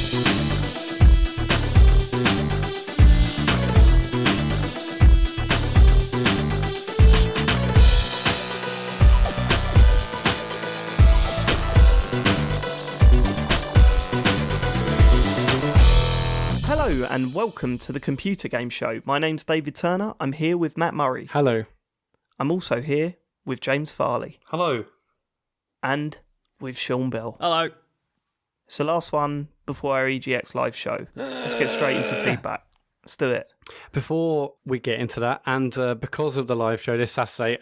Hello and welcome to the Computer Game Show. My name's David Turner. I'm here with Matt Murray. Hello. I'm also here with James Farley. Hello. And with Sean Bell. Hello. It's the last one before our EGX live show. Let's get straight into feedback. Let's do it. Before we get into that, and because of the live show this Saturday,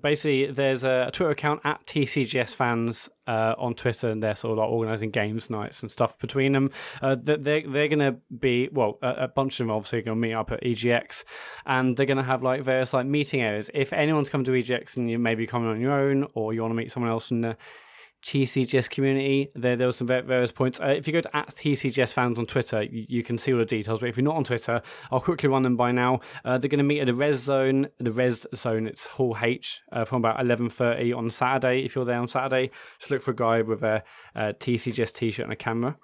basically there's a Twitter account at TCGS fans on Twitter, and they're sort of like organising games nights and stuff between them. They're going to be, a bunch of them obviously are going to meet up at EGX, and they're going to have like various like meeting areas. If anyone's come to EGX and you may be coming on your own, or you want to meet someone else in the TCGS community, there were some various points. If you go to at TCGS fans on Twitter, you can see all the details, but if you're not on Twitter, I'll quickly run them by now. They're going to meet at the Res Zone. The Res Zone, it's Hall H, from about 11:30 on Saturday. If you're there on Saturday, just look for a guy with a TCGS t-shirt and a camera.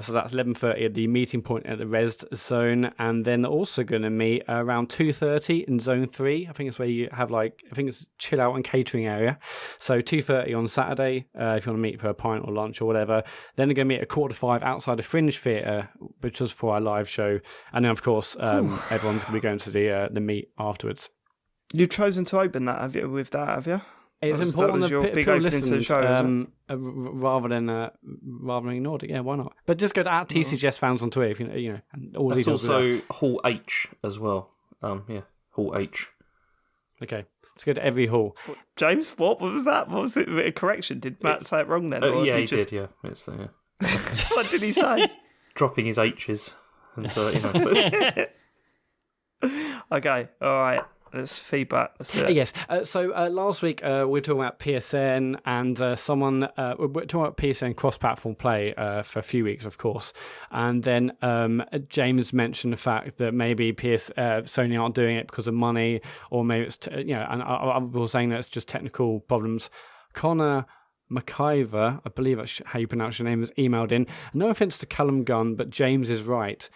So that's 11:30 at the meeting point at the Res Zone, and then they're also going to meet around 2:30 in Zone 3. I think it's where you have it's chill out and catering area. So 2:30 on Saturday, if you want to meet for a pint or lunch or whatever. Then they're going to meet at 4:45 outside the Fringe Theatre, which is for our live show. And then, of course, everyone's going to be going to the meet afterwards. You've chosen to open that, have you? It's important that people listen to the show, rather than ignored it. Yeah, why not? But just go to at TCGS fans on Twitter. If you know, and all that's these also Hall H as well. Hall H. Okay. Let's go to every hall. James, what was that? What was it? A correction? Did Matt say it wrong then? Yeah, he did. Yeah, it's there. Yeah. What did he say? Dropping his H's, and so Okay, all right. Let's feedback. Let's do it. Yes. So last week we were talking about PSN, and we were talking about PSN cross-platform play for a few weeks, of course. And then James mentioned the fact that maybe Sony aren't doing it because of money, or maybe it's and other people saying that it's just technical problems. Connor McIver, I believe that's how you pronounce your name, has emailed in. No offence to Callum Gunn, but James is right.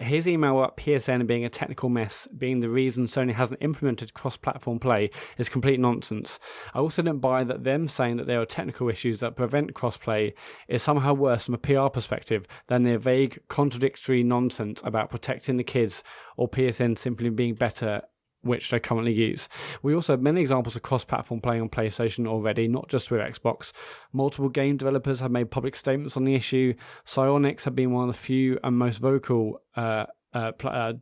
His email about PSN being a technical mess, being the reason Sony hasn't implemented cross-platform play, is complete nonsense. I also don't buy that them saying that there are technical issues that prevent cross-play is somehow worse from a PR perspective than their vague, contradictory nonsense about protecting the kids, or PSN simply being better, which they currently use. We also have many examples of cross-platform play on PlayStation already, not just with Xbox. Multiple game developers have made public statements on the issue. Psyonix have been one of the few and most vocal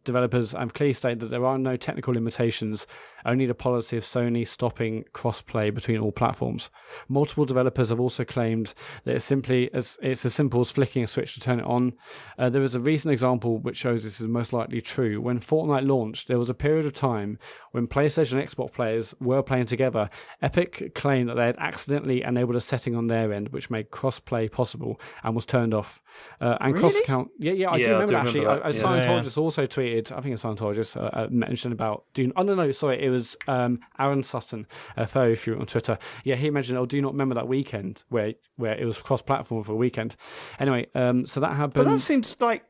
developers and clearly stated that there are no technical limitations, only the policy of Sony stopping cross-play between all platforms. Multiple developers have also claimed that it's as simple as flicking a switch to turn it on. There is a recent example which shows this is most likely true. When Fortnite launched, there was a period of time when PlayStation and Xbox players were playing together. Epic claimed that they had accidentally enabled a setting on their end which made cross-play possible and was turned off. And really? cross-account... Yeah, I do remember actually. Scientologist also tweeted, I think a Scientologist mentioned about... it was Aaron Sutton, very few on Twitter. Yeah, he mentioned, do you not remember that weekend where it was cross-platform for a weekend? Anyway, so that happened... But that seems like...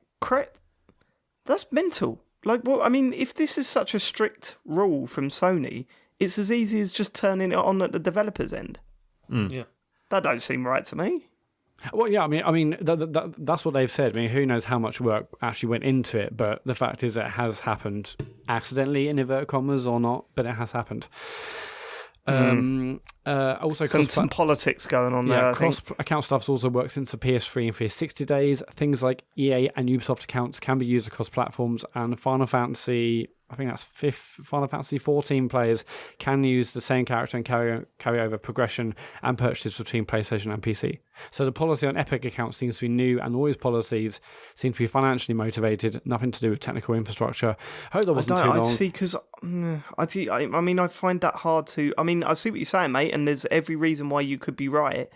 That's mental. Like, well, I mean, if this is such a strict rule from Sony, it's as easy as just turning it on at the developer's end. Yeah. That don't seem right to me. Well, yeah, I mean, that's what they've said. I mean, who knows how much work actually went into it, but the fact is it has happened accidentally, in inverted commas, or not, but it has happened. Also, some politics going on there. Cross-account stuff's also worked since the PS3 and 360 days. Things like EA and Ubisoft accounts can be used across platforms, and Final Fantasy... I think that's Final Fantasy 14 players can use the same character and carry over progression and purchases between PlayStation and PC. So the policy on Epic accounts seems to be new, and all these policies seem to be financially motivated, nothing to do with technical infrastructure. I hope that wasn't too long. I see, because I find that hard to... I mean, I see what you're saying, mate, and there's every reason why you could be right.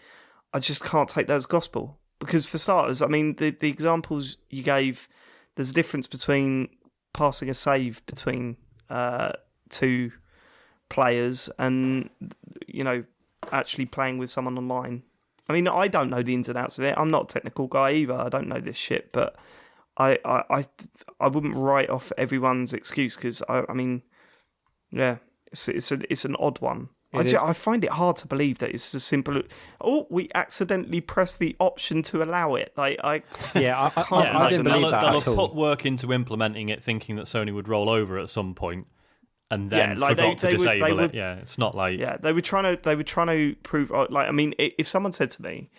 I just can't take that as gospel. Because for starters, I mean, the examples you gave, there's a difference between passing a save between two players and actually playing with someone online I mean, I don't know the ins and outs of it. I'm not a technical guy either. I don't know this shit, but I wouldn't write off everyone's excuse because I mean, yeah, it's an odd one. I find it hard to believe that it's as simple. We accidentally pressed the option to allow it. Like I didn't believe that. They'll have put work into implementing it, thinking that Sony would roll over at some point, and then forgot to disable it. Yeah, it's not like they were trying to prove. Like I mean, if someone said to me,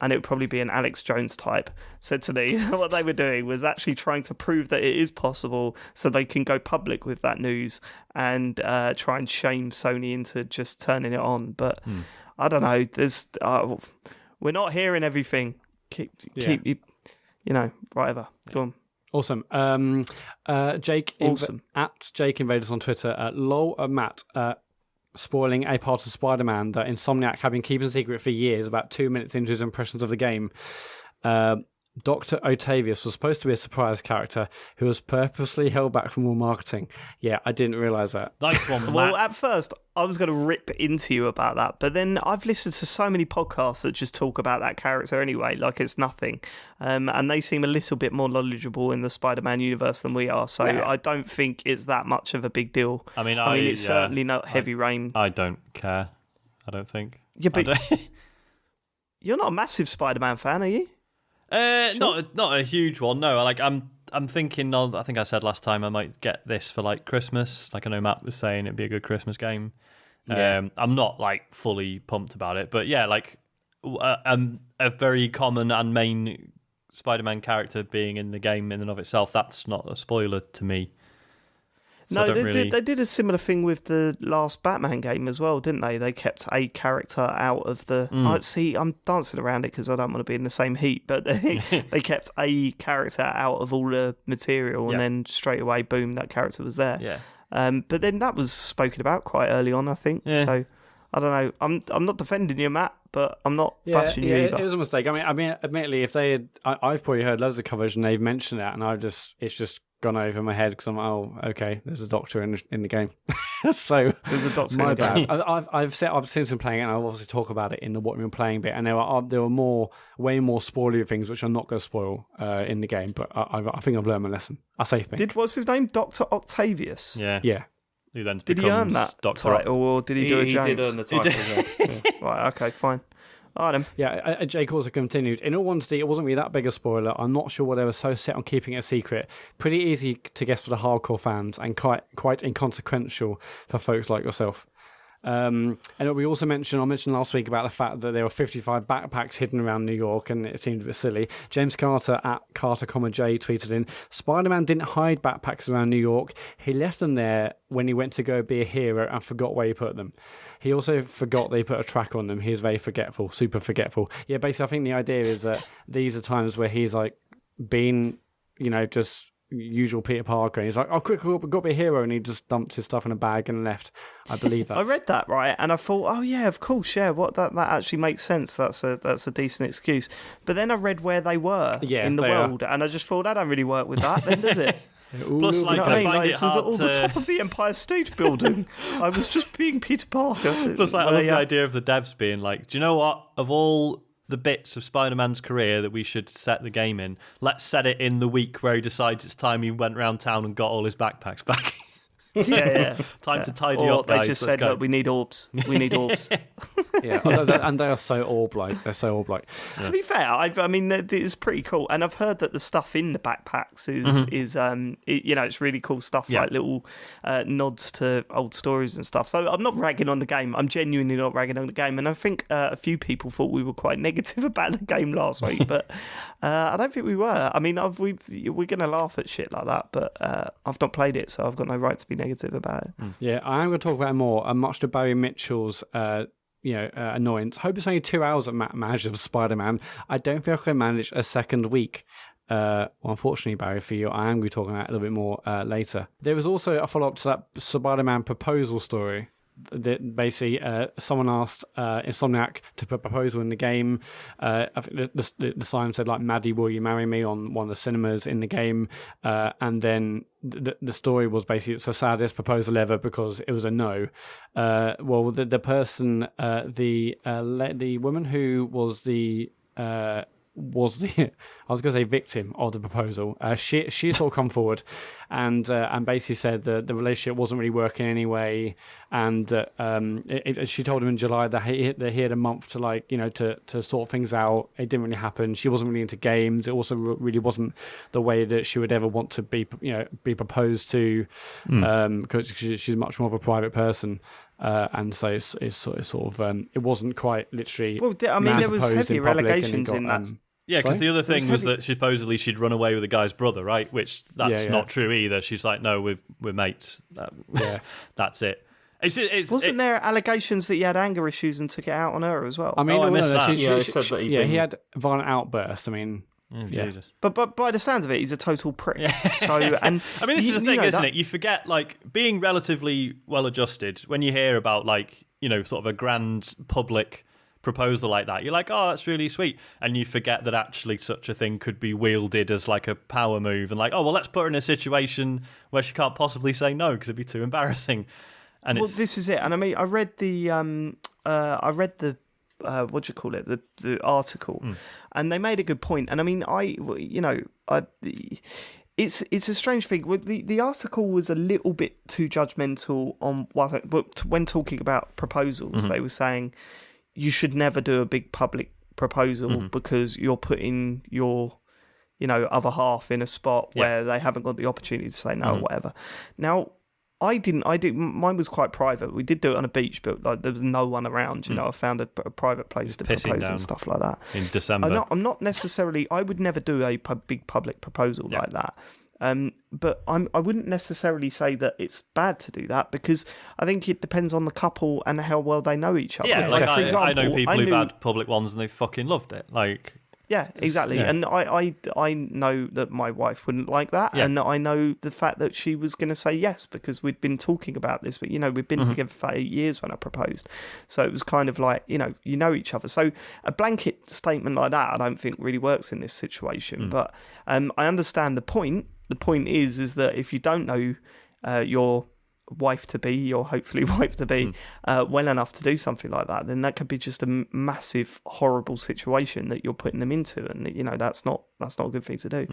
and it would probably be an Alex Jones type, said to me what they were doing was actually trying to prove that it is possible so they can go public with that news and try and shame Sony into just turning it on. But I don't know. There's we're not hearing everything. Keep whatever. Go on. Awesome. Jake at Jake Invaders on Twitter. Lol Matt. Spoiling a part of Spider-Man that Insomniac have been keeping secret for years. About 2 minutes into his impressions of the game, Dr. Octavius was supposed to be a surprise character who was purposely held back from all marketing. Yeah, I didn't realise that. Nice one, Matt. Well, at first, I was going to rip into you about that, but then I've listened to so many podcasts that just talk about that character anyway, like it's nothing. And they seem a little bit more knowledgeable in the Spider-Man universe than we are, so I don't think it's that much of a big deal. I mean, it's certainly not heavy rain. I don't care. I don't think. Yeah, but you're not a massive Spider-Man fan, are you? Sure. Not a huge one. No, like I'm thinking. I think I said last time I might get this for like Christmas. Like I know Matt was saying it'd be a good Christmas game. Yeah. I'm not like fully pumped about it, but yeah, like a very common and main Spider-Man character being in the game in and of itself. That's not a spoiler to me. So they did a similar thing with the last Batman game as well, didn't they? They kept a character out of the... I'm dancing around it because I don't want to be in the same heat, but they kept a character out of all the material and then straight away, boom, that character was there. Yeah. But then that was spoken about quite early on, I think. Yeah. So, I don't know. I'm not defending you, Matt, but I'm not bashing you either. It was a mistake. I mean, admittedly, if they had... I've probably heard loads of coverage and they've mentioned that, and it's just gone over my head because I'm okay, there's a doctor in the game. So there's a doctor my in the bad. game. I've seen some playing it, and I'll obviously talk about it in the what we're playing bit, and there were way more spoilery things which I'm not going to spoil in the game, but I think I've learned my lesson. I say things. What's his name? Dr. Octavius? Yeah. Who then did he earn that title, or did he do a James? He did earn the title. Right, okay, fine. All right, yeah, Jake also continued. In all honesty, it wasn't really that big a spoiler. I'm not sure why they were so set on keeping it a secret. Pretty easy to guess for the hardcore fans, and quite inconsequential for folks like yourself. And we also mentioned last week about the fact that there were 55 backpacks hidden around New York, and it seemed a bit silly. James Carter at Carter, tweeted in, Spider-Man didn't hide backpacks around New York. He left them there when he went to go be a hero and forgot where he put them. He also forgot they put a track on them. He's very forgetful, super forgetful. Yeah, basically, I think the idea is that these are times where he's like been, just usual Peter Parker. And he's like, quick, got to be a hero. And he just dumped his stuff in a bag and left. I believe that. I read that, right? And I thought, oh, yeah, of course, yeah. That actually makes sense. That's a decent excuse. But then I read where they were in the world. And I just thought, that don't really work with that, then, does it? Plus, like, I find it hard the top of the Empire State Building. I was just being Peter Parker. Plus, like, I love the idea of the devs being like, do you know what? Of all the bits of Spider-Man's career that we should set the game in, let's set it in the week where he decides it's time he went around town and got all his backpacks back. Time to tidy up, guys. They just said, look, we need orbs. We need orbs. Yeah, and they are so orb-like. They're so orb-like. To be fair, I mean, it's pretty cool. And I've heard that the stuff in the backpacks is it's really cool stuff, like little nods to old stories and stuff. So I'm not ragging on the game. I'm genuinely not ragging on the game. And I think a few people thought we were quite negative about the game last week, but I don't think we were. I mean, we're going to laugh at shit like that, but I've not played it, so I've got no right to be negative about it. Yeah, I am going to talk about it more. Much to Barry Mitchell's annoyance. Hope it's only 2 hours at manage of Spider-Man. I don't feel I can manage a second week. Unfortunately, Barry, for you, I am going to be talking about it a little bit more later. There was also a follow-up to that Spider-Man proposal story. basically someone asked Insomniac to put a proposal in the game. I think the sign said like, "Maddie, will you marry me?" on one of the cinemas in the game, and then the story was basically it's the saddest proposal ever because it was a no. Well, the person, the woman who was the I was going to say victim of the proposal. She sort of come forward and basically said that the relationship wasn't really working anyway, and she told him in July that he had a month to to sort things out. It didn't really happen. She wasn't really into games. It also really wasn't the way that she would ever want to be proposed to, because she's much more of a private person. And so it's sort of it wasn't quite literally. Well, I mean, there was heavy allegations in that. Yeah, because the other thing was that supposedly she'd run away with the guy's brother, right? Which that's not true either. She's like, no, we're mates. That's it. Wasn't there allegations that he had anger issues and took it out on her as well? I mean, I missed that. He had violent outbursts. I mean. Jesus. But by the sounds of it, he's a total prick. Yeah. So, and I mean, this is the thing, isn't it? You forget, being relatively well-adjusted, when you hear about, sort of a grand public proposal like that, you're like, oh, that's really sweet. And you forget that actually such a thing could be wielded as, a power move. And let's put her in a situation where she can't possibly say no because it'd be too embarrassing. And this is it. And I mean, I read the what do you call it? The article, and they made a good point. And I mean, it's a strange thing. The article was a little bit too judgmental on when talking about proposals. They were saying you should never do a big public proposal because you're putting your other half in a spot where they haven't got the opportunity to say no or whatever. Now, I didn't. Mine was quite private. We did do it on a beach, but there was no one around. I found a private place to propose and stuff like that. In December. I'm not necessarily. I would never do a big public proposal like that. But I wouldn't necessarily say that it's bad to do that because I think it depends on the couple and how well they know each other. Yeah, for example, I know people who've had public ones and they fucking loved it. Yeah, exactly. Yeah. And I know that my wife wouldn't like that. Yeah. And I know the fact that she was going to say yes because we'd been talking about this. But, we'd been together for 8 years when I proposed. So it was kind of like, you know each other. So a blanket statement like that I don't think really works in this situation. But I understand the point. The point is that if you don't know your wife-to-be, your hopefully wife-to-be, well enough to do something like that, then that could be just a massive, horrible situation that you're putting them into, and that's not a good thing to do.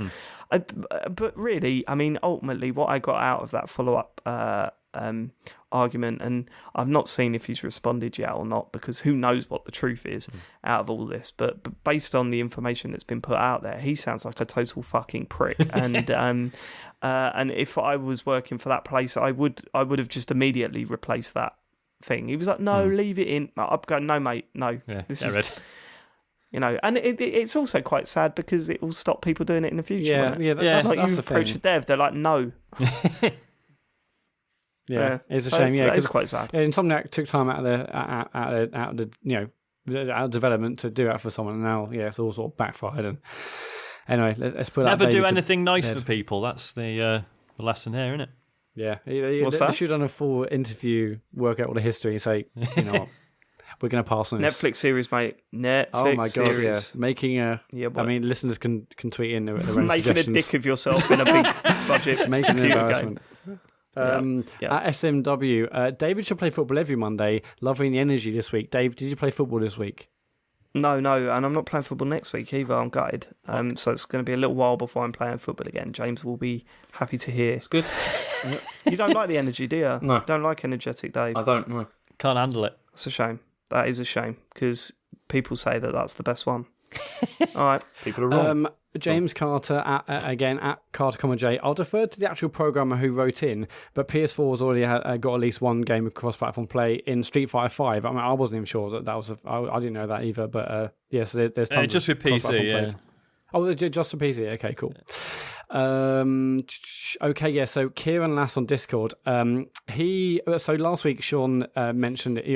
But really, I mean, ultimately, what I got out of that follow-up argument, and I've not seen if he's responded yet or not, because who knows what the truth is out of all this. But based on the information that's been put out there, he sounds like a total fucking prick, and if I was working for that place, I would have just immediately replaced that thing. He was like, no, leave it in. I'm going, no, mate, no. Yeah, this is, and it's also quite sad because it will stop people doing it in the future. That's like that's you the approach thing. a dev, they're like, no. It's a shame. That is quite sad. Insomniac took time out of the development to do that for someone, and now it's all sort of backfired. And anyway, let's put that. Never do anything nice for people. That's the lesson here, isn't it? Yeah. What's they that? should have done a full interview, work out all the history, and say, what, we're going to pass on this. Netflix series, mate. Netflix oh my god, series. Making a. I mean, listeners can tweet in their own making a dick of yourself in a big budget making an computer embarrassment. game. At SMW, David should play football every Monday. Loving the energy this week. Dave, did you play football this week? No, and I'm not playing football next week either. I'm gutted. So it's going to be a little while before I'm playing football again. James will be happy to hear. It's good. You don't like the energy, do you? No. Don't like energetic Dave? I don't know. Can't handle it. That's a shame. That is a shame because people say that that's the best one. All right. People are wrong. James Carter, at Carter, J. I'll defer to the actual programmer who wrote in, but PS4 has already got at least one game of cross-platform play in Street Fighter 5. I mean, I wasn't even sure that was I didn't know that either, but yes, there's tons just of with PC, play. Oh, just for PC. Okay, cool. So Kieran Lass on Discord. So last week Sean mentioned that he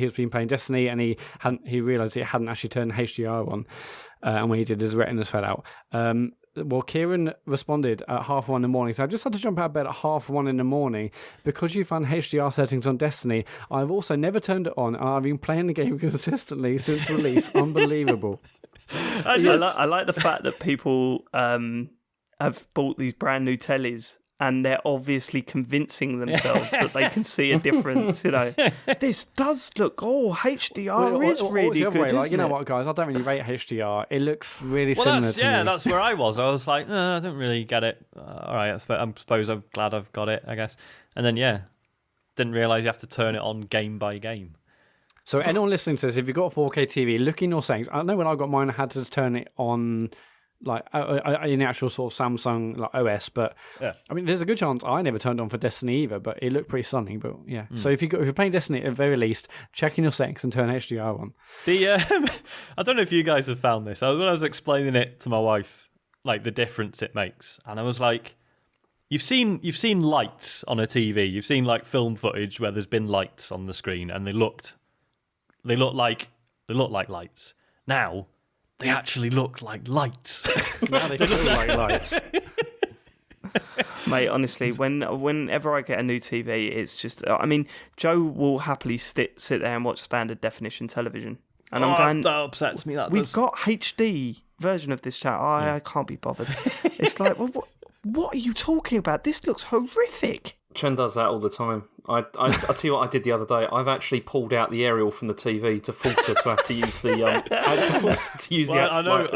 has been playing Destiny and he realised it hadn't actually turned HDR on, and when he did, his retinas fell out. Kieran responded at 1:30 in the morning. So I just had to jump out of bed at 1:30 in the morning because you found HDR settings on Destiny. I've also never turned it on, and I've been playing the game consistently since release. Unbelievable. I like the fact that people have bought these brand new tellies and they're obviously convincing themselves that they can see a difference. You know, this does look HDR is really good. Like, you know isn't it? what, guys? I don't really rate HDR. It looks really similar to me. That's where I was. I was like, no, I don't really get it. All right, I suppose I'm glad I've got it, I guess. And then, didn't realise you have to turn it on game by game. So anyone listening to this, if you've got a 4K TV, look in your settings. I know when I got mine, I had to turn it on like in the actual sort of Samsung like OS, but I mean, there's a good chance I never turned on for Destiny either, but it looked pretty stunning. But so if you're playing Destiny, at the very least, check in your settings and turn HDR on. I don't know if you guys have found this. When I was explaining it to my wife, like the difference it makes, and I was like, you've seen lights on a TV, you've seen like film footage where there's been lights on the screen, and they look like lights. Now they actually look like lights. Now they feel like lights. Mate, honestly, whenever I get a new TV, it's just... I mean, Joe will happily sit there and watch standard definition television. And I'm going... That upsets me, We've got HD version of this chat. I can't be bothered. It's like, well, what are you talking about? This looks horrific. Chen does that all the time. I tell you what I did the other day. I've actually pulled out the aerial from the TV to force her to have to use the. I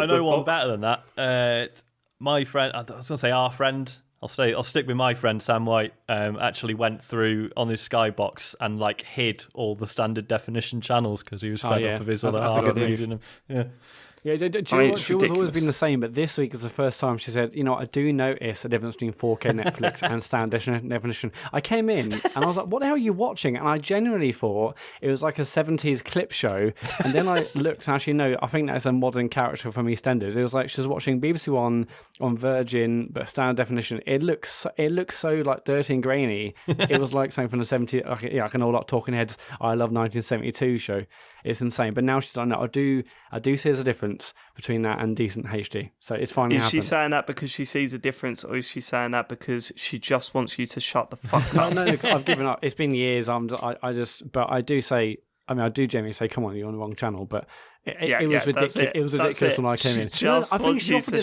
know one better than that. My friend, I was going to say our friend. I'll stick with my friend Sam White. Actually went through on his Skybox and like hid all the standard definition channels because he was fed up of his other half reading them. Yeah. Yeah, Jill's always been the same, but this week is the first time she said, I do notice a difference between 4K Netflix and standard definition. I came in and I was like, what the hell are you watching? And I genuinely thought it was like a 70s clip show. And then I looked, and actually, no, I think that's a modern character from EastEnders. It was like she was watching BBC One on Virgin, but standard definition. It looks so like dirty and grainy. It was like something from the 70s, like an old like Talking Heads I Love 1972 show. It's insane. But now she's like, no, I do see there's a difference between that and decent HD. So it's finally happened. Is she saying that because she sees a difference, or is she saying that because she just wants you to shut the fuck up? No, I've given up. It's been years. But I do say, I do generally say, come on, you're on the wrong channel. But it was ridiculous. It was ridiculous when I came in. I think she offered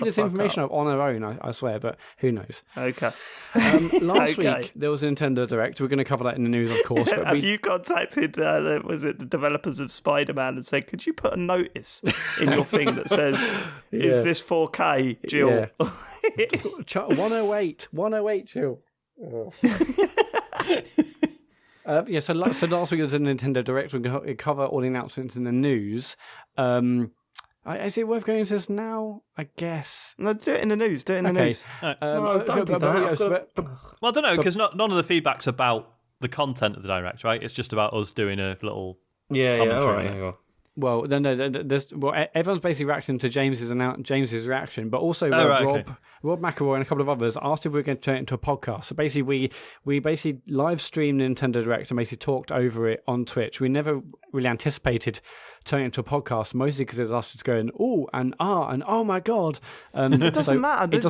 this information up on her own, I swear, but who knows? Okay. Last week, there was a Nintendo Direct. We're going to cover that in the news, of course. But Have you contacted, the developers of Spider-Man and said, could you put a notice in your thing that says, is this 4K, Jill? Yeah. 108, Jill. Oh. So last week was a Nintendo Direct. We're going to cover all the announcements in the news. Is it worth going into this now? I guess. No, do it in the news. Do it in the news. No, don't do that. Well, I don't know, because none of the feedback's about the content of the Direct, right? It's just about us doing a little commentary. All right. Well, everyone's basically reacting to James's reaction, but also Rob McElroy and a couple of others asked if we were going to turn it into a podcast. So basically, we basically live streamed Nintendo Direct and basically talked over it on Twitch. We never really anticipated turning it into a podcast, mostly because it's us just going, and oh my god. It doesn't matter.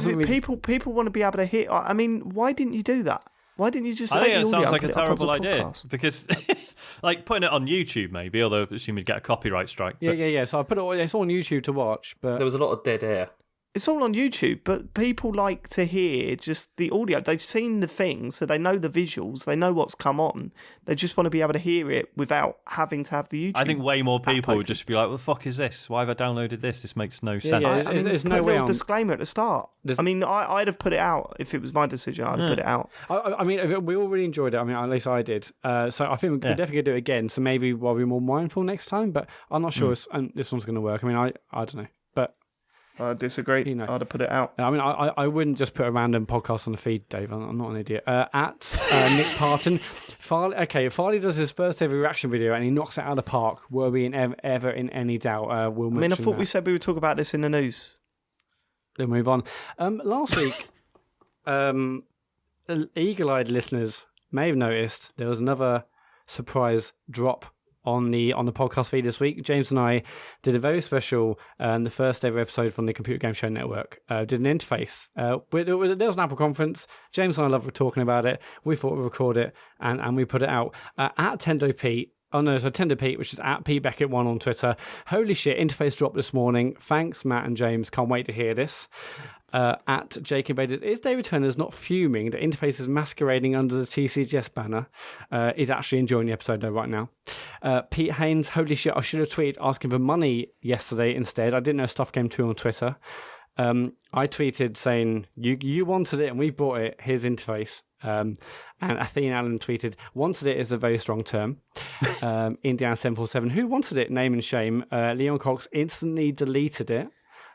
People want to be able to hear. I mean, why didn't you do that? Why didn't you just say the audio? I think it sounds like a terrible idea podcast? Because, like, putting it on YouTube maybe, although I assume you'd get a copyright strike. Yeah. So I put it's all on YouTube to watch, but there was a lot of dead air. It's all on YouTube, but people like to hear just the audio. They've seen the thing, so they know the visuals. They know what's come on. They just want to be able to hear it without having to have the YouTube. I think way more people would just be like, "What the fuck is this? Why have I downloaded this? This makes no sense." Yeah, there's no way. Disclaimer at the start. I mean, I'd have put it out if it was my decision. I'd have put it out. I mean, we all really enjoyed it. I mean, at least I did. So I think we could definitely do it again. So maybe we'll be more mindful next time. But I'm not sure if this one's going to work. I mean, I don't know. But I disagree. I'd have put it out. I mean, I wouldn't just put a random podcast on the feed, Dave. I'm not an idiot. At Nick Parton, Farley does his first ever reaction video and he knocks it out of the park. Were we ever in any doubt? I thought we said we would talk about this in the news. Then move on. Last week, eagle-eyed listeners may have noticed there was another surprise drop on the podcast feed this week. James and I did a very special, the first ever episode from the Computer Game Show Network. Did an interface. There was an Apple conference. James and I love talking about it. We thought we'd record it and we put it out at Tendo Pete. Oh no, so Tender Pete, which is at Pete Beckett1 on Twitter. Holy shit, interface dropped this morning. Thanks, Matt and James. Can't wait to hear this. At Jake Invaders, is David Turner's not fuming that interface is masquerading under the TCGS banner? He's actually enjoying the episode though right now. Pete Haynes, holy shit, I should have tweeted asking for money yesterday instead. I didn't know stuff came to on Twitter. I tweeted saying, you wanted it and we bought it. Here's interface. And Athene Allen tweeted, wanted it is a very strong term. Indiana 747, who wanted it? Name and shame. Leon Cox instantly deleted it.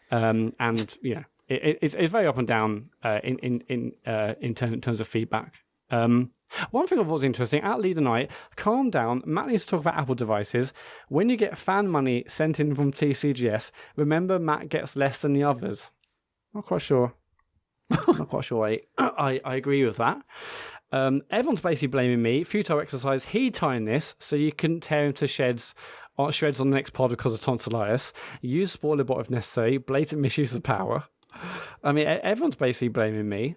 And you know, it's very up and down in terms of feedback. One thing I thought was interesting, at Leader Night, calm down, Matt needs to talk about Apple devices. When you get fan money sent in from TCGS, remember Matt gets less than the others. Not quite sure. Not quite sure I agree with that. Everyone's basically blaming me. Futile exercise, he timed this so you couldn't tear him to shreds on the next pod because of tonsillitis. Use spoiler bot if necessary. Blatant misuse of power. I mean, everyone's basically blaming me.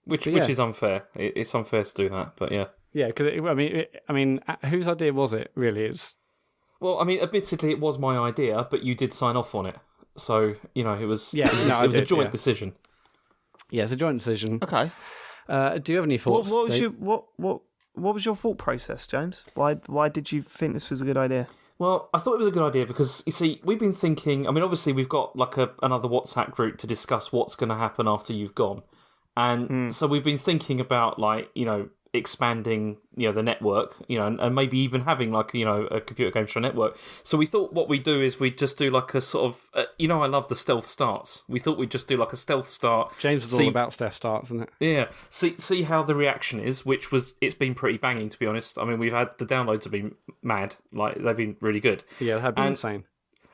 Which is unfair. It's unfair to do that, but yeah. Yeah, because I mean, whose idea was it? Really, Well, I mean, admittedly, it was my idea, but you did sign off on it, so you know it was. Yeah, it was a joint decision. Yeah, it's a joint decision. Okay. Do you have any thoughts? What was your thought process, James? Why did you think this was a good idea? Well, I thought it was a good idea because, you see, we've been thinking... I mean, obviously, we've got like another WhatsApp group to discuss what's going to happen after you've gone. And so we've been thinking about, like, you know, expanding, you know, the network, you know, and maybe even having, like, you know, a computer game show network. So we thought what we'd do is we'd just do, like, a sort of... you know, I love the stealth starts. We thought we'd just do, like, a stealth start. James is all about stealth starts, isn't it? Yeah. See how the reaction is, which was... It's been pretty banging, to be honest. I mean, we've had... The downloads have been mad. Like, they've been really good. Yeah, they have been insane.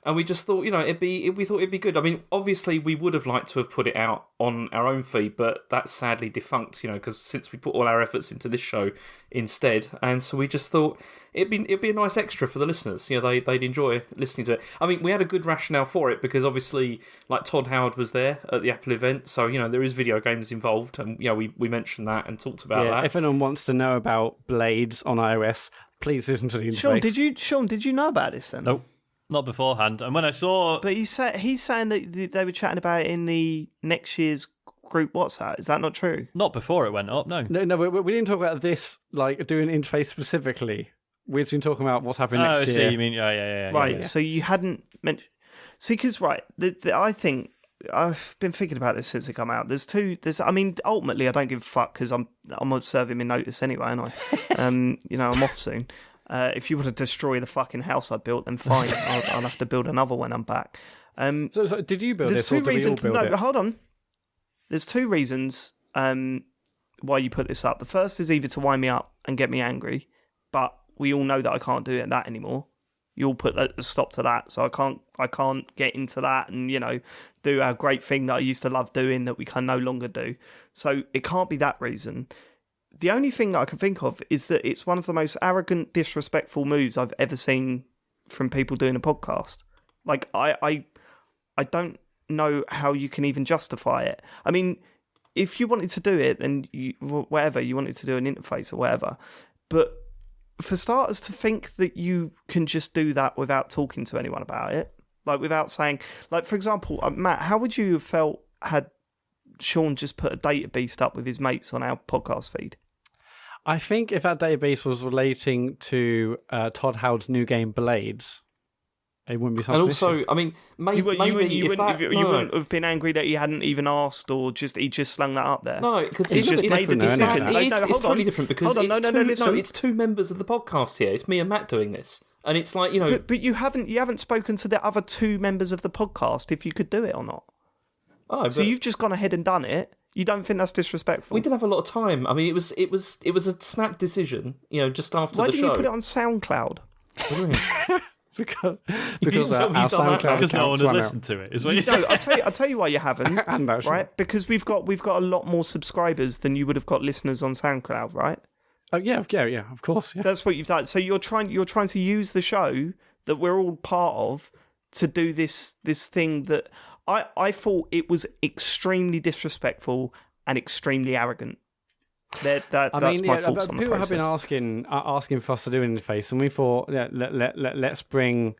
And we just thought, you know, we thought it'd be good. I mean, obviously, we would have liked to have put it out on our own feed, but that's sadly defunct, you know, because since we put all our efforts into this show instead, and so we just thought it'd be a nice extra for the listeners. You know, they'd enjoy listening to it. I mean, we had a good rationale for it because obviously, like Todd Howard was there at the Apple event, so you know there is video games involved, and you know we mentioned that and talked about that. If anyone wants to know about Blades on iOS, please listen to the interface. Sean, did you know about this then? Nope. Not beforehand. And when I saw... But he's saying that they were chatting about it in the next year's group WhatsApp. Is that not true? Not before it went up, no. No, we didn't talk about this, like, doing interface specifically. We've been talking about what's happening next year. Oh, I see, you mean, yeah. Right, yeah. So you hadn't mentioned... See, because, right, I think... I've been thinking about this since it come out. I mean, ultimately, I don't give a fuck because I'm serving my notice anyway, aren't I? You know, I'm off soon. If you want to destroy the fucking house I built, then fine. I'll have to build another when I'm back. So did you build this? There's two reasons. No, hold on. There's two reasons why you put this up. The first is either to wind me up and get me angry, but we all know that I can't do that anymore. You all put a stop to that, so I can't get into that and, you know, do our great thing that I used to love doing that we can no longer do. So it can't be that reason. The only thing that I can think of is that it's one of the most arrogant, disrespectful moves I've ever seen from people doing a podcast. Like, I don't know how you can even justify it. I mean, if you wanted to do it, then you wanted to do an interface or whatever. But for starters, to think that you can just do that without talking to anyone about it, like without saying, like, for example, Matt, how would you have felt had Sean just put a data beast up with his mates on our podcast feed? I think if that database was relating to Todd Howard's new game Blades, it wouldn't be something. And also, I mean, maybe you wouldn't have been angry that he hadn't even asked, or he just slung that up there. No, because he's just made the decision. It's totally different because listen. It's two members of the podcast here. It's me and Matt doing this, and it's like, you know. But you haven't spoken to the other two members of the podcast if you could do it or not. Oh, so you've just gone ahead and done it. You don't think that's disrespectful? We didn't have a lot of time. I mean, it was a snap decision, you know, just after the show. Why didn't you put it on SoundCloud? What do you mean? because our SoundCloud because no one had listened to it. Is what No, I'll tell you why you haven't. Right? Because we've got a lot more subscribers than you would have got listeners on SoundCloud, right? Oh yeah, of course. Yeah. That's what you've done. So you're trying to use the show that we're all part of to do this thing that I thought it was extremely disrespectful and extremely arrogant. That's my thoughts on the people process. have been asking for us to do an interface, and we thought, let's bring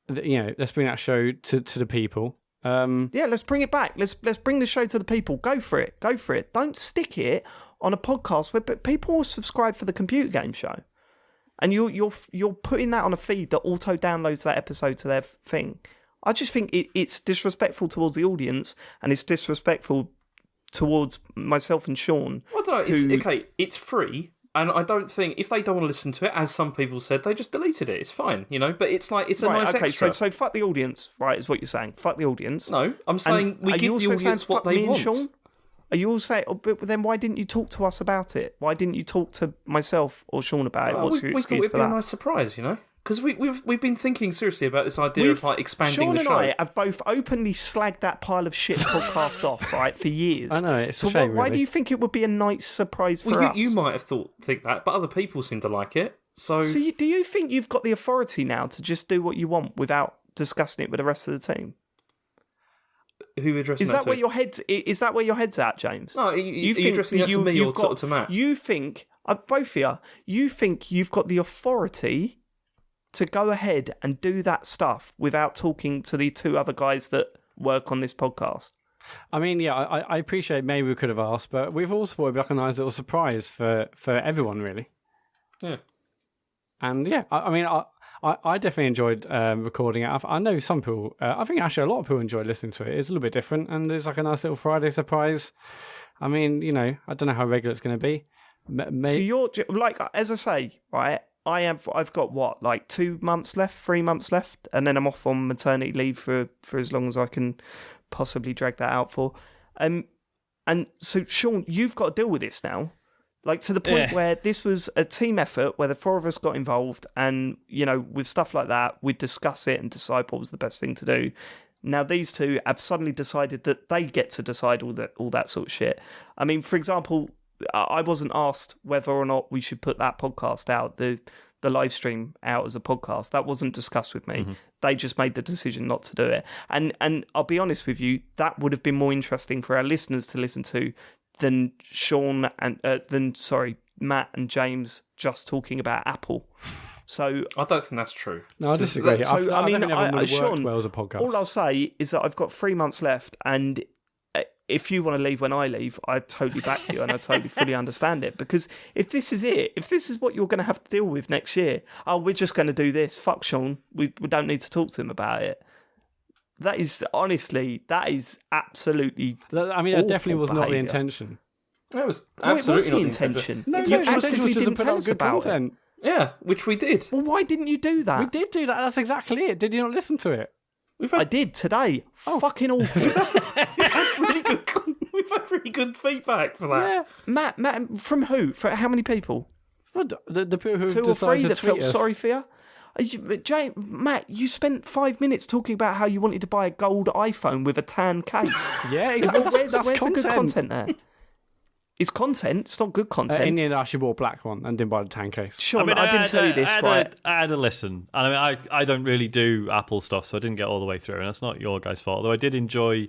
that show to the people. Let's bring it back. Let's bring the show to the people. Go for it. Don't stick it on a podcast where people will subscribe for the computer game show, and you're putting that on a feed that auto downloads that episode to their thing. I just think it's disrespectful towards the audience, and it's disrespectful towards myself and Sean. I don't know. It's free, and I don't think if they don't want to listen to it, as some people said, they just deleted it. It's fine, But it's like it's a nice extra. So fuck the audience, right? Is what you're saying? Fuck the audience. No, I'm saying we give the audience what they want. Sean? Are you all saying? But then why didn't you talk to us about it? Why didn't you talk to myself or Sean about it? What's your excuse for that? We thought it'd be a nice surprise, Because we've been thinking seriously about this idea of like expanding the show. Sean and I have both openly slagged that pile of shit podcast off, right, for years. I know, it's a shame, why really. do you think it would be a nice surprise for us? You might have think that, but other people seem to like it. So do you think you've got the authority now to just do what you want without discussing it with the rest of the team? Who are you addressing Is that where your head's? Is that where your head's at, James? No, are you addressing that to me or to Matt? You think both of you? You think you've got the authority to go ahead and do that stuff without talking to the two other guys that work on this podcast? I mean, yeah, I appreciate maybe we could have asked, but we've also thought it'd be like a nice little surprise for everyone, really. Yeah. And yeah, I definitely enjoyed recording it. I know some people, I think actually a lot of people enjoyed listening to it. It's a little bit different, and there's like a nice little Friday surprise. I mean, I don't know how regular it's going to be. So you're like, as I say, right? I've got what, like 3 months left, and then I'm off on maternity leave for as long as I can possibly drag that out for. And so Sean, you've got to deal with this now. Like to the point where this was a team effort where the four of us got involved, and with stuff like that, we'd discuss it and decide what was the best thing to do. Now these two have suddenly decided that they get to decide all that sort of shit. I mean, for example, I wasn't asked whether or not we should put that podcast out, the live stream out as a podcast. That wasn't discussed with me. Mm-hmm. They just made the decision not to do it. And I'll be honest with you, that would have been more interesting for our listeners to listen to than Matt and James just talking about Apple. So I don't think that's true. No, I disagree. So I think it never would Sean, worked well as a podcast. All I'll say is that I've got 3 months left, and if you want to leave when I leave, I totally back you, and I totally fully understand it. Because if this is it, if this is what you're going to have to deal with next year, we're just going to do this. Fuck Sean, we don't need to talk to him about it. That is absolutely. I mean, that definitely was behaviour. not the intention. It was Well, absolutely it was the not intention. No, You actively didn't tell us about content. it. Yeah, which we did. Well, why didn't you do that? We did do that. That's exactly it. Did you not listen to it? I did today. Fucking awful. We've had really good feedback for that. Yeah. Matt, from who? For how many people? Well, the people who 2 or 3 that felt us. sorry for you? Matt, you spent 5 minutes talking about how you wanted to buy a gold iPhone with a tan case. Yeah, exactly. Where's that's the good content there? It's content. It's not good content. In the end, I actually bought a black one and didn't buy the tan case. Sean, I didn't tell you this, right? I had a listen. And I mean, I don't really do Apple stuff, so I didn't get all the way through. And that's not your guys' fault. Although I did enjoy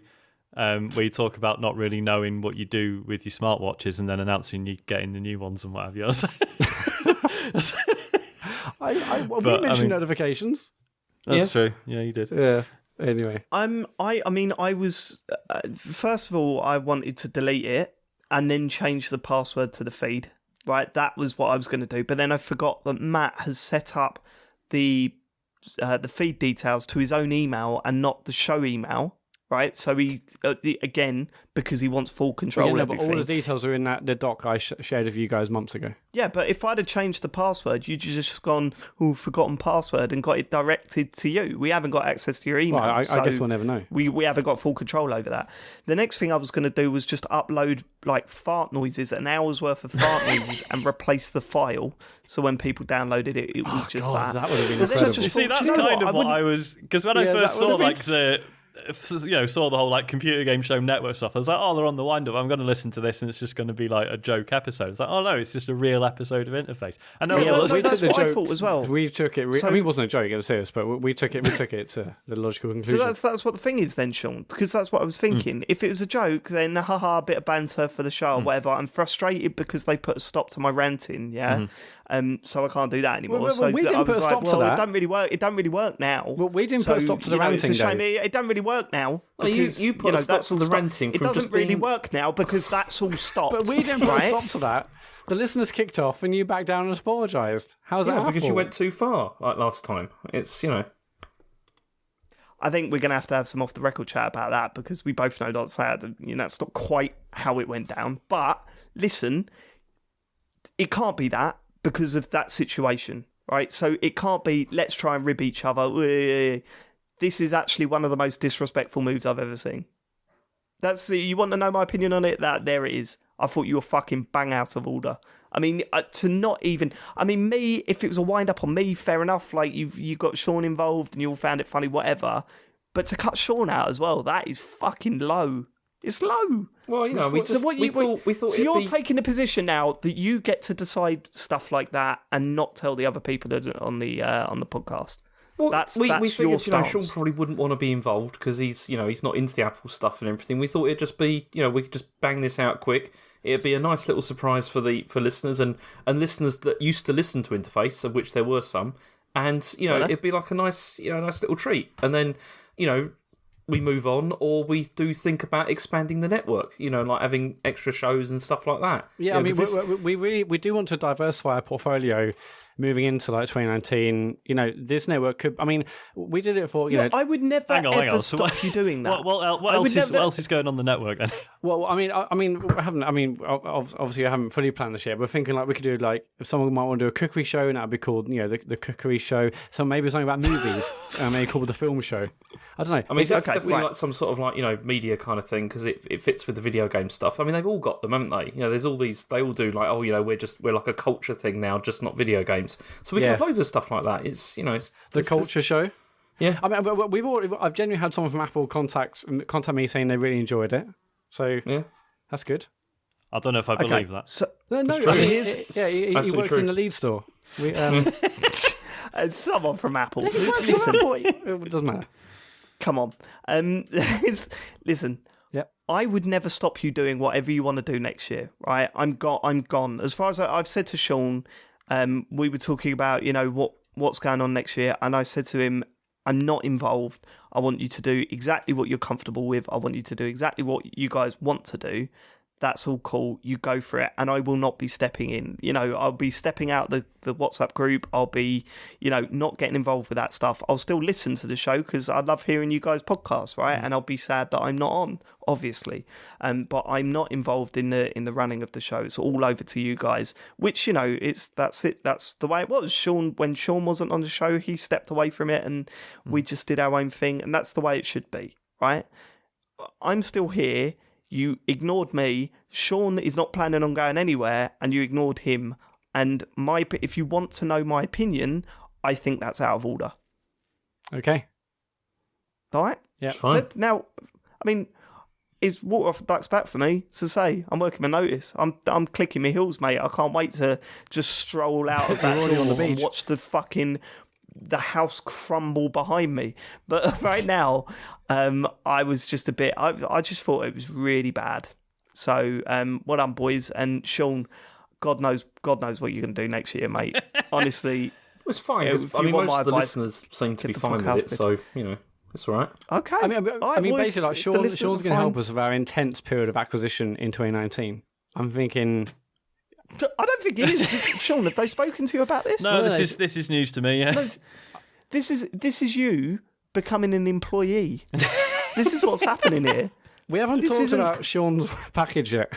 where you talk about not really knowing what you do with your smartwatches and then announcing you're getting the new ones and what have you. We mentioned notifications. That's true. Yeah, you did. Yeah. Anyway. I mean, I was... first of all, I wanted to delete it and then change the password to the feed. Right? That was what I was going to do. But then I forgot that Matt has set up the feed details to his own email and not the show email. Right, so he again, because he wants full control of everything. But all the details are in the doc I shared with you guys months ago. Yeah, but if I'd have changed the password, you'd just gone, forgotten password, and got it directed to you. We haven't got access to your email. Well, I guess we'll never know. We haven't got full control over that. The next thing I was going to do was just upload like fart noises, an hour's worth of fart noises, and replace the file. So when people downloaded it, it was just that. That would have been incredible. You see, that's kind of what I was... Because when I first saw like saw the whole like computer game show network stuff. I was like, oh, they're on the wind up. I'm going to listen to this, and it's just going to be like a joke episode. It's like, oh no, it's just a real episode of Interface. I know. That's what I thought as well. We took it. I mean, it wasn't a joke; it was serious. But we took it. We took it to the logical conclusion. So that's what the thing is then, Sean. Because that's what I was thinking. If it was a joke, then haha, a bit of banter for the show or whatever. I'm frustrated because they put a stop to my ranting. Yeah. So I can't do that anymore. Well, so we didn't put a stop to that. It doesn't really work. It doesn't really work now. Well, we didn't put a stop to the ranting. It's a shame. It doesn't really work now. Because you put a stop to the ranting. It doesn't really work now because that's all stopped. But we didn't put a stop to that. The listeners kicked off, and you backed down and apologised. How's that? Because you went too far like last time. It's I think we're going to have some off the record chat about that because we both know that's sad. It's not quite how it went down. But listen, it can't be that because of that situation, right? So it can't be, let's try and rib each other. This is actually one of the most disrespectful moves I've ever seen. You want to know my opinion on it? There it is. I thought you were fucking bang out of order. I mean, me, if it was a wind up on me, fair enough. Like you got Sean involved and you all found it funny, whatever. But to cut Sean out as well, that is fucking low. It's low. Well, we thought. So you're taking a position now that you get to decide stuff like that and not tell the other people that are on the podcast. Well, that's we your figured, stance. Sean probably wouldn't want to be involved because he's not into the Apple stuff and everything. We thought it'd just be, we could just bang this out quick. It'd be a nice little surprise for listeners and listeners that used to listen to Interface, of which there were some, and it'd be like a nice little treat. And then we move on, or we do think about expanding the network. Like having extra shows and stuff like that. Yeah, I mean, we do want to diversify our portfolio. Moving into like 2019, this network could. I mean, we did it for I would never ever stop you doing that. What else is going on the network then? Well, I mean, we haven't. I mean, obviously, I haven't fully planned this yet. We're thinking like we could do like if someone might want to do a cookery show, and that'd be called the cookery show. So maybe something about movies, maybe called the film show. I don't know. I mean, definitely like some sort of media kind of thing because it fits with the video game stuff. I mean, they've all got them, haven't they? There's all these. They all do like we're like a culture thing now, just not video games. So we can have loads of stuff like that. It's the culture show. Yeah, I mean, I've genuinely had someone from Apple contact me saying they really enjoyed it. So yeah, that's good. I don't know if I believe that. So, no, he works in the lead store. Someone from Apple. Listen, it doesn't matter. Come on, listen. Yep. I would never stop you doing whatever you want to do next year. Right? I'm gone. As far as I've said to Sean. We were talking about, what's going on next year, and I said to him, I'm not involved. I want you to do exactly what you're comfortable with. I want you to do exactly what you guys want to do. That's all cool. You go for it, and I will not be stepping in. I'll be stepping out the WhatsApp group. I'll be, not getting involved with that stuff. I'll still listen to the show because I love hearing you guys' podcasts, right? And I'll be sad that I'm not on, obviously. But I'm not involved in the running of the show. It's all over to you guys. Which that's it. That's the way it was. When Sean wasn't on the show, he stepped away from it, and we just did our own thing. And that's the way it should be, right? I'm still here. You ignored me. Sean is not planning on going anywhere, and you ignored him. And if you want to know my opinion, I think that's out of order. Okay. All right? Yeah. Fine. Now, I mean, it's water off the duck's back for me to say. I'm working my notice. I'm clicking my heels, mate. I can't wait to just stroll out of that door on the beach and watch the house crumble behind me. But right now, I was just a bit. I just thought it was really bad. So, well done, boys, and Sean. God knows what you're going to do next year, mate. Honestly, it was fine. Most of the listeners seem to be fine with it, so it's all right. Okay. I mean, basically, like Sean's going to help us with our intense period of acquisition in 2019. I'm thinking. I don't think it is. Sean, have they spoken to you about this? No, this is news to me. Yeah. No, this is you becoming an employee. This is what's happening here. We haven't talked about Sean's package yet.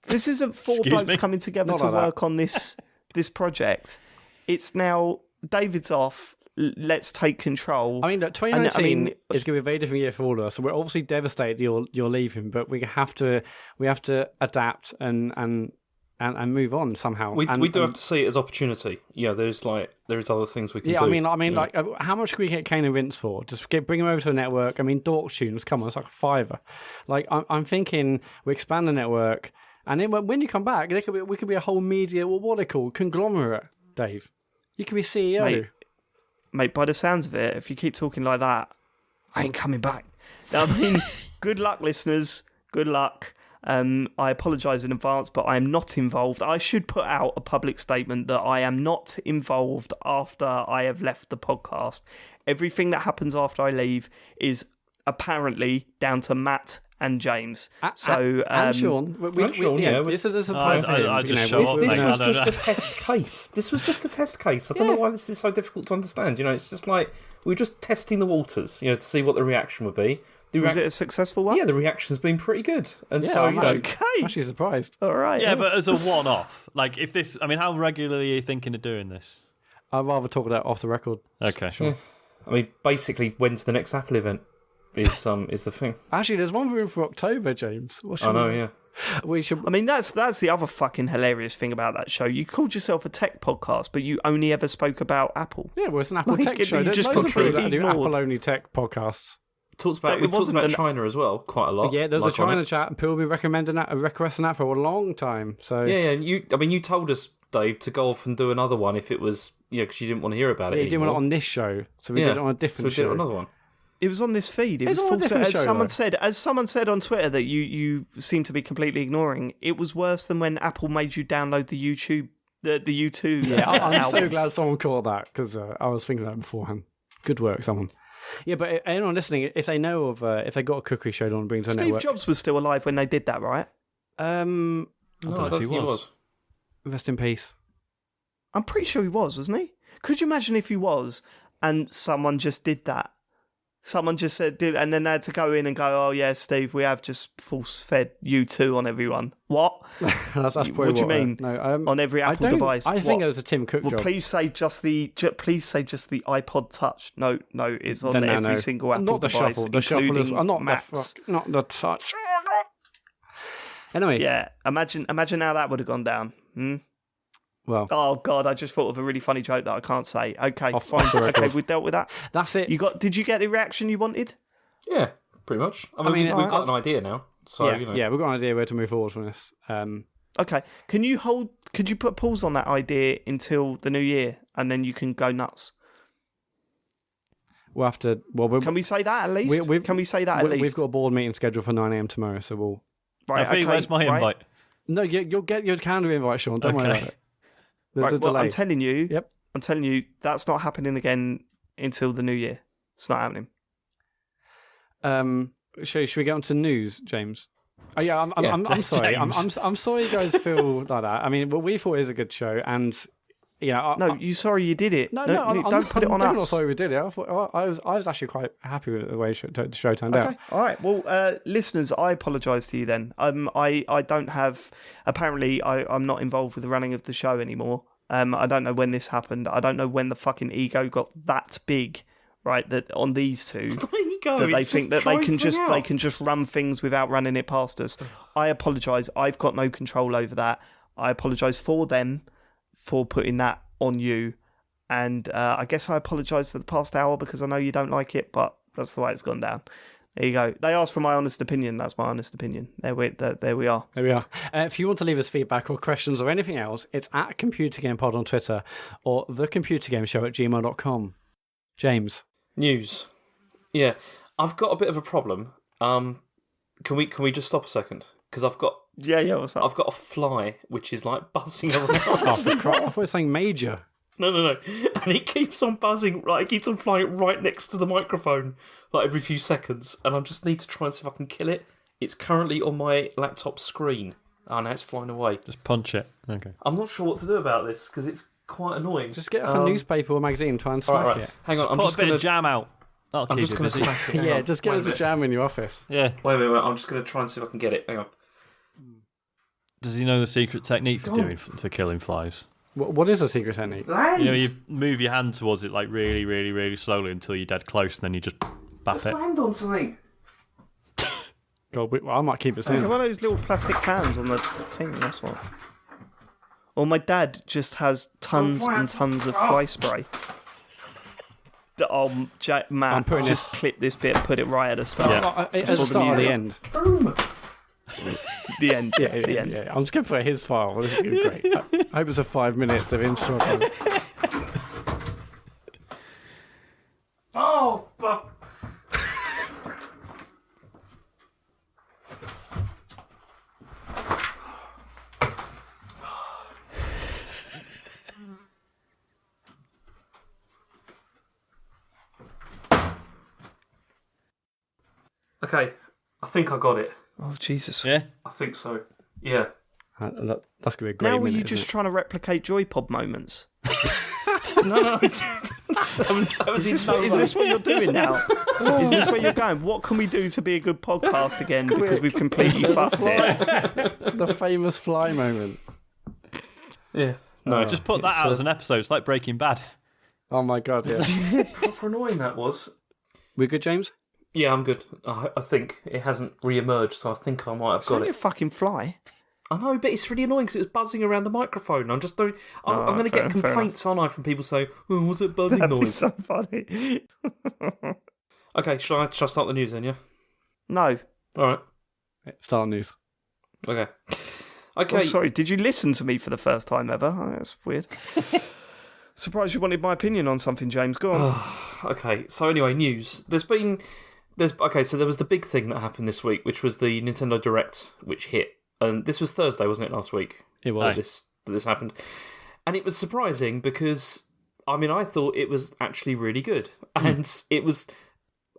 This isn't four blokes coming together to work on this project. It's now David's off. Let's take control. I mean, 2019 is going to be a very different year for all of us. So we're obviously devastated you're leaving, but we have to adapt and and move on somehow. We and, do have to see it as opportunity. Yeah, there's other things we can do. I mean, like, how much can we get Kane and Vince for? Just bring them over to the network. I mean, Dork Tunes, come on, it's like a $5. Like, I'm thinking we expand the network, and then when you come back, we could be a whole media, what are they called? Conglomerate, Dave. You could be CEO. Mate, by the sounds of it, if you keep talking like that, I ain't coming back. I mean, good luck, listeners. Good luck. I apologise in advance, but I am not involved. I should put out a public statement that I am not involved after I have left the podcast. Everything that happens after I leave is apparently down to Matt and James. And Sean. This is a surprise. I just show up. This was just a test case. This was just a test case. I don't know why this is so difficult to understand. It's just like we were just testing the waters, to see what the reaction would be. Was it a successful one? Yeah, the reaction's been pretty good. And I'm actually surprised. All right. Yeah, but as a one-off, like if this, I mean, how regularly are you thinking of doing this? I'd rather talk about off the record. Okay, sure. Yeah. I mean, basically, when's the next Apple event? Is the thing. Actually, there's one room for October, James. I know, yeah. We should. I mean, that's the other fucking hilarious thing about that show. You called yourself a tech podcast, but you only ever spoke about Apple. Yeah, well, it's an Apple tech show. There's just loads of people that completely do ignored. Apple-only tech podcasts. We talked about China as well, quite a lot. Yeah, there's a China chat, and people have been requesting that for a long time. So yeah. You told us, Dave, to go off and do another one if it was, because you didn't want to hear about it. You didn't want it on this show, so we did it on a different show. So we did another one. It was on this feed. It was on a different as show, someone said on Twitter that you seem to be completely ignoring. It was worse than when Apple made you download the YouTube. The U2. Yeah, I'm so glad someone caught that because I was thinking that beforehand. Good work, someone. Yeah, but anyone listening, if they know of, if they got a cookery show on bring to the network. Steve Jobs was still alive when they did that, right? I don't know if he was. Rest in peace. I'm pretty sure he was, wasn't he? Could you imagine if he was and someone just did that? Someone just said, and then they had to go in and go, oh yeah, Steve, we have just force-fed U2 on everyone. What? That's what do you mean? On every Apple device? I think it was a Tim Cook job. Please say just the iPod Touch. No, it's on every single Apple device, including Macs. Not the Touch. Anyway, yeah. Imagine how that would have gone down. Well, oh god, I just thought of a really funny joke that I can't say. Okay, fine. Okay, we dealt with that. That's it. Did you get the reaction you wanted? Yeah, pretty much. I mean, we've got an idea now. So yeah, we've got an idea where to move forward from this. Okay, could you put pause on that idea until the new year, and then you can go nuts? We'll have to. Well, can we say that at least? Can we say that at least? We've got a board meeting scheduled for 9 a.m. tomorrow, so we'll. Right. Okay. Where's my invite? No, you'll get your calendar invite, Sean. Don't worry about it. Right, well, I'm telling you. Yep. I'm telling you, that's not happening again until the new year. It's not happening. Should we get on to news, James? Oh yeah, I'm sorry. I'm sorry you guys feel like that. I mean, we thought it was a good show, and you sorry you did it. No, don't put it on us. I'm not sorry we did it. I was actually quite happy with the way the show turned out. All right. Well, listeners, I apologise to you then. I don't have. Apparently, I'm not involved with the running of the show anymore. I don't know when this happened. I don't know when the fucking ego got that big. Right, that on these two, that they think that they can just run things without running it past us. I apologise. I've got no control over that. I apologise for them for putting that on you, and I guess I apologise for the past hour because I know you don't like it, but that's the way it's gone down. There you go. They asked for my honest opinion. That's my honest opinion. There we are. There we are. If you want to leave us feedback or questions or anything else, it's at ComputerGamePod on Twitter or thecomputergameshow@gmail.com. James. News. Yeah, I've got a bit of a problem. Can we just stop a second? Because I've got what's up? I've got a fly which is like buzzing around. I thought it was saying major. No, and it keeps on buzzing. Right, it keeps on flying right next to the microphone, like every few seconds. And I just need to try and see if I can kill it. It's currently on my laptop screen. Oh, now it's flying away. Just punch it. Okay. I'm not sure what to do about this because it's quite annoying. Just get a newspaper or magazine and try and smack it. Hang on, I'm just going to jam out. I'm just going to smash it. Yeah, just get us a jam in your office. Yeah. Wait. I'm just going to try and see if I can get it. Hang on. Does he know the secret technique for killing flies? What is a secret technique? Land. You move your hand towards it like really, really, really slowly until you're dead close, and then you just bap just it. Land on something. God, I might keep it in. One of those little plastic cans on the thing. That's what. Or my dad just has tons and tons of fly spray. Matt, just clip this bit and put it right at the start. At the start or the end? The end. Yeah, the end. Yeah. I'm just going for his file. This is great. I hope it's a 5 minutes of intro. Oh, fuck. Okay, I think I got it. Oh, Jesus. Yeah. I think so. Yeah. That's going to be a great Now, were minute, you isn't just it? trying to replicate Joypod moments? No. that was Is this what you're doing now? Is this where you're going? What can we do to be a good podcast again? Because we've completely fucked it. The famous fly moment. Yeah. No, Just put that out as an episode. It's like Breaking Bad. Oh my god, yeah. proper annoying that was. We good, James? Yeah, I'm good. I think it hasn't re-emerged, so I think I might have It's got only it. a fucking fly. I know, but it's really annoying because it was buzzing around the microphone. I'm just don't. I'm going to get complaints, aren't I, from people saying, "Oh, what's that buzzing That'd be noise?" so funny. Okay, shall I start the news then? Yeah. No. All right. Start news. Okay. Okay. Oh, sorry, did you listen to me for the first time ever? Oh, that's weird. Surprised you wanted my opinion on something, James. Go on. Okay. So anyway, news. So there was the big thing that happened this week, which was the Nintendo Direct, which hit. And this was Thursday, wasn't it, last week? It was. This happened. And it was surprising because, I mean, I thought it was actually really good. And it was,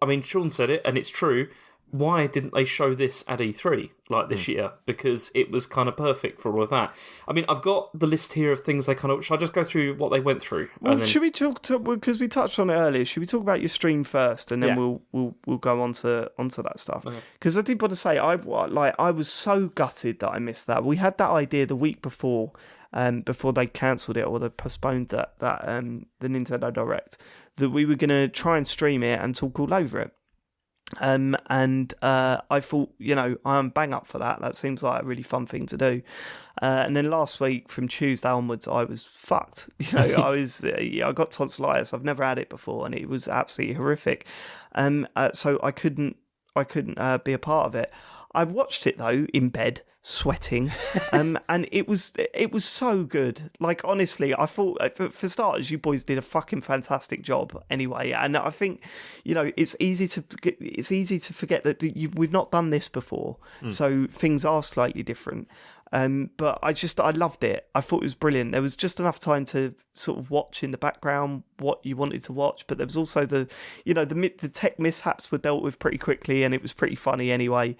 I mean, Sean said it, and it's true. Why didn't they show this at E3 like this year? Because it was kind of perfect for all of that. I mean, I've got the list here of things they kind of... Shall I just go through what they went through? Well, should we talk to... Because we touched on it earlier. Should we talk about your stream first, and then we'll go on to that stuff? Because I did want to say, I was so gutted that I missed that. We had that idea the week before they cancelled it or they postponed the Nintendo Direct, that we were going to try and stream it and talk all over it. I thought, I'm bang up for that. That seems like a really fun thing to do. And then last week, from Tuesday onwards, I was fucked. I got tonsillitis. I've never had it before, and it was absolutely horrific. So I couldn't be a part of it. I watched it though in bed, sweating, and it was so good. Like, honestly, I thought, for starters, you boys did a fucking fantastic job anyway. And I think, it's easy to forget that we've not done this before, so things are slightly different. But I loved it. I thought it was brilliant. There was just enough time to sort of watch in the background what you wanted to watch, but there was also the tech mishaps were dealt with pretty quickly, and it was pretty funny anyway.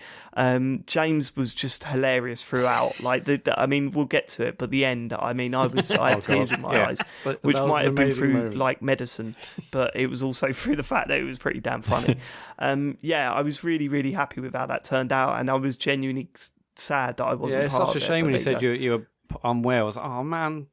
James was just hilarious throughout. Like I mean, we'll get to it, but the end. I mean, I had tears in my eyes, which might have been through like medicine, but it was also through the fact that it was pretty damn funny. I was really, really happy with how that turned out, and I was genuinely sad that I wasn't part of it. It's such a shame when you said you were unwell. I was like, oh man,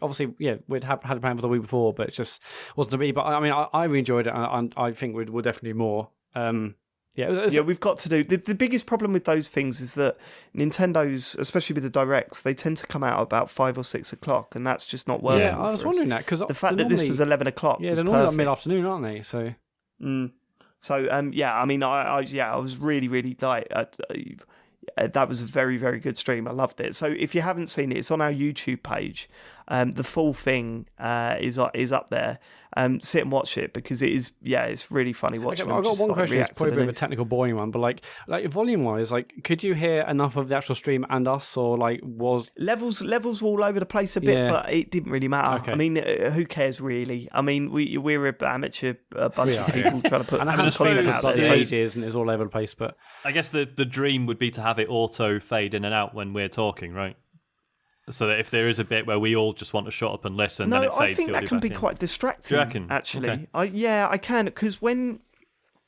obviously, we'd had a plan for the week before, but it just wasn't to be. But I mean, I really enjoyed it, and I think we'll definitely more. We've got to do. The biggest problem with those things is that Nintendo's, especially with the Directs, they tend to come out about 5 or 6 o'clock, and that's just not working. Yeah, I was wondering that because the fact that this was 11 o'clock. Yeah, was they're normally perfect. mid-afternoon, aren't they? So. So I mean, I was really, really that was a very, very good stream. I loved it. So if you haven't seen it, it's on our YouTube page. The full thing is up there. Sit and watch it because it is, it's really funny watching. I've got one question. It's probably a bit of a news. technical, boring one, but like volume wise, could you hear enough of the actual stream and us, or was levels were all over the place a bit, but it didn't really matter. Okay. I mean, who cares really? I mean, we're an amateur bunch of people trying to put and some content it's out like there. the ages and it's all over the place. But I guess the dream would be to have it auto fade in and out when we're talking, right? So that if there is a bit where we all just want to shut up and listen, then it fades. I think that can be quite distracting. Do you reckon? Actually, okay. I can, because when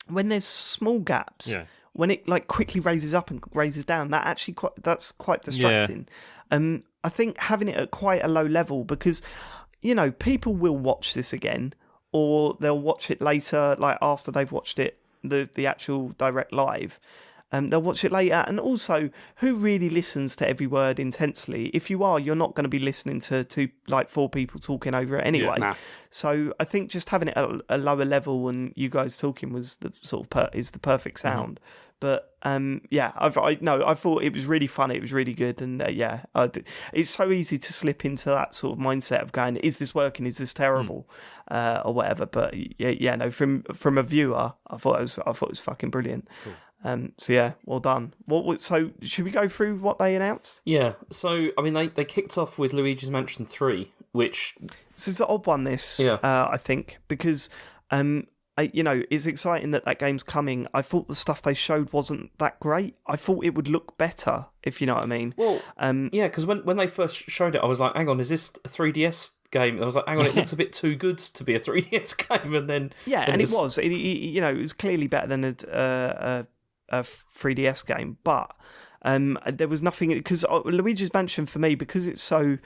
there's small gaps, when it like quickly raises up and raises down, that's quite distracting. I think having it at quite a low level, because people will watch this again, or they'll watch it later, like after they've watched it, the actual Direct live. They'll watch it later. And also, who really listens to every word intensely? If you are, you're not going to be listening to like 4 people talking over it anyway. Nah. So I think just having it at a lower level and you guys talking was the sort of is the perfect sound. But I thought it was really fun. It was really good, and it's so easy to slip into that sort of mindset of going, "Is this working? Is this terrible?" Or whatever. But from a viewer, I thought it was fucking brilliant. Cool. Well done. So should we go through what they announced? Yeah. So I mean, they kicked off with Luigi's Mansion 3, which this is an odd one. I think because. It's exciting that game's coming. I thought the stuff they showed wasn't that great. I thought it would look better, if you know what I mean. Well, because when they first showed it, I was like, hang on, is this a 3DS game? I was like, hang on, it looks a bit too good to be a 3DS game. And then... Yeah, and it was. It was clearly better than a 3DS game. But there was nothing... Because Luigi's Mansion, for me, because it's so,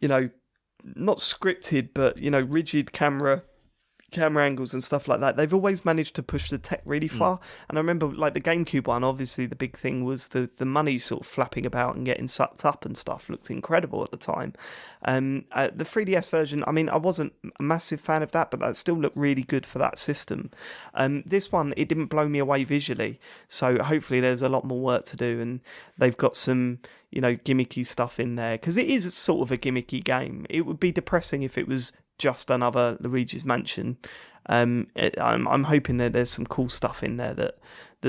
not scripted, but, rigid camera angles and stuff like that, they've always managed to push the tech really far. And I remember like the GameCube one, obviously the big thing was the money sort of flapping about and getting sucked up and stuff looked incredible at the time. The 3DS version, I mean, I wasn't a massive fan of that, but that still looked really good for that system. This one, it didn't blow me away visually, so hopefully there's a lot more work to do, and they've got some gimmicky stuff in there, because it is sort of a gimmicky game. It would be depressing if it was just another Luigi's Mansion. I'm hoping that there's some cool stuff in there that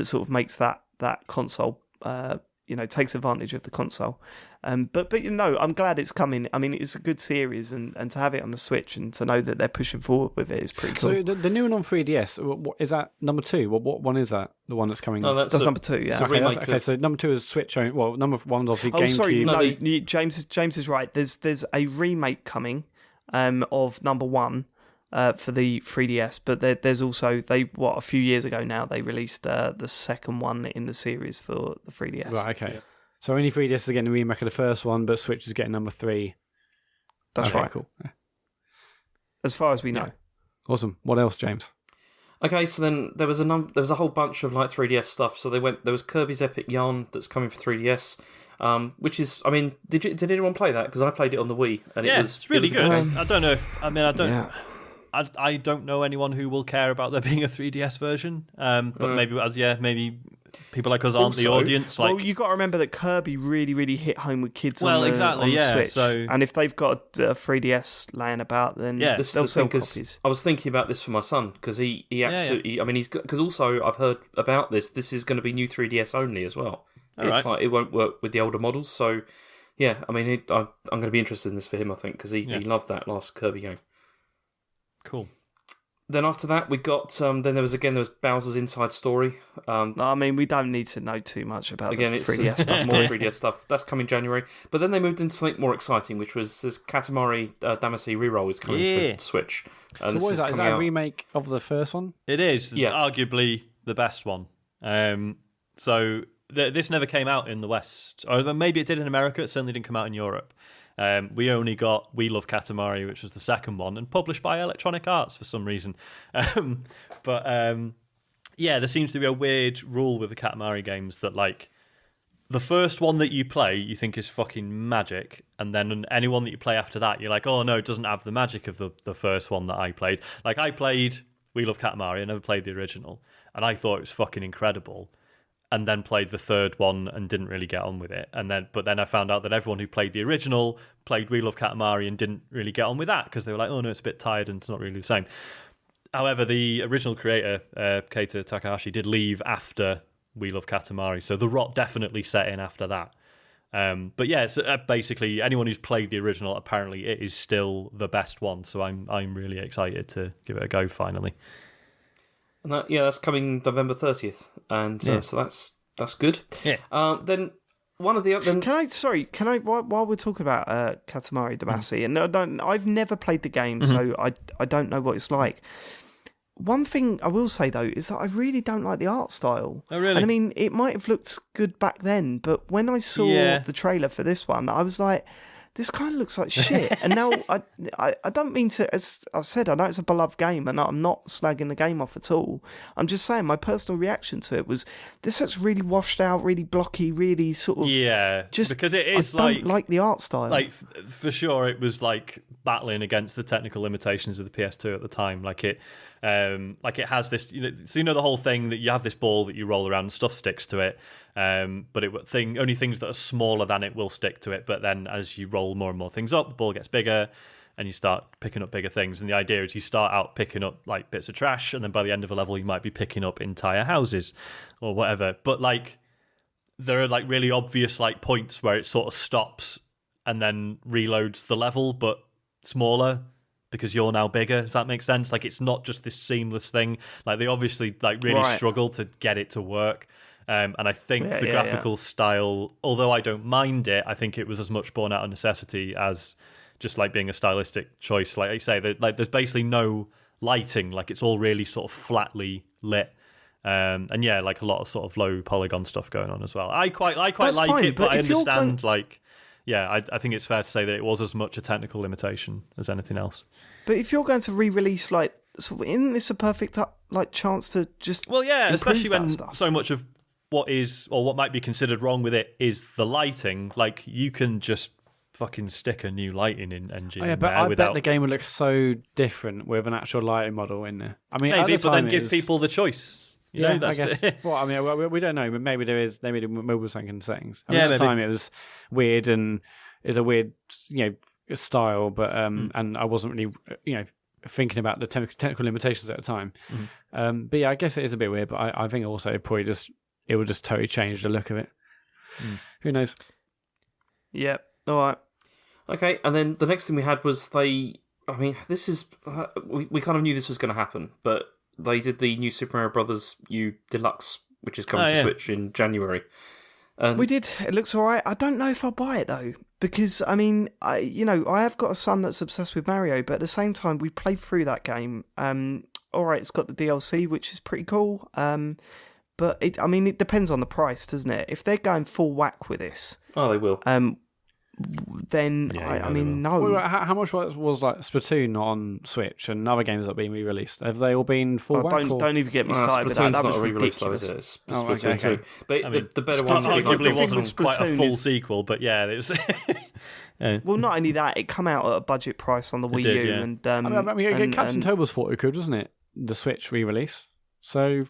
sort of makes that console, takes advantage of the console. But I'm glad it's coming. I mean, it's a good series, and to have it on the Switch and to know that they're pushing forward with it is pretty cool. So the new one on 3DS, what, is that number 2? What one is that? The one that's coming? No, on? That's number 2. Yeah. Okay, so number 2 is Switch. Well, number 1's obviously GameCube. Sorry, James is right. There's a remake coming of number 1 for the 3DS, but there's also a few years ago now they released the second one in the series for the 3DS. Right. Okay. Yeah. So only 3DS is getting a remake of the first one, but Switch is getting number 3. That's right. Cool. Yeah. As far as we know. Yeah. Awesome. What else, James? Okay, so then there was a whole bunch of like 3DS stuff. So there was Kirby's Epic Yarn that's coming for 3DS. Which is, I mean, did anyone play that? Because I played it on the Wii, and it's really good. I don't know anyone who will care about there being a 3DS version. But maybe people like us aren't the audience. Well, you got to remember that Kirby really, really hit home with kids on the Switch. So, and if they've got a 3DS laying about, then they'll sell copies. I was thinking about this for my son because he absolutely. I mean, he's because also I've heard about this. This is going to be new 3DS only as well. It's like it won't work with the older models, so yeah. I mean, I'm going to be interested in this for him, I think, because he loved that last Kirby game. Cool. Then after that, we got there was Bowser's Inside Story. I mean, we don't need to know too much about the 3DS stuff. More 3DS stuff. That's coming January. But then they moved into something more exciting, which was this Katamari Damacy Reroll is coming for Switch. So what is that? Is that a remake of the first one? It is. Yeah. Arguably the best one. This never came out in the West, or maybe it did in America. It certainly didn't come out in Europe. We only got We Love Katamari, which was the second one, and published by Electronic Arts for some reason. There seems to be a weird rule with the Katamari games that, like, the first one that you play, you think is fucking magic, and then anyone that you play after that, you're like, oh no, it doesn't have the magic of the first one that I played. Like, I played We Love Katamari, I never played the original, and I thought it was fucking incredible. And then played the third one and didn't really get on with it. But then I found out that everyone who played the original played We Love Katamari and didn't really get on with that because they were like, oh no, it's a bit tired and it's not really the same. However, the original creator, Keita Takahashi, did leave after We Love Katamari, so the rot definitely set in after that. But yeah, it's basically anyone who's played the original, apparently it is still the best one. So I'm really excited to give it a go finally. And that's coming November 30th, and so that's good. Yeah. Then one of the other. Can I? While we're talking about Katamari Damacy, and I've never played the game, so I don't know what it's like. One thing I will say though is that I really don't like the art style. Oh really? And I mean, it might have looked good back then, but when I saw the trailer for this one, I was like, this kind of looks like shit. And now I don't mean to, as I've said, I know it's a beloved game and I'm not slagging the game off at all. I'm just saying my personal reaction to it was, this looks really washed out, really blocky, really sort of... Yeah, just, because it is I don't like the art style. Like, for sure, it was like battling against the technical limitations of the PS2 at the time. Like it has this, so the whole thing that you have this ball that you roll around and stuff sticks to it. But only things that are smaller than it will stick to it. But then as you roll more and more things up, the ball gets bigger and you start picking up bigger things. And the idea is you start out picking up like bits of trash, and then by the end of a level, you might be picking up entire houses or whatever. But like, there are like really obvious like points where it sort of stops and then reloads the level, but smaller because you're now bigger, if that makes sense. Like, it's not just this seamless thing. Like, they obviously like really struggle to get it to work. And I think the graphical style, although I don't mind it, I think it was as much born out of necessity as just like being a stylistic choice. Like I say, there's basically no lighting. Like, it's all really sort of flatly lit. And yeah, like a lot of sort of low polygon stuff going on as well. I quite like fine, it, but I understand going... I think it's fair to say that it was as much a technical limitation as anything else. But if you're going to re-release, like, so isn't this a perfect like chance to just especially when stuff? So much of what is, or what might be considered wrong with it, is the lighting. Like, you can just fucking stick a new lighting engine in but there I without... bet the game would look so different with an actual lighting model in there. I mean, maybe, but then give people the choice. I guess. Well, I mean, we don't know, but maybe there is. Maybe the mobile sync and settings. I mean, at the time, it was weird and is a weird, style. But and I wasn't really, thinking about the technical limitations at the time. Mm. But yeah, I guess it is a bit weird. But I think also it would just totally change the look of it. Mm. Who knows? Yeah. All right. Okay, and then the next thing we had was this is... we kind of knew this was going to happen, but they did the new Super Mario Brothers U Deluxe, which is coming to Switch in January. We did. It looks all right. I don't know if I'll buy it, though, because, I mean, I have got a son that's obsessed with Mario, but at the same time, we played through that game. All right, it's got the DLC, which is pretty cool, but, it depends on the price, doesn't it? If they're going full whack with this... Oh, they will. Then no. Well, how much was like Splatoon on Switch and other games that are being re-released? Have they all been full whack? Don't even get me started with that. That was ridiculous. It's Splatoon 2. But the better one arguably wasn't quite a full sequel, but yeah, it was. Well, not only that, it come out at a budget price on the Wii U, and Captain Toad's thought it could, doesn't it? The Switch re-release. So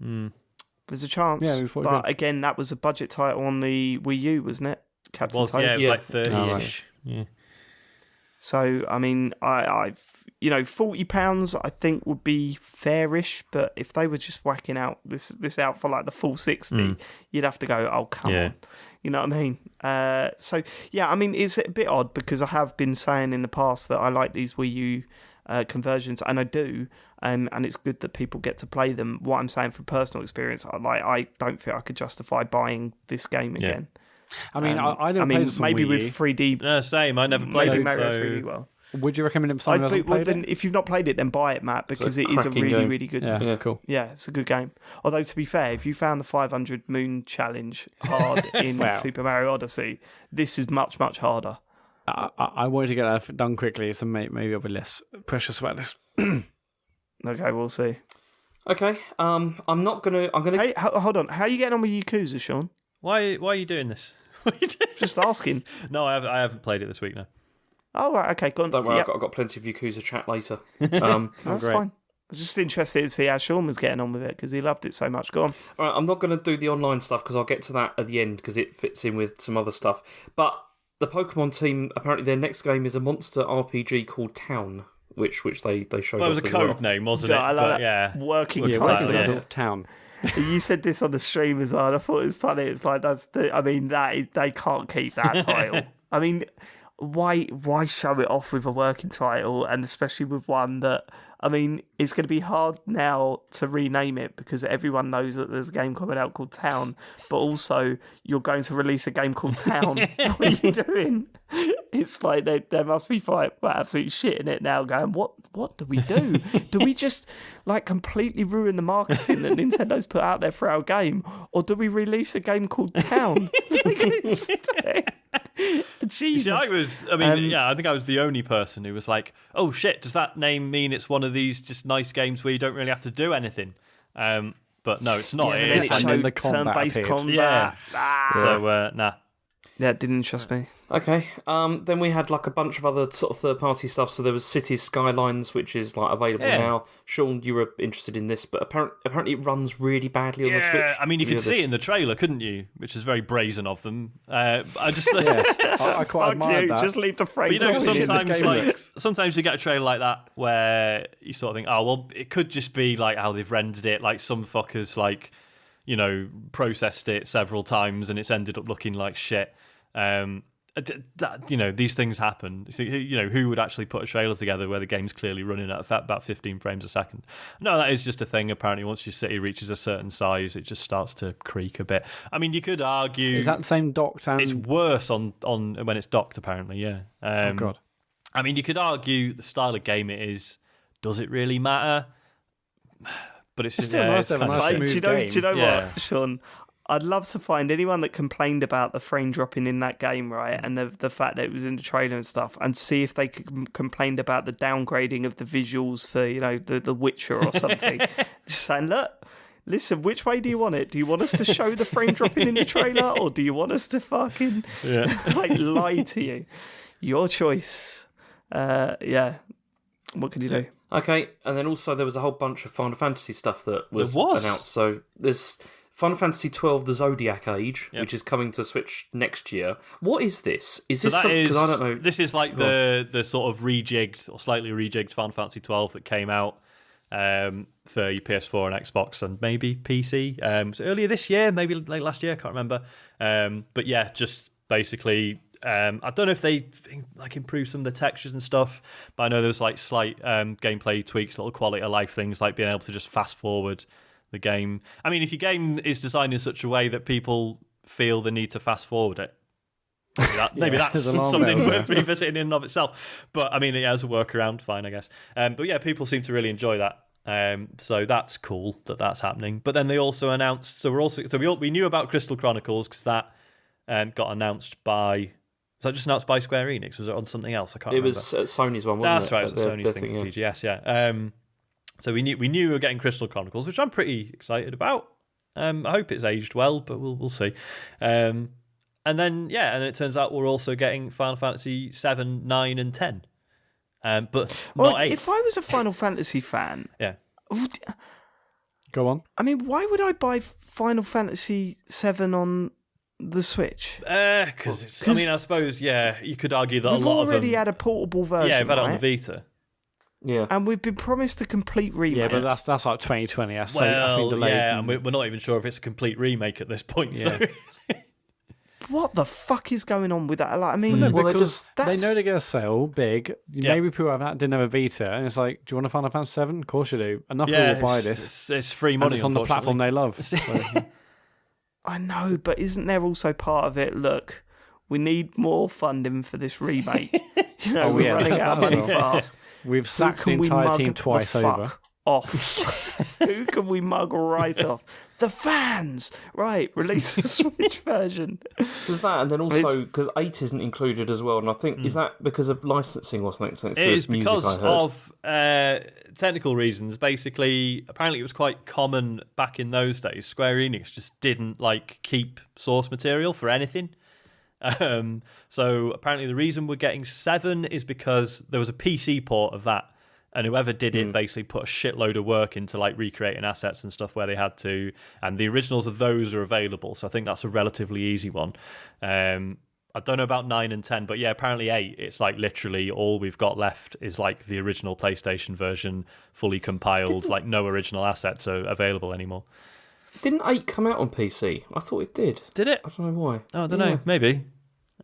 there's a chance, but again, that was a budget title on the Wii U, wasn't it? Captain Toad. Yeah, it was like 30-ish. Yeah. So, I mean, I've £40 I think would be fairish, but if they were just whacking out this out for like the full 60, you'd have to go, oh, come on. You know what I mean? So, yeah, I mean, it's a bit odd because I have been saying in the past that I like these Wii U conversions, and I do, and it's good that people get to play them. What I'm saying from personal experience, I don't think I could justify buying this game again. I mean, I never played this on maybe Wii with U. 3D. Same. I never played it. Mario 3D well. Would you recommend it to someone who hasn't played it? If you've not played it, then buy it, Matt, because it is a really, game. really good. Yeah, cool. Yeah, it's a good game. Although, to be fair, if you found the 500 Moon Challenge hard in Super Mario Odyssey, this is much, much harder. I wanted to get that done quickly, so maybe I'll be less precious about this. Okay, we'll see. Okay, I'm gonna. Hey, hold on. How are you getting on with Yakuza, Sean? Why are you doing this? Just asking. No, I haven't played it this week now. Oh, right, okay, go on. Don't worry, I've got plenty of Yakuza chat later. That's fine. I was just interested to see how Sean was getting on with it because he loved it so much. Go on. All right, I'm not going to do the online stuff because I'll get to that at the end because it fits in with some other stuff. But the Pokemon team, apparently their next game is a monster RPG called Town, which they showed. Well, it was a code name, wasn't it? I like that. Working title. Town. You said this on the stream as well, and I thought it was funny. It's like they can't keep that title. I mean, why show it off with a working title, and especially with one that, I mean, it's going to be hard now to rename it because everyone knows that there's a game coming out called Town, but also you're going to release a game called Town. What are you doing? It's like there must be absolute shit in it now going, what do we do? Do we just like completely ruin the marketing that Nintendo's put out there for our game? Or do we release a game called Town? Jesus. I think I was the only person who was like, oh shit, does that name mean it's one of these just nice games where you don't really have to do anything? But no, it's not. Yeah, It then is it like showed the combat turn-based appeared. combat. So, nah. Yeah, it didn't interest me. Okay. Then we had like a bunch of other sort of third-party stuff. So there was Cities Skylines, which is like available now. Sean, you were interested in this, but apparently it runs really badly on the Switch. I mean, you could see it in the trailer, couldn't you? Which is very brazen of them. I just I quite admired that. Just leave the frame. But Shit, sometimes you get a trailer like that where you sort of think, oh well, it could just be like how they've rendered it, like some fuckers like, processed it several times and it's ended up looking like shit. These things happen. Who would actually put a trailer together where the game's clearly running at about 15 frames a second? No, that is just a thing. Apparently, once your city reaches a certain size, it just starts to creak a bit. I mean, you could argue Is that the same docked? it's worse on when it's docked. Apparently, yeah. Oh god. I mean, you could argue the style of game it is. Does it really matter? But it's still nice to have a nice Do smooth you know Yeah. what, Sean? I'd love to find anyone that complained about the frame dropping in that game, right, and the fact that it was in the trailer and stuff, and see if they complained about the downgrading of the visuals for the Witcher or something. Just saying, look, listen, which way do you want it? Do you want us to show the frame dropping in the trailer, or do you want us to fucking lie to you? Your choice. Yeah. What can you do? Okay, and then also there was a whole bunch of Final Fantasy stuff that was There was? announced. So there's Final Fantasy XII: The Zodiac Age, which is coming to Switch next year. What is this? Is this something? Because I don't know. This is like the sort of rejigged or slightly rejigged Final Fantasy XII that came out for your PS4 and Xbox and maybe PC. So earlier this year, maybe late last year, I can't remember. But yeah, just basically. I don't know if they like improve some of the textures and stuff, but I know there's like slight gameplay tweaks, little quality of life things, like being able to just fast forward the game. I mean, if your game is designed in such a way that people feel the need to fast forward it, maybe that's something worth revisiting in and of itself. But I mean, it has a workaround, fine, I guess. But yeah, people seem to really enjoy that. So that's cool that's happening. But then they also announced. We knew about Crystal Chronicles because that got announced by. Was that just announced by Square Enix? Was it on something else? I can't remember. It was Sony's one, wasn't it? That's right, it was Sony's thing for TGS, yeah. So we knew we were getting Crystal Chronicles, which I'm pretty excited about. I hope it's aged well, but we'll see. And then, and it turns out we're also getting Final Fantasy 7, 9, and 10. But not 8. If I was a Final Fantasy fan... Yeah. Go on. I mean, why would I buy Final Fantasy 7 on the Switch? Because I mean, I suppose, you could argue that we've a lot of them... already had a portable version, Yeah, we've had it on right? the Vita. Yeah. And we've been promised a complete remake. Yeah, but that's like 2020. That's Well, been delayed. yeah, and we're not even sure if it's a complete remake at this point. Yeah. So. What the fuck is going on with that? Like, I mean, No, Well, because they that's- know they're going to sell big. Yeah. Maybe people didn't have a Vita, and it's like, do you want a Final Fantasy 7? Of course you do. Enough people will buy this. It's free And money, it's on the platform they love. So, I know, but isn't there also part of it? Look, we need more funding for this remake. We're running out of money fast. we've Who sacked the can we entire mug team the twice fuck over. off? Who can we mug right off? The fans! Right, release a Switch version. So is that, and then also, because 8 isn't included as well, and I think, is that because of licensing or something? It is because of technical reasons. Basically, apparently it was quite common back in those days. Square Enix just didn't keep source material for anything. So apparently the reason we're getting 7 is because there was a PC port of that, and whoever did it basically put a shitload of work into recreating assets and stuff where they had to, and the originals of those are available, so I think that's a relatively easy one. I don't know about 9 and 10, but yeah, apparently 8, it's literally all we've got left is the original PlayStation version, fully compiled, no original assets are available anymore. Didn't 8 come out on PC? I thought it did. Did it? I don't know why. Oh, I don't know, maybe.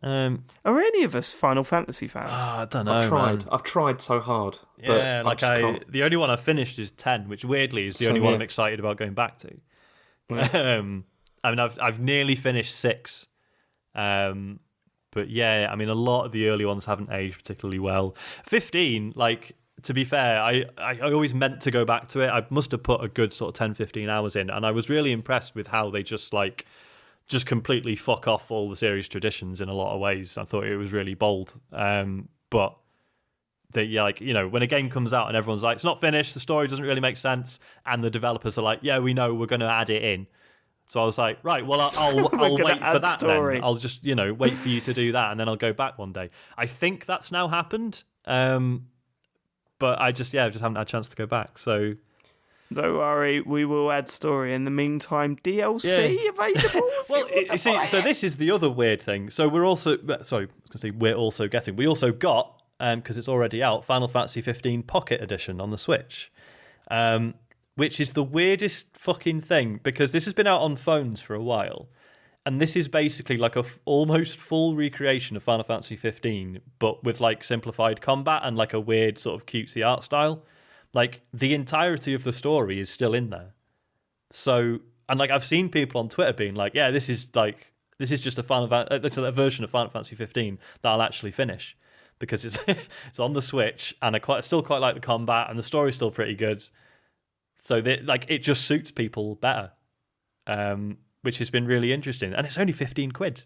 Are any of us Final Fantasy fans? I don't know. I've tried so hard. Yeah, but I can't. the only one I've finished is 10, which weirdly is the only one I'm excited about going back to. I mean, I've nearly finished 6. But yeah, I mean, a lot of the early ones haven't aged particularly well. 15, to be fair, I always meant to go back to it. I must have put a good sort of 10, 15 hours in, and I was really impressed with how they just just completely fuck off all the series traditions in a lot of ways. I thought it was really bold. But when a game comes out and everyone's like, it's not finished, the story doesn't really make sense, and the developers are like, yeah, we know, we're going to add it in. So I was like, right, well, I'll wait for that story. Then. I'll just, wait for you to do that, and then I'll go back one day. I think that's now happened, but I just haven't had a chance to go back. So don't worry, we will add story. In the meantime, DLC available. Well, you see, so this is the other weird thing. So we also got, because it's already out, Final Fantasy 15 Pocket Edition on the Switch. Which is the weirdest fucking thing, because this has been out on phones for a while, and this is basically like a almost full recreation of Final Fantasy 15, but with like simplified combat and like a weird sort of cutesy art style. Like the entirety of the story is still in there. So, and like I've seen people on Twitter being like, "Yeah, this is just a version of Final Fantasy 15 that I'll actually finish because it's it's on the Switch, and I still quite like the combat, and the story's still pretty good." So it just suits people better, which has been really interesting. And it's only 15 quid.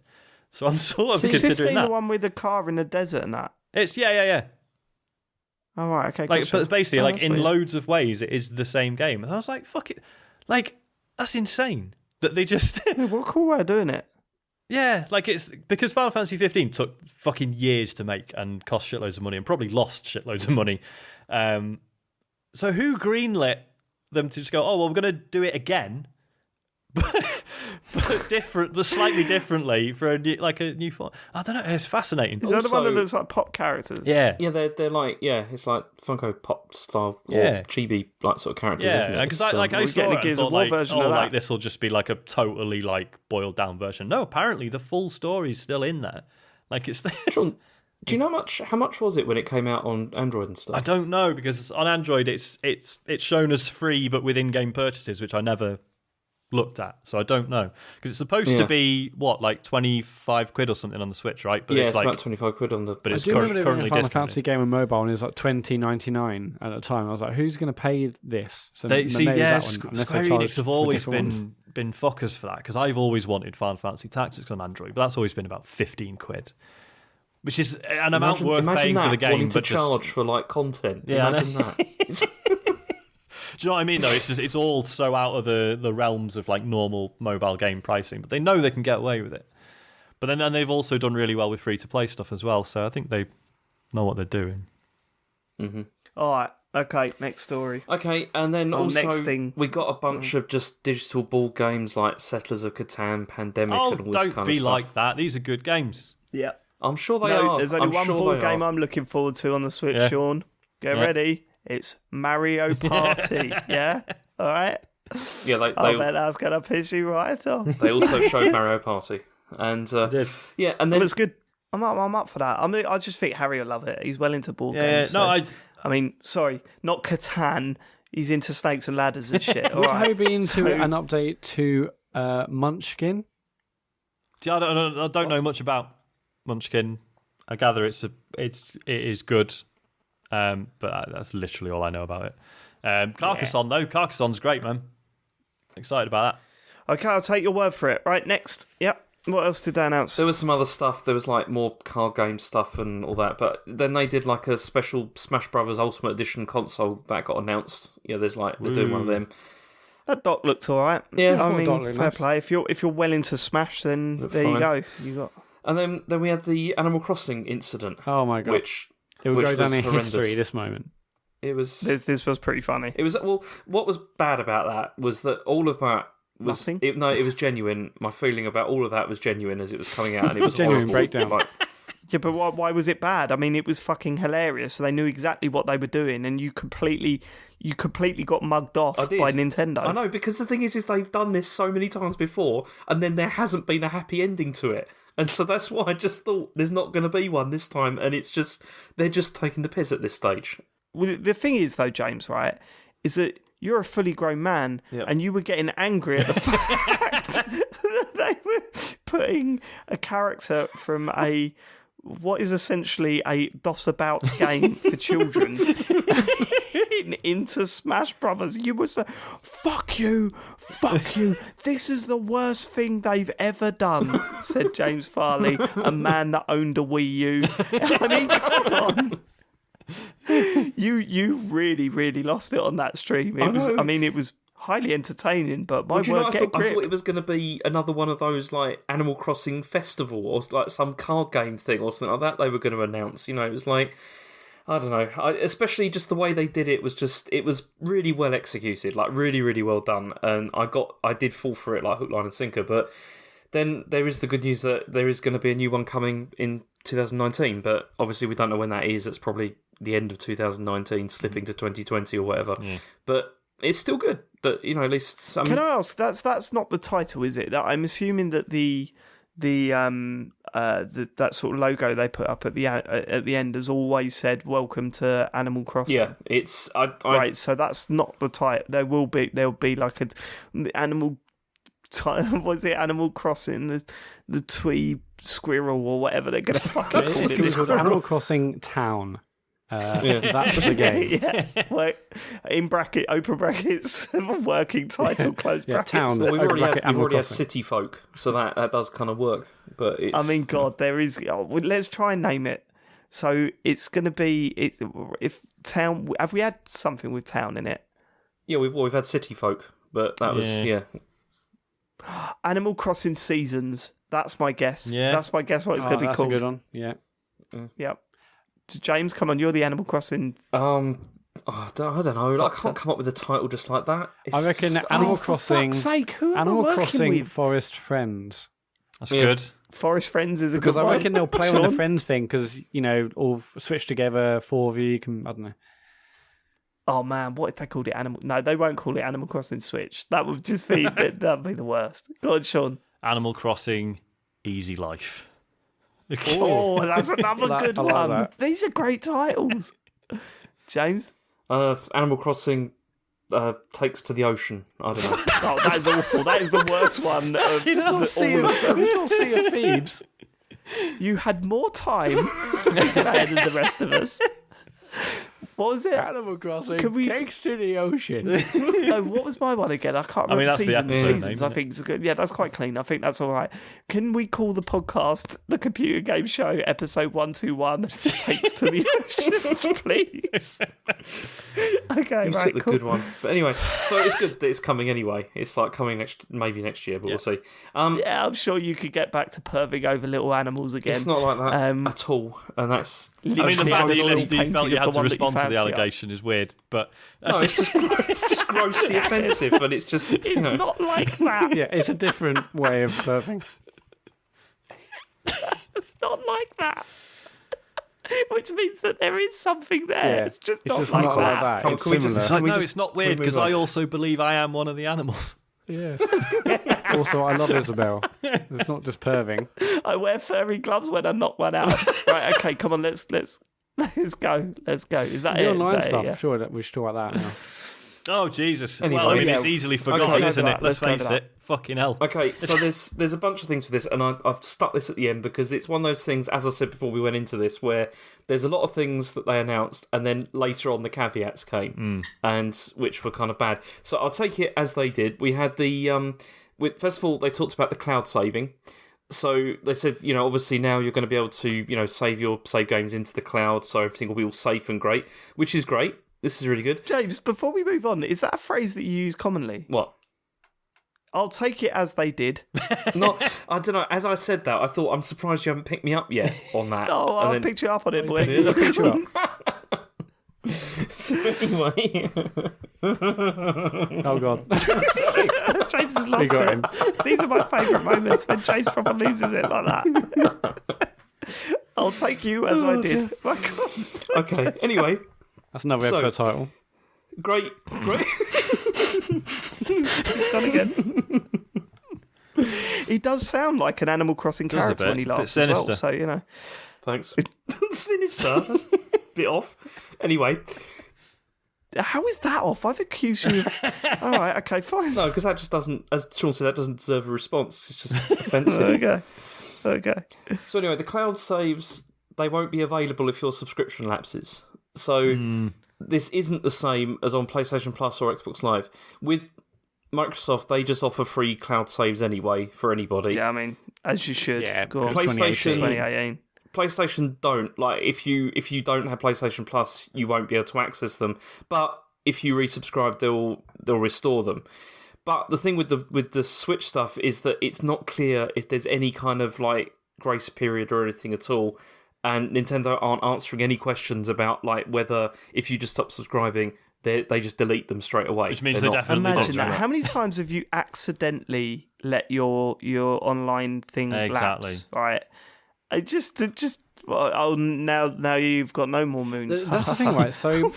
So I'm sort of considering 15 that. The one with the car in the desert and that? It's, yeah. Oh, right, okay. But it's basically, in weird. loads of ways, it is the same game. And I was like, fuck it. Like, that's insane. That they just... What a cool way of doing it. Yeah, it's... Because Final Fantasy 15 took fucking years to make and cost shitloads of money and probably lost shitloads of money. So who greenlit them to just go, oh, well, we're going to do it again, but slightly differently for a new form. I don't know. It's fascinating. Is that the one that looks like pop characters? Yeah, they're like it's like Funko Pop style or chibi sort of characters. Yeah, isn't it? because I saw it and thought version of that. This will just be like a totally boiled down version. No, apparently the full story's still in there. It's there. Sean, do you know how much was it when it came out on Android and stuff? I don't know, because on Android it's shown as free but with in-game purchases, which I never looked at, so I don't know, because it's supposed to be 25 quid or something on the Switch, right? But it's about 25 quid on the. But it's currently discounted. Final Fantasy game on mobile, and it was $20.99 at the time. I was like, who's going to pay this? So Square Enix have always been fuckers for that, because I've always wanted Final Fantasy Tactics on Android, but that's always been about 15 quid. Which is an amount worth paying for the game, wanting but to charge for content. Yeah, imagine that. Do you know what I mean? Though it's all so out of the realms of normal mobile game pricing, but they know they can get away with it. But then they've also done really well with free to play stuff as well. So I think they know what they're doing. Mm-hmm. All right. Okay. Next story. Okay, and then also next thing. we got a bunch of just digital board games like Settlers of Catan, Pandemic, and all this kind of stuff. Don't be like that. These are good games. Yeah. I'm sure they are. There's only one board game I'm looking forward to on the Switch, Sean. Get ready. It's Mario Party. Yeah? All right? Yeah, I bet that's going to piss you right off. They also showed Mario Party. And did. Yeah, and then... Well, it's good. I'm up for that. I just think Harry will love it. He's well into board games. No, I mean, sorry, not Catan. He's into snakes and ladders and shit. All Would right? Harry be into an update to Munchkin? I don't know much about Munchkin. I gather it is good, but that's literally all I know about it. Carcassonne though, Carcassonne's great, man. Excited about that. Okay, I'll take your word for it. Right, next. Yep. What else did they announce? There was some other stuff. There was more card game stuff and all that. But then they did a special Smash Brothers Ultimate Edition console that got announced. Yeah, there's they're doing one of them. That dock looked alright. Yeah, I mean, fair play. If you're well into Smash, then there you go. You got. And then we had the Animal Crossing incident. Oh my god! Which it will go down in history. This moment. It was. This was pretty funny. It was. Well, what was bad about that was that all of that was. Nothing? It was genuine. My feeling about all of that was genuine as it was coming out, and it was genuine horrible. breakdown. Yeah, but why was it bad? I mean, it was fucking hilarious. So they knew exactly what they were doing, and you completely got mugged off by Nintendo. I know, because the thing is they've done this so many times before, and then there hasn't been a happy ending to it. And so that's why I just thought there's not going to be one this time, and they're just taking the piss at this stage. Well, the thing is, though, James, right, is that you're a fully grown man, and you were getting angry at the fact that they were putting a character from what is essentially a DOS about game for children walking into Smash Brothers, you were saying, fuck you, this is the worst thing they've ever done, said James Farley, a man that owned a Wii U. I mean, come on. You really, really lost it on that stream. It was highly entertaining, but my word, I thought it was going to be another one of those like Animal Crossing festival or like some card game thing or something like that they were going to announce. You know, it was like, I don't know, especially just the way they did it was really well executed, like really, really well done. And I did fall for it like hook, line and sinker. But then there is the good news that there is going to be a new one coming in 2019, but obviously we don't know when that is. It's probably the end of 2019, slipping to 2020 or whatever. Yeah. But it's still good that, you know, at least some... Can I ask, that's not the title, is it? That I'm assuming that that sort of logo they put up at the end has always said "Welcome to Animal Crossing." Yeah, it's right. So that's not the title. There'll be like a animal. Was it Animal Crossing? The Twee Squirrel or whatever they're going to fucking call it. It's called Animal Crossing Town. That's the game. Yeah. Like, in bracket, open brackets, working title, close brackets. Town. Well, we've already had City Folk, so that does kind of work. But it's... I mean, God, there is. Let's try and name it. So it's going to be. If Town. Have we had something with Town in it? Yeah, we've had City Folk, but that was Animal Crossing Seasons. That's my guess. Yeah. That's my guess. What it's going to be called. That's a good one. Yeah. Yep. James, come on, you're the Animal Crossing. I don't know. Like, I can't come up with a title just like that. I reckon Animal Crossing. For fuck's sake, who Animal am I Crossing working with? Forest Friends. That's good. Forest Friends is a Because good one. I reckon they'll play on the Friends thing because, you know, all switch together, 4 of you can, I don't know. Oh man, what if they called it Animal? No, they won't call it Animal Crossing Switch. That would just be that'd be the worst. Go on, Sean. Animal Crossing Easy Life. Oh, that's another good one. That. These are great titles. James? Animal Crossing Takes to the Ocean. I don't know. Oh, that is awful. That is the worst one. It's not Sea of Thieves. You had more time to think ahead than the rest of us. What was it? Animal Crossing Takes to the Ocean. No, what was my one again? I can't remember. that's the episode Seasons, name, I think. Is good. Yeah, that's quite clean. I think that's all right. Can we call the podcast the Computer Game Show episode 121 Takes to the Oceans, please? Okay, You right, took the cool. good one. But anyway, so it's good that it's coming anyway. It's like coming maybe next year, but we'll see. Yeah, I'm sure you could get back to perving over little animals again. It's not like that at all, and that's. I mean, the Literally fact that a little you felt painting you of had the to one that respond you to the fancy. allegation is weird, but No, it's just grossly offensive, and it's just It's not like that. Yeah, it's a different way of surfing. It's not like that. Which means that there is something there. Yeah, It's just it's not just like not that. like that. Can It's we just- similar. no, it's not weird because I also believe I am one of the animals. Yeah. Also, I love Isabel. It's not just perving. I wear furry gloves when I knock one out. Right, okay, come on, let's go. Let's go. Is that The it? online Is that stuff, it? Yeah. sure, that we should talk about that now. Oh, Jesus. Anyway, well, I mean, yeah. it's easily Let's forgotten, go isn't to it? that. Let's Let's go face to it. Fucking hell. Okay, so there's a bunch of things for this, and I've stuck this at the end because it's one of those things, as I said before we went into this, where there's a lot of things that they announced, and then later on the caveats came, and which were kind of bad. So I'll take it as they did. We had the first of all, they talked about the cloud saving. So they said, you know, obviously now you're going to be able to, you know, save your save games into the cloud, so everything will be all safe and great, which is great. This is really good. James, before we move on, is that a phrase that you use commonly? What? I'll take it as they did. Not, I don't know. As I said that, I thought, I'm surprised you haven't picked me up yet on that. Oh, And I'll then- pick you up on it, boy. I'll pick you up. So anyway, Oh, God. James has lost got it. him. These are my favourite moments when James proper loses it like that. I'll take you as I did. My God. okay. Anyway, That's another So- episode title. great. Done again. He does sound like an Animal Crossing Does a character bit. when he Bit laughs as well. sinister. So, you know. Thanks. Sinister. That's a bit off. Anyway, How is that off? I've accused you of... All right, okay, fine. no, because that just doesn't, as Sean said, that doesn't deserve a response. It's just offensive. Okay. So anyway, the cloud saves, they won't be available if your subscription lapses. So this isn't the same as on PlayStation Plus or Xbox Live. With Microsoft, they just offer free cloud saves anyway for anybody. Yeah, I mean, as you should. Yeah, Go on. PlayStation 2018. PlayStation don't. Like, if you don't have PlayStation Plus, you won't be able to access them. But if you resubscribe, they'll restore them. But the thing with the Switch stuff is that it's not clear if there's any kind of like grace period or anything at all. And Nintendo aren't answering any questions about like whether if you just stop subscribing, they just delete them straight away. Which means They're they not- definitely Imagine don't. that. How many times have you accidentally let your online thing Exactly. lapse? Right. I just oh now you've got no more moons. That's the thing, right? So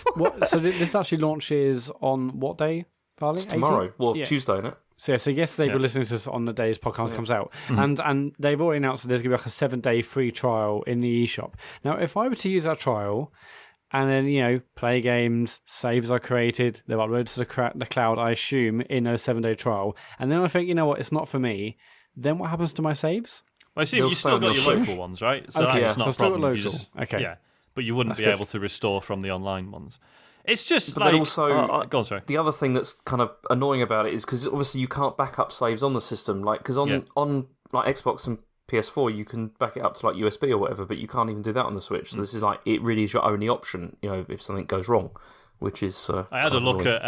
So this actually launches on what day, Farley? It's tomorrow. 18th? Well, Yeah. Tuesday, isn't it? So yesterday we're listening to this on the day this podcast comes out, and they've already announced that there's going to be like a 7-day free trial in the eShop. Now, if I were to use that trial, and then play games, saves are created, they're uploaded to the cloud, I assume, in a 7-day trial, and then I think, you know what, it's not for me. Then what happens to my saves? Well, I assume They'll you stay still on got your your Switch. local ones, right? So Okay, that's yeah. not So a still problem. You local. just, Okay. Yeah, but you wouldn't That's be good. able to restore from the online ones. It's just But like... then also, Go on, sorry. the other thing that's kind of annoying about it is because obviously you can't back up saves on the system. Like, because on like Xbox and PS4, you can back it up to like USB or whatever, but you can't even do that on the Switch. So this is like, it really is your only option, if something goes wrong, which is. I had a look at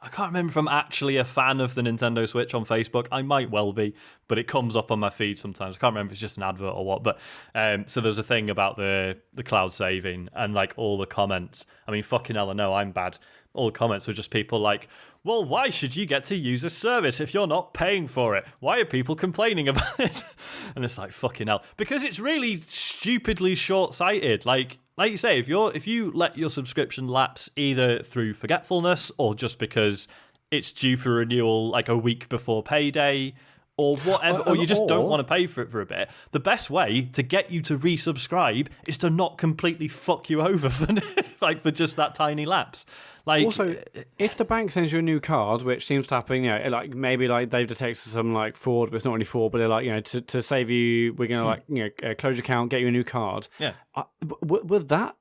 I can't remember if I'm actually a fan of the Nintendo Switch on Facebook. I might well be, but it comes up on my feed sometimes. I can't remember if it's just an advert or what. But so there's a thing about the cloud saving and like all the comments. I mean, fucking hell, I know I'm bad. All the comments were just people like, well, why should you get to use a service if you're not paying for it? Why are people complaining about it? And it's like, fucking hell. Because it's really stupidly short-sighted. Like you say, if you let your subscription lapse either through forgetfulness or just because it's due for renewal like a week before payday or whatever, or you just don't want to pay for it for a bit, the best way to get you to resubscribe is to not completely fuck you over for just that tiny lapse. Like, Also, if the bank sends you a new card, which seems to happen, like maybe like they've detected some like fraud, but it's not really fraud, but they're like, to save you, we're gonna close your account, get you a new card. Yeah. Would that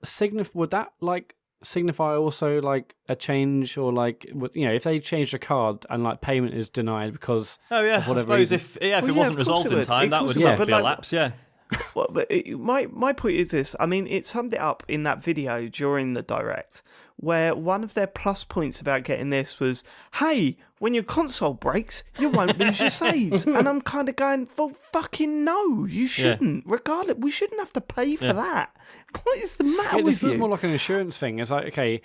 signify also like a change or like if they change the card and like payment is denied because oh yeah, of I whatever suppose reason. if it Well, yeah, wasn't of course resolved it in would. time, Of that course would it would, be but a like- lapse. Yeah. Well, but my point is this. I mean, it summed it up in that video during the direct, where one of their plus points about getting this was, hey, when your console breaks, you won't lose your saves. And I'm kind of going, well, fucking no, you shouldn't. Regardless, we shouldn't have to pay for that. What is the matter It with feels you? more like an insurance thing. It's like, okay,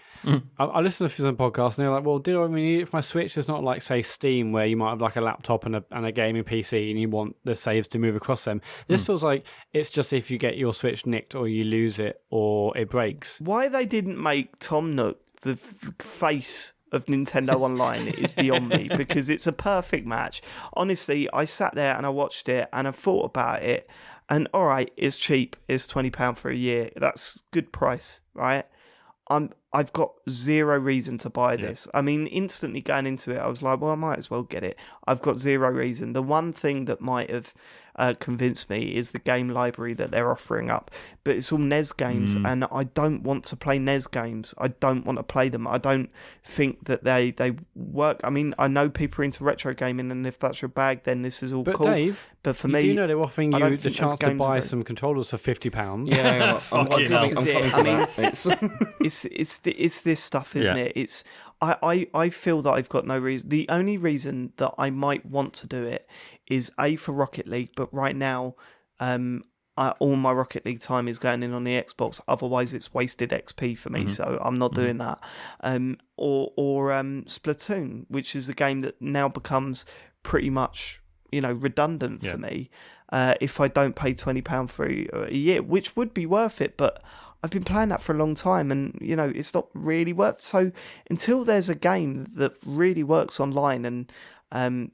I listen to some podcasts and they're like, well, do I mean if my Switch is not like, say, Steam, where you might have like a laptop and a gaming PC and you want the saves to move across them? This feels like it's just if you get your Switch nicked or you lose it or it breaks. Why they didn't make Tom Nook the face of Nintendo Online is beyond me, because it's a perfect match. Honestly, I sat there and I watched it and I thought about it, and all right, it's cheap. It's £20 for a year. That's good price, right? I've got zero reason to buy this. I mean, instantly going into it, I was like, well, I might as well get it. I've got zero reason. The one thing that might have convinced me is the game library that they're offering up. But it's all NES games, and I don't want to play NES games. I don't want to play them. I don't think that they work. I mean, I know people are into retro gaming, and if that's your bag, then this is all But cool. Dave, But for you me, do know they're offering I you don't the think those chance to games are buy very- some controllers for £50. Yeah, Fucking this is it. I mean, it's it's this stuff, isn't Yeah. it? It's I feel that I've got no reason. The only reason that I might want to do it is A, for Rocket League, but right now, all my Rocket League time is going in on the Xbox. Otherwise, it's wasted XP for me, so I'm not doing that. Or Splatoon, which is a game that now becomes pretty much redundant for me. If I don't pay £20 for a year, which would be worth it, but I've been playing that for a long time, and it's not really worth. So until there's a game that really works online and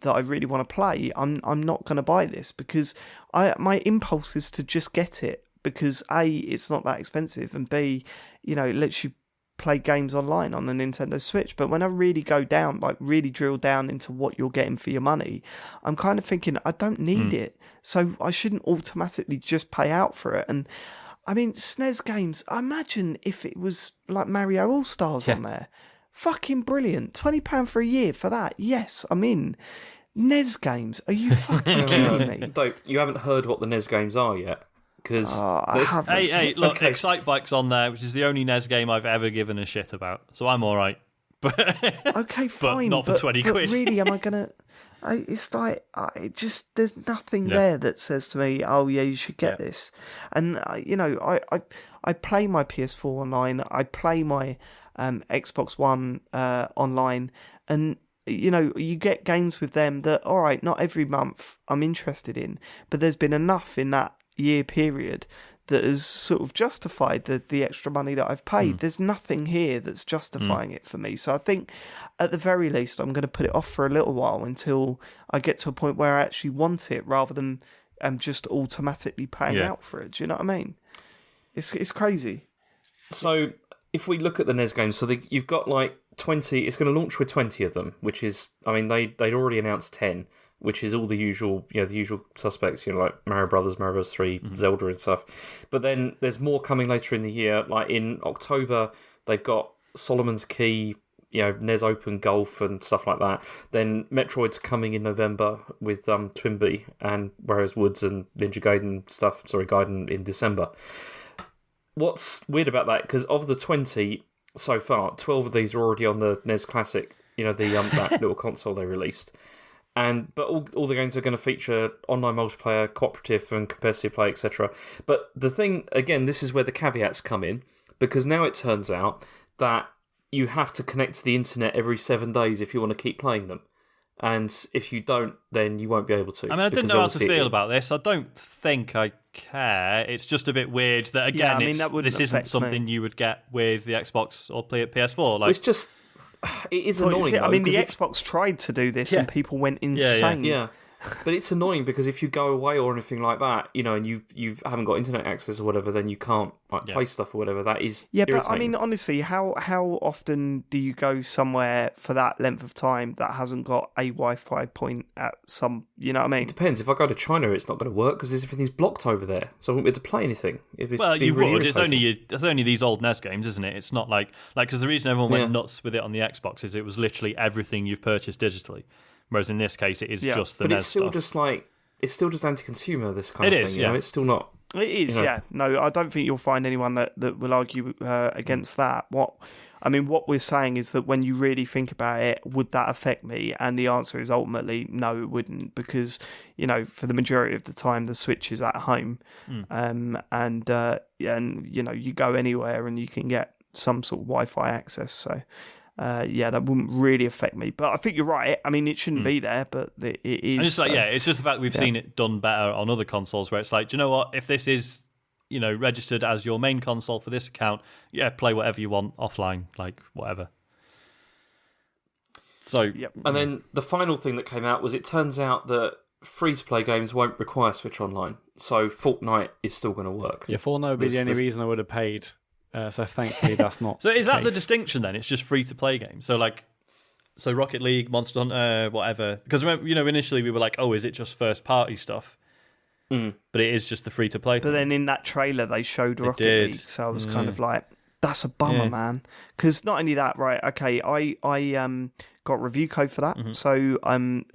that I really want to play, I'm not going to buy this, because my impulse is to just get it because A, it's not that expensive, and B, it lets you play games online on the Nintendo Switch. But when I really go down, like really drill down into what you're getting for your money, I'm kind of thinking I don't need it, so I shouldn't automatically just pay out for it. And I mean, SNES games. Imagine if it was like Mario All Stars on there. Fucking brilliant. £20 for a year for that. Yes, I'm in. NES games. Are you fucking kidding me? Dope. You haven't heard what the NES games are yet. Because I haven't. Hey, look, Excitebike's on there, which is the only NES game I've ever given a shit about. So I'm all right. But okay, fine. but not for 20 quid. But really, am I gonna? It's like there's nothing there that says to me, oh yeah, you should get this. And I play my PS4 online. I play my Xbox One online, and you get games with them that, all right, not every month I'm interested in, but there's been enough in that year period that has sort of justified the extra money that I've paid. There's nothing here that's justifying it for me. So I think at the very least I'm going to put it off for a little while until I get to a point where I actually want it, rather than just automatically paying out for it. Do you know what I mean? It's crazy. So if we look at the NES games, so you've got like 20, it's going to launch with 20 of them, which is, I mean, they'd already announced 10, which is all the usual, the usual suspects, like Mario Brothers 3, Zelda and stuff. But then there's more coming later in the year. Like in October, they've got Solomon's Key, NES Open Golf and stuff like that. Then Metroid's coming in November with Twinbee and Warriors Woods and Ninja Gaiden stuff. Sorry, Gaiden in December. What's weird about that, because of the 20 so far, 12 of these are already on the NES Classic, that little console they released. But all the games are going to feature online multiplayer, cooperative and competitive play, etc. But the thing, again, this is where the caveats come in, because now it turns out that you have to connect to the internet every 7 days if you want to keep playing them. And if you don't, then you won't be able to. I mean, I didn't know how to feel about this. I don't think I care. It's just a bit weird that, again, this isn't something you would get with the Xbox or play at PS4. Like, it's just... It is annoying. I mean, the Xbox tried to do this and people went insane. Yeah. But it's annoying because if you go away or anything like that, and you haven't got internet access or whatever, then you can't play stuff or whatever. That is irritating. But I mean, honestly, how often do you go somewhere for that length of time that hasn't got a Wi-Fi point at some? You know what I mean? It depends. If I go to China, it's not going to work because everything's blocked over there, so I won't be able to play anything. Well, you really would. It's only these old NES games, isn't it? It's not like because the reason everyone went nuts with it on the Xbox is it was literally everything you've purchased digitally. Whereas in this case, it is just the NES stuff. But it's still just anti-consumer, this kind of thing. It's still not... It is, No, I don't think you'll find anyone that will argue against that. What we're saying is that when you really think about it, would that affect me? And the answer is ultimately no, it wouldn't, because for the majority of the time the Switch is at home, and you go anywhere and you can get some sort of Wi-Fi access. So. That wouldn't really affect me. But I think you're right. I mean, it shouldn't be there, but it is. And it's it's just the fact we've seen it done better on other consoles where it's like, do you know what? If this is, registered as your main console for this account, play whatever you want offline, like whatever. So, And then the final thing that came out was it turns out that free-to-play games won't require Switch Online. So Fortnite is still going to work. Yeah, Fortnite would be the only reason I would have paid. So thankfully that's not. So is that the distinction then? It's just free to play games. So Rocket League, Monster Hunter, whatever. Because remember, initially we were like, oh, is it just first party stuff? But it is just the free to play. But then in that trailer they showed Rocket League, so I was kind of like, that's a bummer, man. Because not only that, right? Okay, I got review code for that, so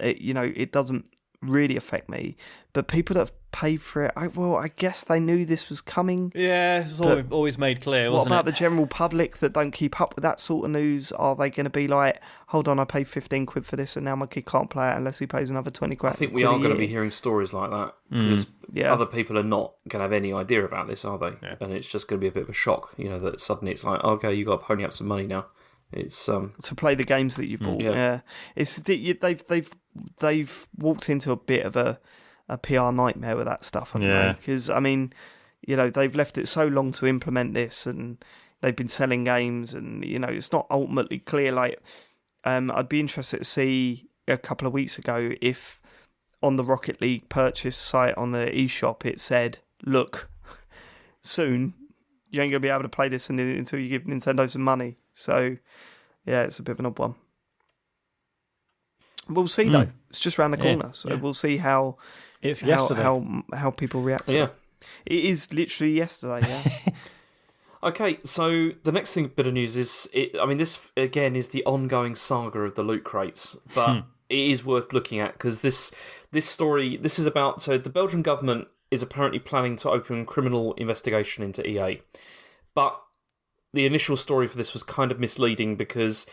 it doesn't really affect me. But people that have paid for it, I guess they knew this was coming. Yeah, it's always made clear, wasn't it? What about the general public that don't keep up with that sort of news? Are they going to be like, hold on, I paid 15 quid for this and now my kid can't play it unless he pays another 20 quid? I think we are going to be hearing stories like that because other people are not going to have any idea about this, are they? Yeah. And it's just going to be a bit of a shock, that suddenly it's like, okay, you got to pony up some money now. It's to play the games that you've bought. Yeah. It's they've walked into a bit of a PR nightmare with that stuff, haven't they? Because they've left it so long to implement this, and they've been selling games, and it's not ultimately clear. Like, I'd be interested to see a couple of weeks ago if on the Rocket League purchase site on the eShop it said, "Look, soon you ain't gonna be able to play this until you give Nintendo some money." So, it's a bit of an odd one. We'll see though. It's just around the corner, so we'll see how it's yesterday. how people react to it. It is literally yesterday, yeah. Okay, so the next bit of news is, this again is the ongoing saga of the loot crates, but it is worth looking at because this story, this is about, so the Belgian government is apparently planning to open criminal investigation into EA, but the initial story for this was kind of misleading because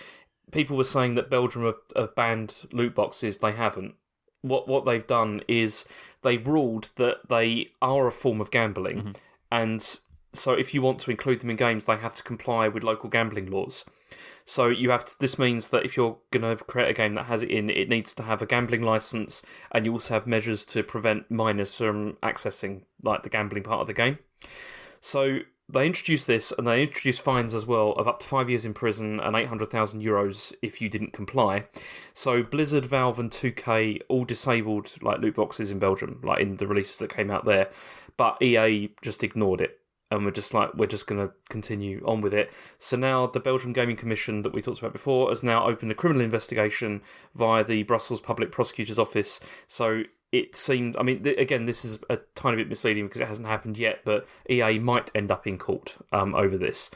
people were saying that Belgium have banned loot boxes. They haven't. What they've done is they've ruled that they are a form of gambling, and so if you want to include them in games, they have to comply with local gambling laws. So you have to, this means that if you're going to create a game that has it in, it needs to have a gambling license, and you also have measures to prevent minors from accessing like the gambling part of the game. So they introduced this, and they introduced fines as well of up to 5 years in prison and €800,000 if you didn't comply. So Blizzard, Valve, and 2K all disabled like loot boxes in Belgium, like in the releases that came out there, but EA just ignored it. And we're just going to continue on with it. So now the Belgian Gaming Commission that we talked about before has now opened a criminal investigation via the Brussels Public Prosecutor's Office. So it seemed, again, this is a tiny bit misleading because it hasn't happened yet, but EA might end up in court over this.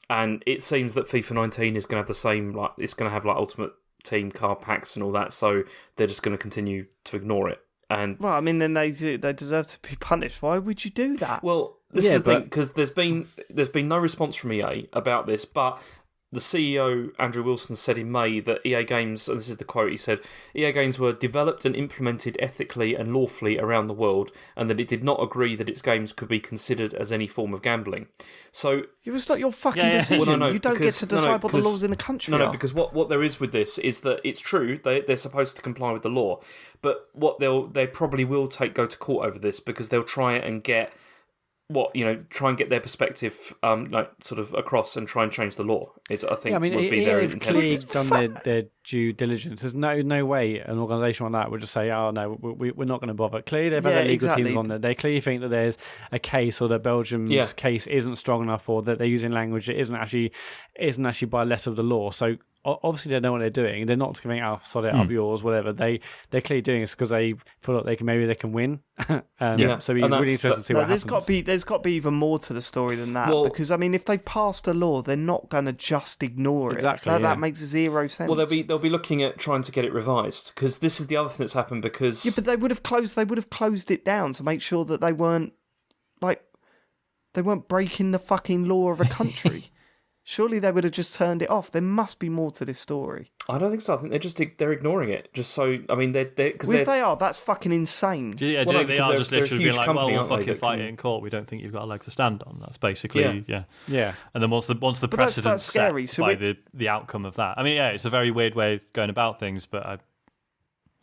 And it seems that FIFA 19 is going to have the same, like it's going to have like Ultimate Team card packs and all that. So they're just going to continue to ignore it. And then they deserve to be punished. Why would you do that? Well, this is the thing, because there's been no response from EA about this, but the CEO, Andrew Wilson, said in May that EA Games, and this is the quote, he said, EA Games were developed and implemented ethically and lawfully around the world, and that it did not agree that its games could be considered as any form of gambling. So it's not your fucking decision. Well, no, you don't get to decide what the laws in the country are. No, because what there is with this is that it's true, they're supposed to comply with the law, but what they probably will go to court over this because they'll try and get their perspective sort of across and try and change the law. Would be their they've clearly intention. done their due diligence. There's no way an organisation like that would just say, "Oh no, we're not going to bother." Clearly, they've had their legal teams on there. They clearly think that there's a case, or that Belgium's case isn't strong enough, or that they're using language that isn't actually by letter of the law. So obviously they know what they're doing. They're not giving out, sod it up yours, whatever. They're clearly doing this because they feel like they can win. So it'd be really interesting to see what happens. There's got to be even more to the story than that. Because if they've passed a law, they're not going to just ignore it. Exactly. That makes zero sense. Well, they'll be looking at trying to get it revised because this is the other thing that's happened. Because but they would have closed it down to make sure that they weren't breaking the fucking law of a country. Surely they would have just turned it off. There must be more to this story. I don't think so. I think they're ignoring it. Just so, if they are, that's fucking insane. They are just literally being like, we'll fucking fight it in court. We don't think you've got a leg to stand on. That's basically, yeah. And then once the precedent's that's scary. set by the outcome of that. It's a very weird way of going about things, but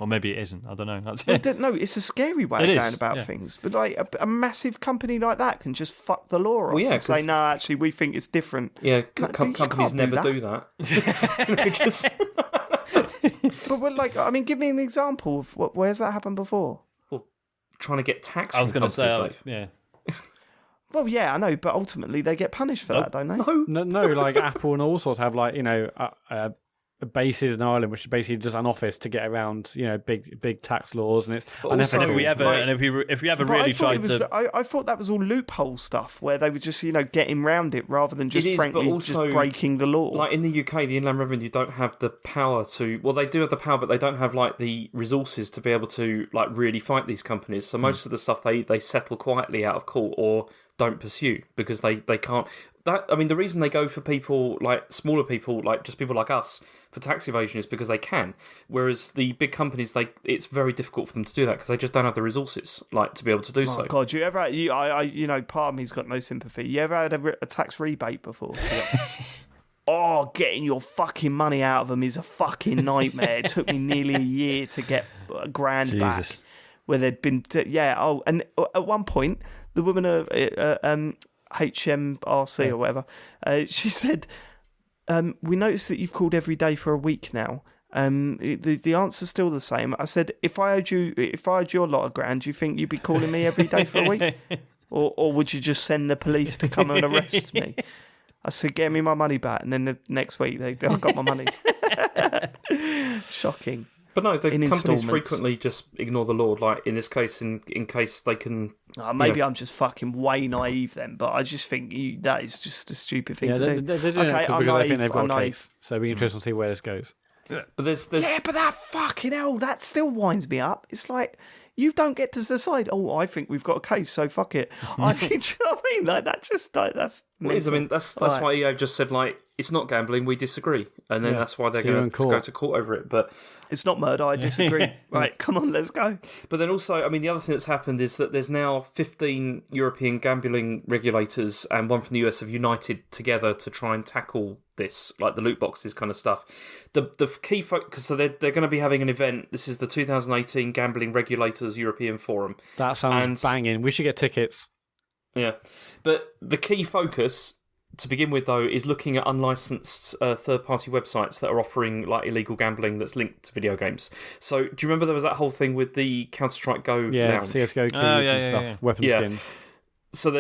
or maybe it isn't. I don't know. No, it's a scary way of going about things. But like a massive company like that can just fuck the law off and say, no, actually, we think it's different. Yeah, companies never do that. But give me an example of where's that happened before? Well, trying to get tax. I was going to say, Well, yeah, I know, but ultimately they get punished for that, don't they? No, like Apple and all sorts have bases in Ireland, which is basically just an office to get around, big tax laws, and it's. If we ever really tried to, I thought that was all loophole stuff where they were just getting round it rather than just just breaking the law. Like in the UK, the Inland Revenue don't have the power to. Well, they do have the power, but they don't have like the resources to be able to like really fight these companies. So most of the stuff they settle quietly out of court or don't pursue because they can't. The reason they go for people like smaller people, like just people like us, for tax evasion is because they can. Whereas the big companies, it's very difficult for them to do that because they just don't have the resources, like to be able to do so. God, you ever? Part of me's got no sympathy. You ever had a tax rebate before? Oh, getting your fucking money out of them is a fucking nightmare. It took me nearly a year to get $1,000 back. Where they'd been, and at one point, the woman HMRC or whatever, she said, we noticed that you've called every day for a week now. The answer's still the same. I said, if I owed you a lot of grand, do you think you'd be calling me every day for a week? Or would you just send the police to come and arrest me? I said, get me my money back. And then the next week, I got my money. Shocking. But no, the companies frequently just ignore the law. Like in this case, in case they can Maybe I'm just fucking way naive then, but I just think that is just a stupid thing to do. They're doing it because I think they've got a case. So it'll be interesting to see where this goes. But there's but that fucking hell, that still winds me up. It's like, you don't get to decide, I think we've got a case, so fuck it. Do you know what I mean? Like, that's... It is, I mean, that's why EA just said, like, it's not gambling, we disagree. And then that's why they're going to go to court over it. But it's not murder, I disagree. Right, come on, let's go. But then also, I mean, the other thing that's happened is that there's now 15 European gambling regulators and one from the US have united together to try and tackle this, like the loot boxes kind of stuff. The key focus, so they're going to be having an event. This is the 2018 Gambling Regulators European Forum. That sounds banging. We should get tickets. Yeah, but the key focus to begin with, though, is looking at unlicensed third-party websites that are offering like illegal gambling that's linked to video games. So, do you remember there was that whole thing with the Counter-Strike Go lounge? CS:GO keys and stuff, weapon skins. So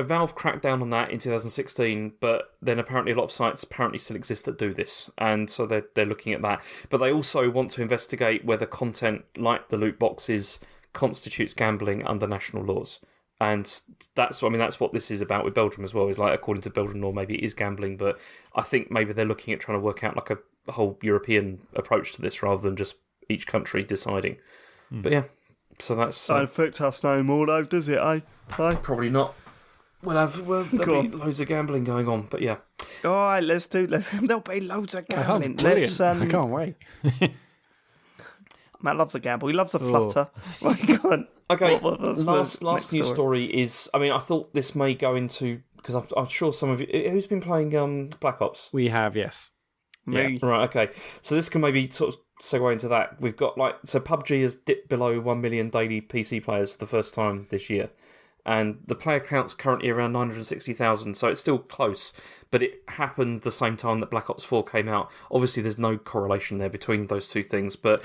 Valve cracked down on that in 2016, but then apparently a lot of sites still exist that do this, and so they're looking at that. But they also want to investigate whether content like the loot boxes constitutes gambling under national laws. And that's what this is about with Belgium as well. Is like, according to Belgian law, maybe it is gambling, but I think maybe they're looking at trying to work out like a whole European approach to this rather than just each country deciding. But yeah, so that's don't affect us no more, though, does it? Probably not. There'll be loads of gambling going on, but yeah. All right, there'll be loads of gambling. I can't wait. Matt loves a gamble. He loves a flutter. Right, go on. Okay, last news story is... I mean, I thought this may go into... Because I'm sure some of you... Who's been playing Black Ops? We have, yes. Me. Yeah. Right, okay. So this can maybe sort of segue into that. We've got So PUBG has dipped below 1 million daily PC players for the first time this year. And the player count's currently around 960,000, so it's still close. But it happened the same time that Black Ops 4 came out. Obviously, there's no correlation there between those two things, but...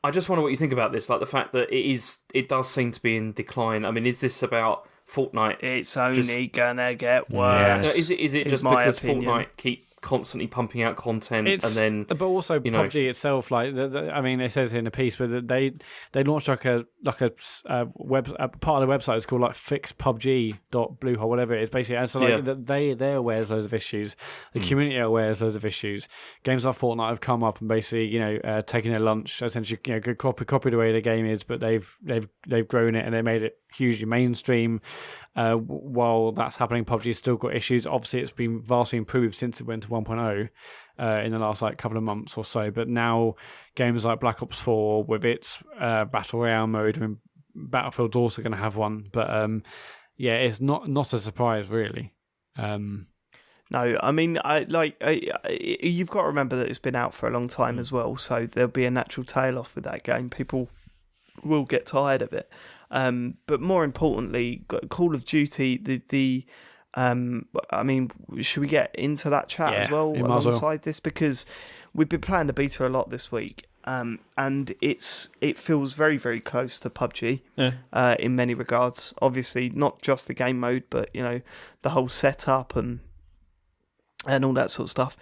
I just wonder what you think about this, like the fact that it does seem to be in decline. I mean, is this about Fortnite? It's only gonna get worse. Is it just because Fortnite keep constantly pumping out content and then? But also PUBG itself, like I mean, it says in a piece, but they launched like a part of the website is called like fixpubg.bluehole, whatever it is. Basically, and so like they're aware of loads of issues. The community are aware of loads of issues. Games like Fortnite have come up and basically taken their lunch, essentially good copied the way the game is, but they've grown it and they made it hugely mainstream. While that's happening, PUBG's still got issues. Obviously, it's been vastly improved since it went to 1.0 in the last couple of months or so. But now games like Black Ops 4 with its Battle Royale mode, I mean, Battlefield's also going to have one. But it's not a surprise, really. No, I mean, you've got to remember that it's been out for a long time as well, so there'll be a natural tail off with that game. People will get tired of it. But more importantly, Call of Duty, I mean, should we get into that chat as well alongside this? Because we've been playing the beta a lot this week, and it feels very, very close to PUBG in many regards. Obviously, not just the game mode, but the whole setup and all that sort of stuff.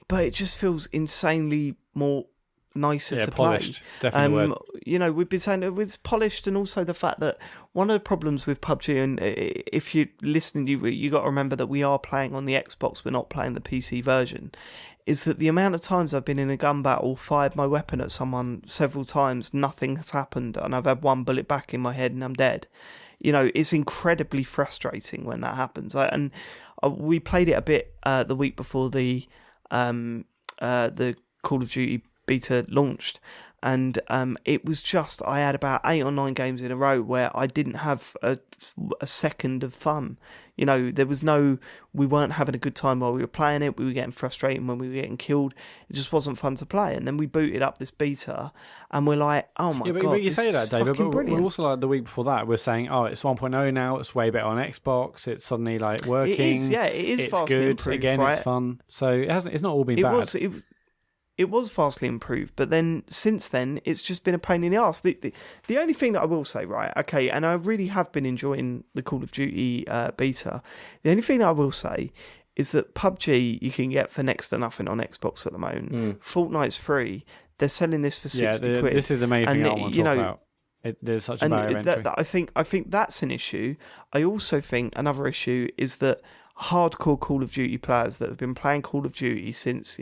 But it just feels insanely more nicer to polished. play. Definitely we've been saying it's polished, and also the fact that one of the problems with PUBG, and if you're listening, you got to remember that we are playing on the Xbox, we're not playing the PC version, is that the amount of times I've been in a gun battle, fired my weapon at someone several times, nothing has happened, and I've had one bullet back in my head and I'm dead. It's incredibly frustrating when that happens. We played it a bit the week before the Call of Duty beta launched, and it was just, I had about 8 or 9 games in a row where I didn't have a second of fun. There was we weren't having a good time while we were playing it. We were getting frustrated when we were getting killed. It just wasn't fun to play. And then we booted up this beta and we're like, oh my God, but you this say that, is David, fucking but brilliant. we're also like the week before that, we're saying, it's 1.0 now, it's way better on Xbox, it's suddenly like working. It is, it is vastly good. improved. Again, right? it's fun. So it's not all been bad. It was vastly improved, but then since then, it's just been a pain in the arse. The only thing that I will say, right, okay, and I really have been enjoying the Call of Duty beta, the only thing that I will say is that PUBG you can get for next to nothing on Xbox at the moment. Fortnite's free. They're selling this for 60 quid. This is the main thing I want to talk about. There's such a barrier entry. I think that's an issue. I also think another issue is that hardcore Call of Duty players that have been playing Call of Duty since,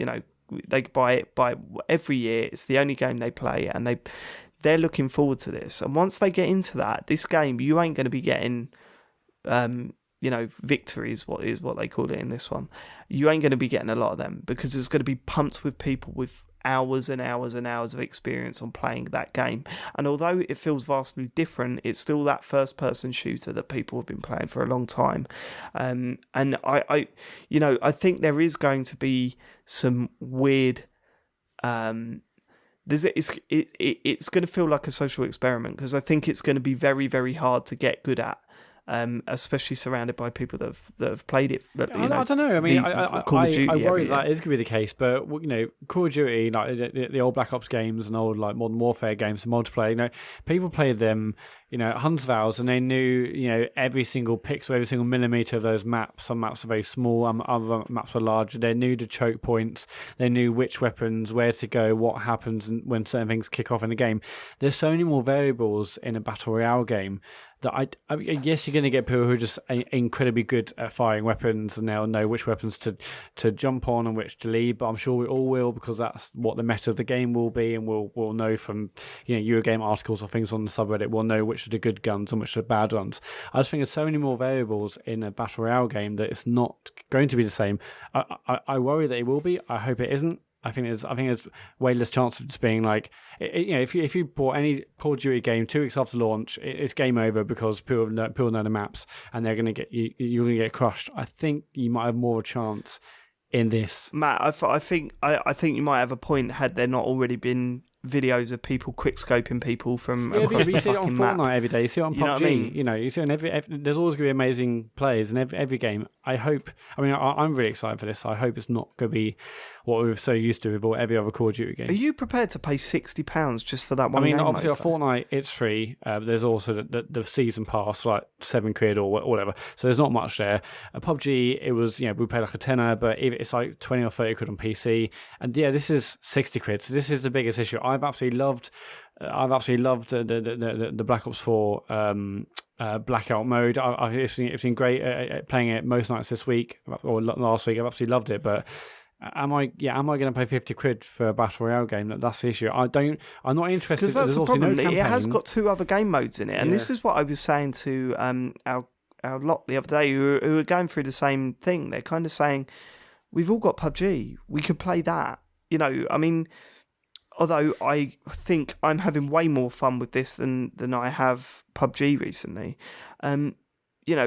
they buy it every year. It's the only game they play, and they're looking forward to this. And once they get into this game, you ain't going to be getting, victories. What they call it in this one? You ain't going to be getting a lot of them because it's going to be pumped with people with hours and hours and hours of experience on playing that game. And although it feels vastly different, it's still that first-person shooter that people have been playing for a long time. And I think there is going to be some weird. It's going to feel like a social experiment because I think it's going to be very, very hard to get good at. Especially surrounded by people that have played it. But, I don't know. I mean, I worry that is going to be the case. But Call of Duty, like the old Black Ops games and old like Modern Warfare games, the multiplayer. People played them, hundreds of hours, and they knew, every single pixel, every single millimeter of those maps. Some maps are very small, other maps are large. They knew the choke points. They knew which weapons, where to go, what happens when certain things kick off in the game. There's so many more variables in a battle royale game. That I guess you're going to get people who are just incredibly good at firing weapons, and they'll know which weapons to jump on and which to leave. But I'm sure we all will, because that's what the meta of the game will be, and we'll know from Eurogame articles or things on the subreddit. We'll know which are the good guns and which are the bad ones. I just think there's so many more variables in a battle royale game that it's not going to be the same. I worry that it will be. I hope it isn't. I think there's way less chance of just being like, if you bought any Call of Duty game 2 weeks after launch, it's game over because people know the maps and you're going to get crushed. I think you might have more of a chance in this. Matt, I think you might have a point had there not already been videos of people quick scoping people from across the fucking map. You see it on Fortnite every day. You see it on PUBG. You know what I mean? You see it on every. There's always going to be amazing players in every game. I'm really excited for this. I hope it's not going to be what we're so used to with every other Call of Duty game. Are you prepared to pay £60 just for that one? Obviously, on Fortnite it's free. There's also the season pass, like £7 or whatever. So there's not much there. PUBG, it was we paid like a tenner, but it's like 20 or 30 quid on PC. And this is 60 quid. So this is the biggest issue. I've absolutely loved the Black Ops 4 blackout mode. It's been great playing it most nights this week or last week. I've absolutely loved it. But am I going to pay 50 quid for a battle royale game? That's the issue. I'm not interested because that's the problem. No, it has got 2 other game modes in it, and this is what I was saying to our lot the other day who are going through the same thing. They're kind of saying, we've all got PUBG. We could play that. Although I think I'm having way more fun with this than I have PUBG recently. It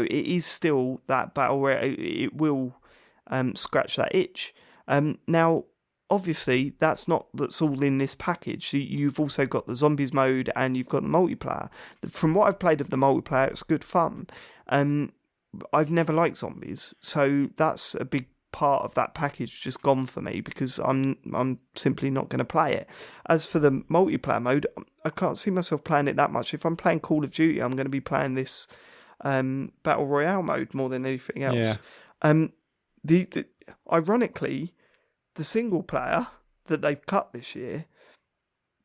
is still that battle where it will scratch that itch. Now, obviously, that's all in this package. You've also got the zombies mode and you've got the multiplayer. From what I've played of the multiplayer, it's good fun. I've never liked zombies, so that's a big part of that package just gone for me because I'm simply not going to play it. As for the multiplayer mode, I can't see myself playing it that much. If I'm playing Call of Duty, I'm going to be playing this battle royale mode more than anything else. Yeah. Ironically, the single player that they've cut this year,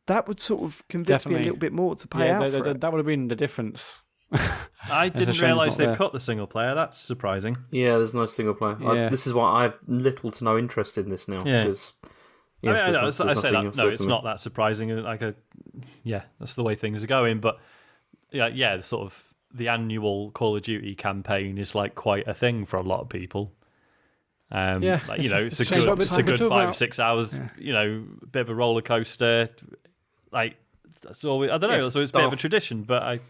that would sort of convince me a little bit more to pay out for it. That would have been the difference. I didn't realise they've cut the single player. That's surprising. Yeah, there's no single player. Yeah. This is why I have little to no interest in this now. Yeah. Because, I say that. No, it's not that surprising. That's the way things are going. But sort of the annual Call of Duty campaign is like quite a thing for a lot of people. It's a good 5-6 hours. Yeah. Bit of a roller coaster. That's always, I don't know. So it's a bit of a tradition, but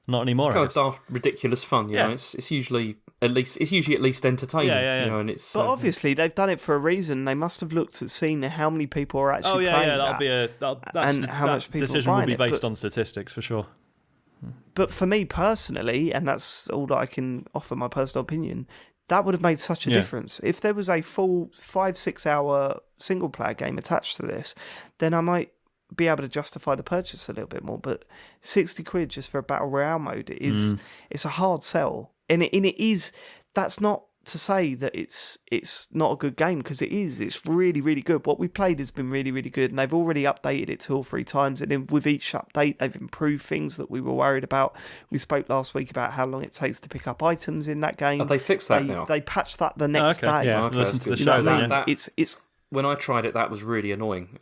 not anymore. It's kind of daft, ridiculous fun. It's usually at least entertaining. Yeah. And it's. But obviously they've done it for a reason. They must have looked at seeing how many people are actually playing how much people decision will be based on statistics for sure. But for me personally, and that's all that I can offer my personal opinion, that would have made such a difference. If there was a full 5-6 hour single player game attached to this, then I might be able to justify the purchase a little bit more. But 60 quid just for a battle royale mode it's a hard sell, and it is. That's not to say that it's not a good game, because it is. It's really, really good. What we played has been really, really good, and they've already updated it 2 or 3 times, and then with each update they've improved things that we were worried about. We spoke last week about how long it takes to pick up items in that game. Have they fixed that now? They patched that the next day. Yeah, Okay, listen that's to the good. show You know what I then. mean? That- It's When I tried it, that was really annoying.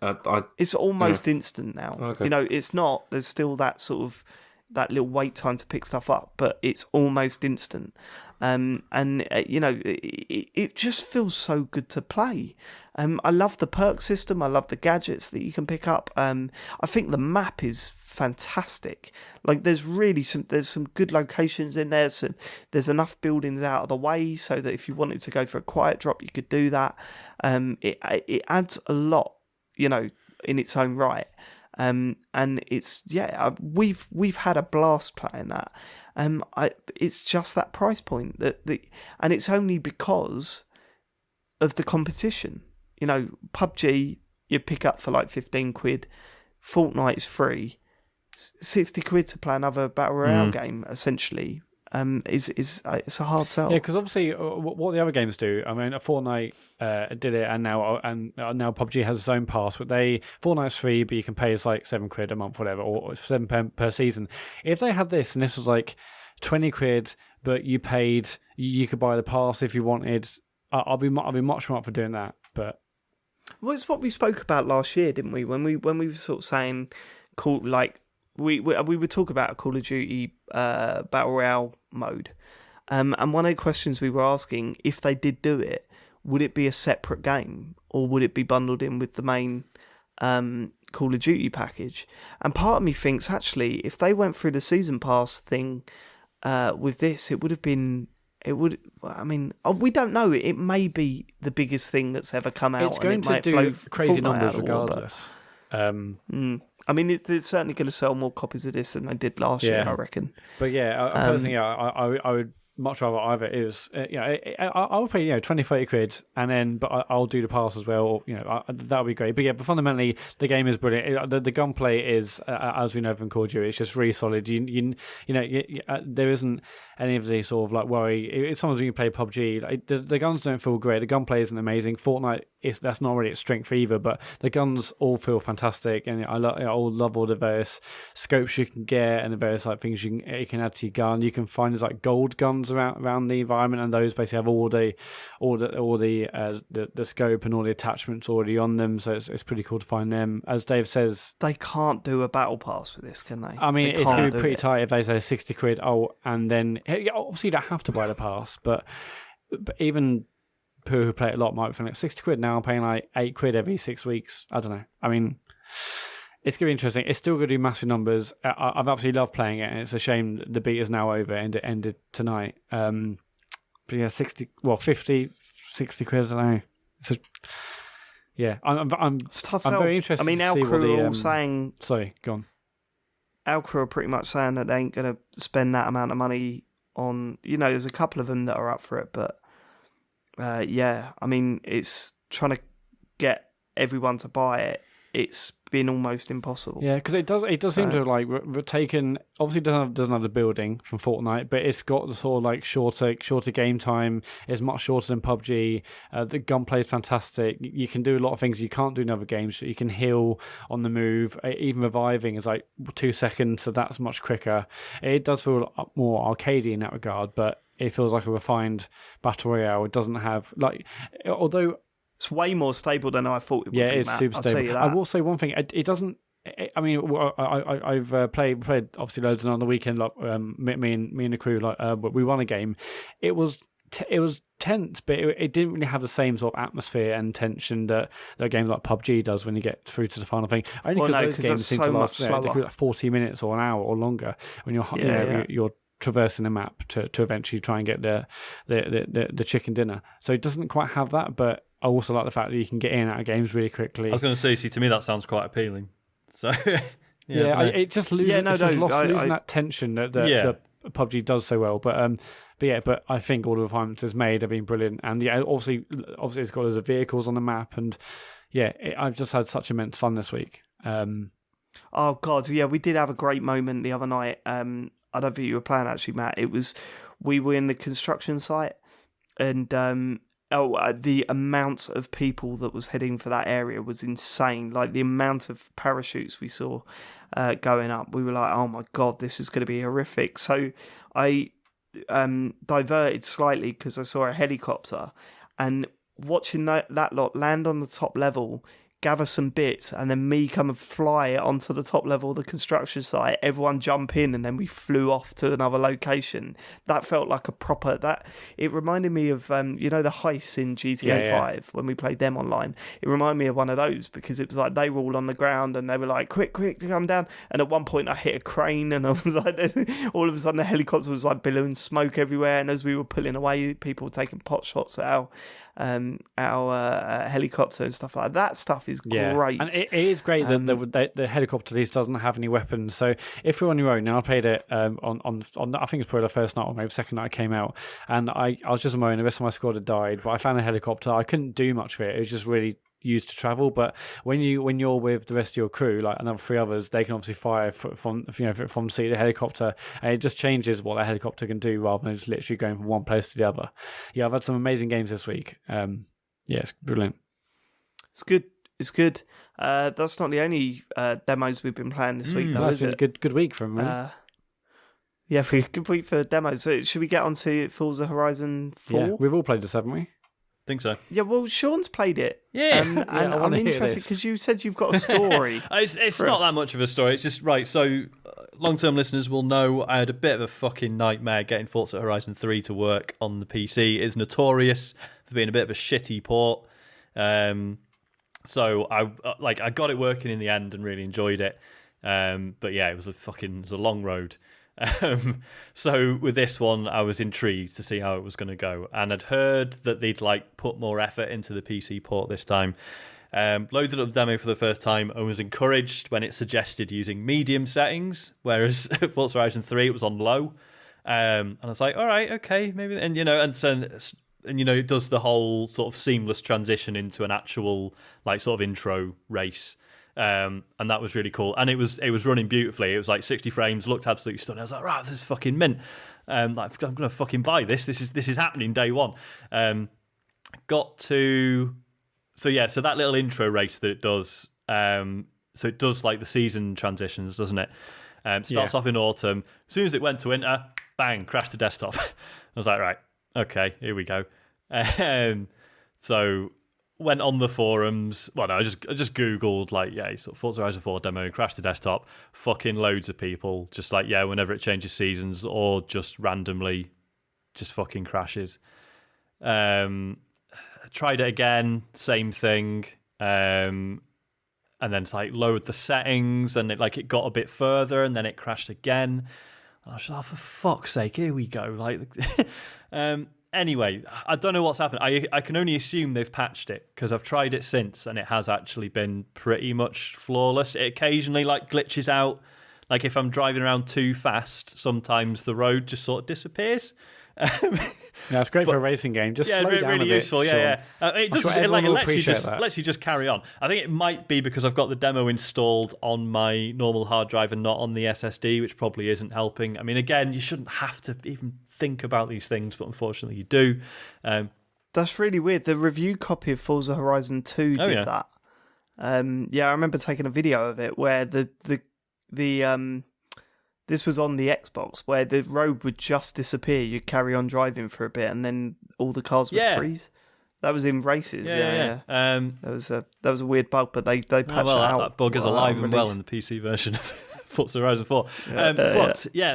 It's almost instant now. Okay. You know, it's not. There's still that sort of that little wait time to pick stuff up, but it's almost instant. You know, it just feels so good to play. I love the perk system. I love the gadgets that you can pick up. I think the map is fantastic. Like, there's some good locations in there. So there's enough buildings out of the way so that if you wanted to go for a quiet drop, you could do that. It adds a lot, you know, in its own right. And it's we've had a blast playing that. It's just that price point and it's only because of the competition. You know, PUBG you pick up for like 15 quid. Fortnite is free. 60 quid to play another battle royale game essentially. It's a hard sell. Yeah, because obviously, what the other games do. I mean, Fortnite did it, and now PUBG has its own pass. But Fortnite's free, but you can pay like £7 a month, whatever, or £7 per season. If they had this, and this was like 20 quid, but you could buy the pass if you wanted. I'll be much more up for doing that. But well, it's what we spoke about last year, didn't we? When we were sort of saying, cool, like. We would talk about a Call of Duty Battle Royale mode. And one of the questions we were asking, if they did do it, would it be a separate game? Or would it be bundled in with the main Call of Duty package? And part of me thinks, actually, if they went through the Season Pass thing with this, it would have been... I mean, we don't know. It may be the biggest thing that's ever come out. it's going and it to might do blow crazy Fortnite numbers out of the water, regardless. I mean, it's certainly going to sell more copies of this than they did last year, I reckon. But yeah, personally, I would much rather either it was, I'll pay 20, 30 quid, and then but I'll do the pass as well. That would be great. But yeah, but fundamentally, the game is brilliant. The gunplay is, as we know from Call of Duty, it's just really solid. There isn't any of the sort of like worry. It's sometimes when you play PUBG, like, the guns don't feel great. The gunplay isn't amazing. Fortnite that's not really its strength either, but the guns all feel fantastic, and I love all the various scopes you can get and the various like things you can add to your gun. You can find there's like gold guns around the environment, and those basically have all the scope and all the attachments already on them. So it's pretty cool to find them. As Dave says, they can't do a battle pass with this, can they? I mean, it's going to be pretty it. tight if they say 60 quid. Oh, and then obviously you don't have to buy the pass, but even people who play it a lot might think like 60 quid. Now I'm paying like 8 quid every 6 weeks. I don't know. I mean, it's going to be interesting. It's still going to do massive numbers. I've absolutely loved playing it, and it's a shame that the beta's now over and it ended tonight. But yeah, 50, 60 quid, I don't know. I'm It's tough I'm sell. very interested I mean, to our see crew what the... are all saying... Sorry, go on. Our crew are pretty much saying that they ain't going to spend that amount of money on... There's a couple of them that are up for it, but... I mean, it's trying to get everyone to buy it. It's been almost impossible. Yeah, because it does seem to have like taken. Obviously, doesn't have the building from Fortnite, but it's got the sort of like shorter game time. It's much shorter than PUBG. The gunplay is fantastic. You can do a lot of things you can't do in other games. So you can heal on the move. Even reviving is like 2 seconds, so that's much quicker. It does feel more arcadey in that regard, but it feels like a refined battle royale. It doesn't have like, although. It's way more stable than I thought it would be, it's Matt. super I'll stable. tell you that. I will say one thing. It doesn't... I mean, I've played obviously loads on the weekend. Like me and the crew, but we won a game. It was tense, but it didn't really have the same sort of atmosphere and tension that a game like PUBG does when you get through to the final thing. Only because those games seem to last like 40 minutes or an hour or longer when you're traversing the map to eventually try and get the chicken dinner. So it doesn't quite have that, but I also like the fact that you can get in and out of games really quickly. I was going to say, to me that sounds quite appealing. So it just loses losing that tension that PUBG does so well. But I think all the refinements it's made have been brilliant, and obviously it's got loads of vehicles on the map, and I've just had such immense fun this week. Oh God, yeah, we did have a great moment the other night. I don't think you were playing actually, Matt. We were in the construction site, and the amount of people that was heading for that area was insane. Like the amount of parachutes we saw going up, we were like, oh my god, this is going to be horrific. So I diverted slightly because I saw a helicopter, and watching that lot land on the top level, gather some bits, and then me come and fly onto the top level of the construction site, everyone jump in, and then we flew off to another location. That felt like a proper, it reminded me of the heists in GTA 5 when we played them online. It reminded me of one of those, because it was like they were all on the ground and they were like, quick come down, and at one point I hit a crane, and I was like, all of a sudden the helicopter was like billowing smoke everywhere, and as we were pulling away, people were taking pot shots at our helicopter and stuff like that. That stuff is great. And it is great that the helicopter at least doesn't have any weapons. So if you're on your own, now I played it on I think it's probably the first night or maybe the second night it came out, and I was just on my own. The rest of my squad had died, but I found a helicopter. I couldn't do much of it. It was just really used to travel. But when you're with the rest of your crew, like another 3 others, they can obviously fire from the seat of the helicopter, and it just changes what that helicopter can do rather than just literally going from one place to the other. Yeah, I've had some amazing games this week. It's brilliant. It's good. That's not the only demos we've been playing this week, though, that's is been it? a good week for me. Good week for demos. So should we get on to Forza Horizon 4? Yeah, we've all played this, haven't we? Think so. Yeah, well, Sean's played it. Yeah. And I'm interested because you said you've got a story. It's not that much of a story. It's just, right, so long-term listeners will know I had a bit of a fucking nightmare getting Forza Horizon 3 to work on the PC. It's notorious for being a bit of a shitty port. So I got it working in the end and really enjoyed it. But yeah, it was a long road. So with this one, I was intrigued to see how it was going to go, and I'd heard that they'd put more effort into the PC port this time. Loaded up the demo for the first time and was encouraged when it suggested using medium settings, whereas Forza Horizon 3 it was on low. And I was like, all right, okay, maybe, and it does the whole sort of seamless transition into an actual sort of intro race. And that was really cool, and it was running beautifully. It was 60 frames, looked absolutely stunning. I was like, right, this is fucking mint. I'm gonna fucking buy this. This is happening day one. So that little intro race that it does. So it does the season transitions, doesn't it? Starts off in autumn. As soon as it went to winter, bang, crashed the desktop. I was like, right, okay, here we go. So went on the forums. Well, no, I just googled sort of Forza Horizon 4 demo, crashed the desktop. Fucking loads of people just whenever it changes seasons or just randomly just fucking crashes. Tried it again, same thing. And then it's lowered the settings, and it got a bit further, and then it crashed again. I was like, oh, for fuck's sake, here we go. Anyway, I don't know what's happened. I can only assume they've patched it, because I've tried it since and it has actually been pretty much flawless. It occasionally glitches out. If I'm driving around too fast, sometimes the road just sort of disappears. Yeah, it's great for a racing game. Just slow down really a bit, useful. Yeah. It does. It lets you just carry on. I think it might be because I've got the demo installed on my normal hard drive and not on the SSD, which probably isn't helping. I mean, again, you shouldn't have to even think about these things, but unfortunately, you do. That's really weird. The review copy of Forza Horizon 2 did that. I remember taking a video of it where the this was on the Xbox, where the road would just disappear. You'd carry on driving for a bit, and then all the cars would freeze. That was in races. Yeah. That was a weird bug, but they patched it out. That bug is alive and well in the PC version of Forza Horizon 4.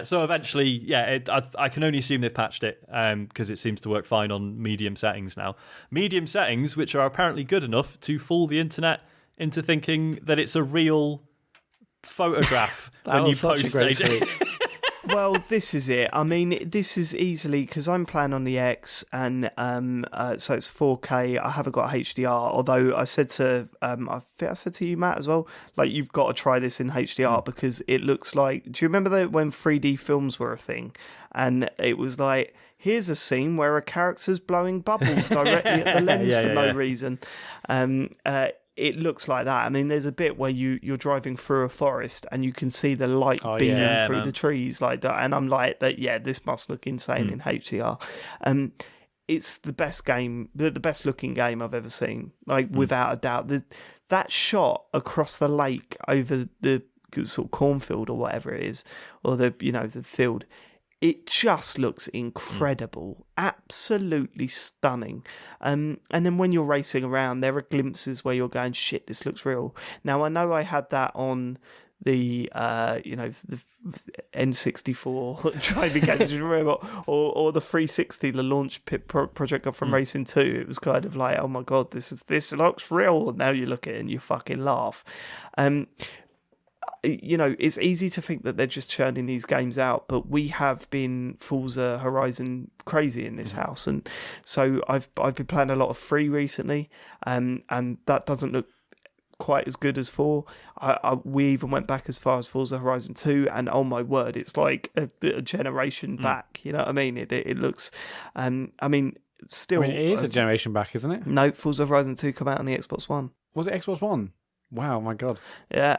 So eventually, I can only assume they've patched it because it seems to work fine on medium settings now. Medium settings, which are apparently good enough to fool the internet into thinking that it's a real photograph when you post it. Well, this is it. I mean, this is easily, because I'm playing on the X, and so it's 4K. I haven't got HDR, although I said to I think I said to you, Matt, as well, you've got to try this in HDR because it looks like. Do you remember when 3D films were a thing, and it was here's a scene where a character's blowing bubbles directly at the lens for no reason. It looks like that. I mean, there's a bit where you're driving through a forest and you can see the light beaming through the trees like that. And I'm like, this must look insane in HDR. it's the best game, the best looking game I've ever seen, like without a doubt. That shot across the lake over the sort of cornfield or whatever it is, or the field, it just looks incredible, absolutely stunning. And then when you're racing around, there are glimpses where you're going, shit, this looks real. Now I know I had that on the the N64 driving games, you remember, or the 360, the launch project got from Racing 2. It was kind of like, oh my god, this looks real. And now you look at it and you fucking laugh. It's easy to think that they're just churning these games out, but we have been Forza Horizon crazy in this house, and so I've been playing a lot of 3 recently, and that doesn't look quite as good as 4. We even went back as far as Forza Horizon 2, and oh my word, it's like a generation back. You know what I mean? It looks, still, it is a generation back, isn't it? No, Forza Horizon 2 come out on the Xbox One. Was it Xbox One? Wow, my god. Yeah.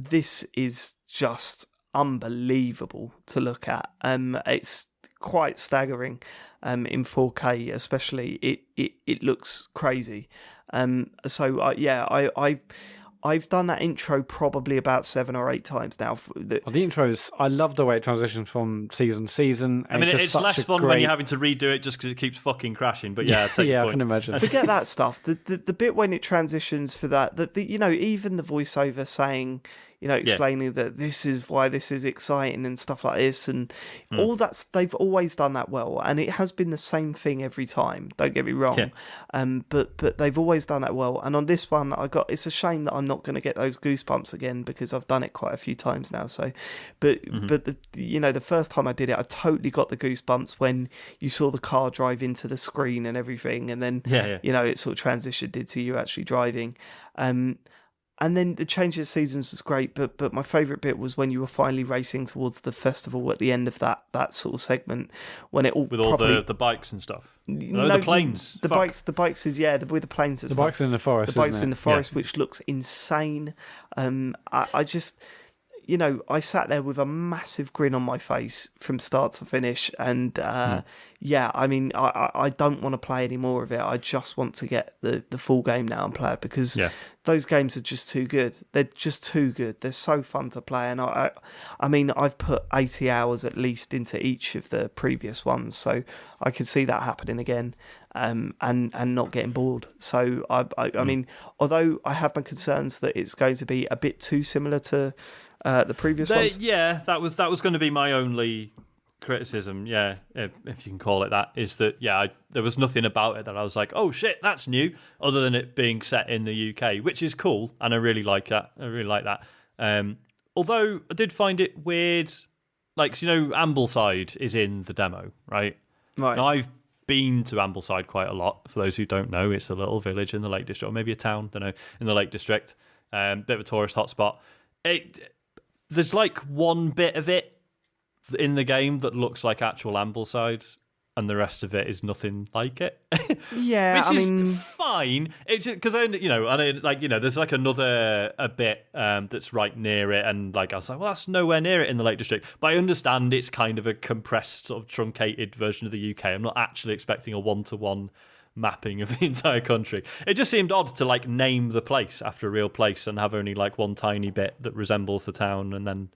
This is just unbelievable to look at. It's quite staggering. In 4K, especially, it looks crazy. I've done that intro probably about 7 or 8 times now. The intros, I love the way it transitions from season to season. I mean, it's less fun when you're having to redo it just because it keeps fucking crashing. But yeah, I take your point. I can imagine. Forget that stuff. The bit when it transitions for that, even the voiceover saying, explaining that this is why this is exciting and stuff like this, and all that's, they've always done that well, and it has been the same thing every time. Don't get me wrong, but they've always done that well. And on this one, it's a shame that I'm not going to get those goosebumps again because I've done it quite a few times now. So, but the first time I did it, I totally got the goosebumps when you saw the car drive into the screen and everything, and then it sort of transitioned into you actually driving. And then the change of seasons was great, but my favourite bit was when you were finally racing towards the festival at the end of that sort of segment, when it all with all the bikes and stuff. The planes. The bikes is with the planes and the stuff. Bikes in the forest. The bikes in the forest, which looks insane. I just, I sat there with a massive grin on my face from start to finish, and I don't want to play any more of it. I just want to get the full game now and play it, because those games are just too good. They're just too good. They're so fun to play, and I've put 80 hours at least into each of the previous ones, so I can see that happening again, and not getting bored. So I mean, although I have my concerns that it's going to be a bit too similar to the previous ones. Yeah, that was going to be my only criticism, if you can call it that, is that there was nothing about it that I was like, oh shit, that's new, other than it being set in the UK, which is cool, and I really like that. Although I did find it weird, like, Ambleside is in the demo, right? Now, I've been to Ambleside quite a lot. For those who don't know, it's a little village in the Lake District, or maybe a town, don't know, in the Lake District, bit of a tourist hotspot. There's like one bit of it in the game that looks like actual Ambleside, and the rest of it is nothing like it. Yeah, which is fine. It's because there's like a bit that's right near it, and like I was like, well, that's nowhere near it in the Lake District. But I understand it's kind of a compressed, sort of truncated version of the UK. I'm not actually expecting a 1-to-1 mapping of the entire country. It just seemed odd to like name the place after a real place and have only like one tiny bit that resembles the town, and then,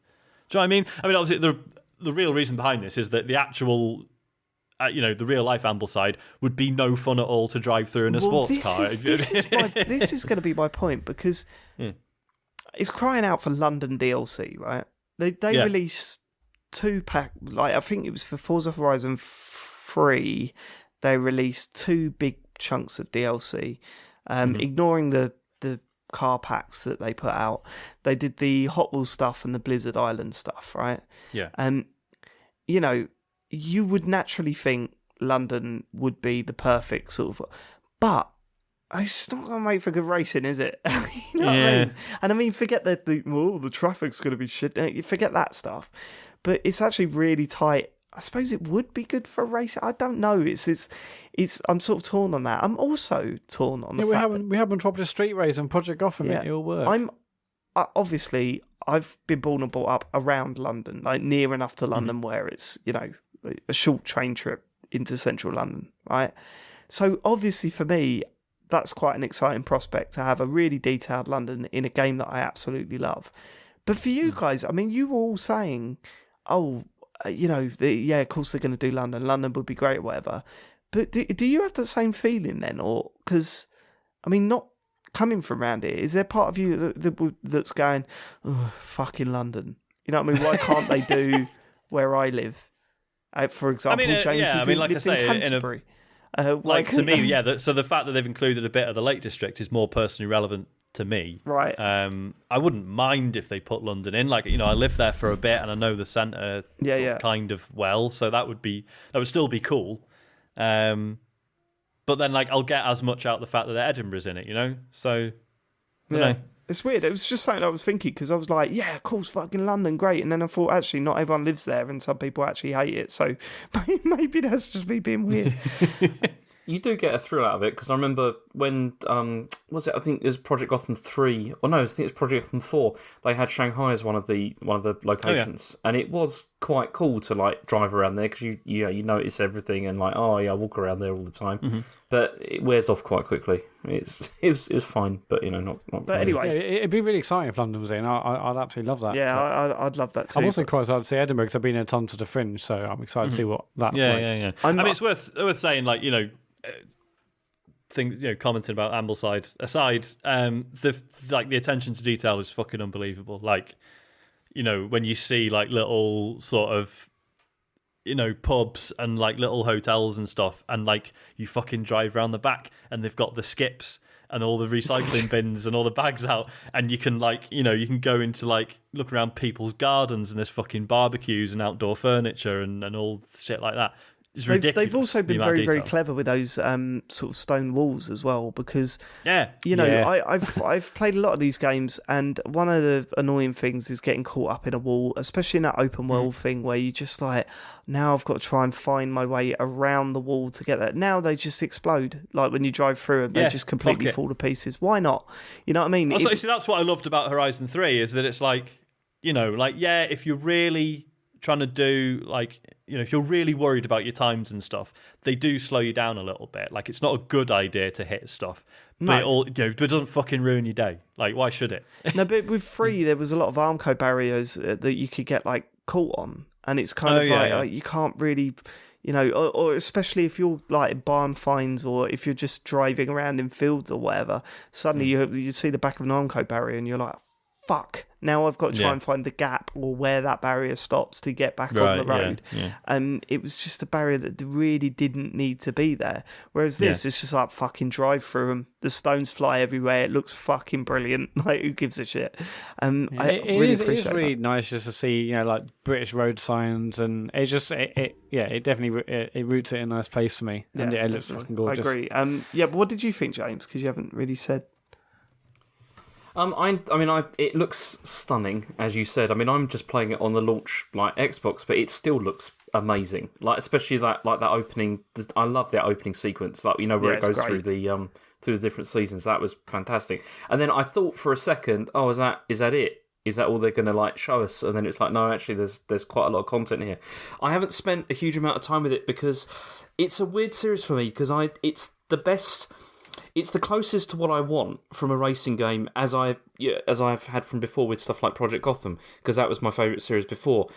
do you know what I mean? I mean, obviously the real reason behind this is that the actual the real life Ambleside would be no fun at all to drive through in a sports car. This is going to be my point, because it's crying out for London DLC, right? They released 2-pack, like I think it was for Forza Horizon 3. They released 2 big chunks of DLC, ignoring the car packs that they put out. They did the Hot Wheels stuff and the Blizzard Island stuff, right? Yeah. You would naturally think London would be the perfect sort of, but it's not going to make for good racing, is it? You know what I mean? And I mean, forget that the traffic's going to be shit. Forget that stuff. But it's actually really tight. I suppose it would be good for racing. I don't know. It's. I'm sort of torn on that. I'm also torn on the fact we have Metropolis Street Race and Project Gotham. It will work. Obviously, I've been born and brought up around London, like near enough to London where it's a short train trip into central London, right? So obviously for me, that's quite an exciting prospect to have a really detailed London in a game that I absolutely love. But for you guys, I mean, you were all saying, of course they're going to do London. London would be great, or whatever. But do you have the same feeling then? Or, because, I mean, not coming from around here, is there part of you that's going, oh, fucking London? You know what I mean? Why can't they do where I live? For example, James lives in Canterbury. To me, so the fact that they've included a bit of the Lake District is more personally relevant to me. Right. I wouldn't mind if they put London in. Like, I lived there for a bit and I know the centre kind of well, so that would still be cool. But then, like, I'll get as much out of the fact that Edinburgh's in it, So, I don't know. It's weird. It was just something I was thinking because I was like, yeah, of course, fucking London, great. And then I thought, actually, not everyone lives there and some people actually hate it. So maybe that's just me being weird. You do get a thrill out of it because I remember when was it? I think it was Project Gotham 3, or no, I think it was Project Gotham 4. They had Shanghai as one of the locations, and it was quite cool to like drive around there because you notice everything and like I walk around there all the time, but it wears off quite quickly. It was fine, but not. But really. anyway, it'd be really exciting if London was in. I'd absolutely love that. Yeah, I'd love that too. I'm also quite excited to see Edinburgh because I've been in tons of the Fringe, so I'm excited to see what that's like. Yeah. I mean, it's worth saying, like, things, commenting about Ambleside aside, the attention to detail is fucking unbelievable. Like, when you see like little sort of pubs and like little hotels and stuff, and like you fucking drive around the back and they've got the skips and all the recycling bins and all the bags out, and you can like you can go into like look around people's gardens and there's fucking barbecues and outdoor furniture and all shit like that. They've also been very, very clever with those sort of stone walls as well, because I've played a lot of these games, and one of the annoying things is getting caught up in a wall, especially in that open world thing where you just like, now I've got to try and find my way around the wall to get there. Now they just explode, like when you drive through them, they just completely fall to pieces. Why not? You know what I mean? See, that's what I loved about Horizon 3 is that it's like, if you're really trying to do like, if you're really worried about your times and stuff, they do slow you down a little bit. Like, it's not a good idea to hit stuff, but but it doesn't fucking ruin your day. Like, why should it? No, but with 3, there was a lot of Armco barriers that you could get like caught on, and it's kind of like you can't really, or especially if you're like in barn finds or if you're just driving around in fields or whatever, suddenly you see the back of an Armco barrier and you're like, fuck, now I've got to try and find the gap or where that barrier stops to get back on the road. And it was just a barrier that really didn't need to be there. Whereas this, it's just like fucking drive through them. The stones fly everywhere. It looks fucking brilliant. Like, who gives a shit? It is really nice just to see, like British road signs, and it just, it definitely it roots it in a nice place for me. And it looks fucking gorgeous. I agree. But what did you think, James? Because you haven't really said. It looks stunning, as you said. I mean, I'm just playing it on the launch like Xbox, but it still looks amazing. Like, especially that opening. I love that opening sequence. Like, where it goes through the different seasons. That was fantastic. And then I thought for a second, oh, is that it? Is that all they're going to like show us? And then it's like, no, actually, there's quite a lot of content here. I haven't spent a huge amount of time with it because it's a weird series for me because it's the best. It's the closest to what I want from a racing game as I've had from before with stuff like Project Gotham, because that was my favourite series before.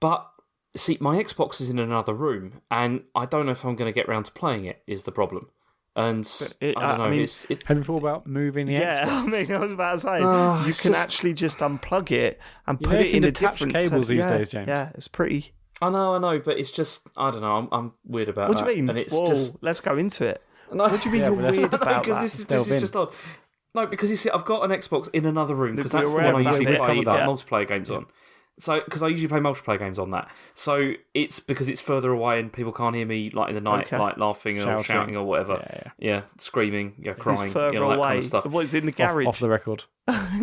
But see, my Xbox is in another room, and I don't know if I'm going to get round to playing it. Is the problem? And I don't know. Have you thought about moving the Xbox? I was about to say you can actually just unplug it and put it in a different cables these days, James. Yeah, it's pretty. I know, but it's just I don't know. I'm weird about. What do you mean? And it's let's go into it. No, what do you mean you're weird about because that? This is just odd. No, because you see, I've got an Xbox in another room because that's the one I usually play multiplayer games on. So, because I usually play multiplayer games on that. So it's because it's further away and people can't hear me like in the night, like laughing or shouting or whatever. Yeah, screaming, crying, it's further that away. Kind of stuff. What is in the garage? Off the record.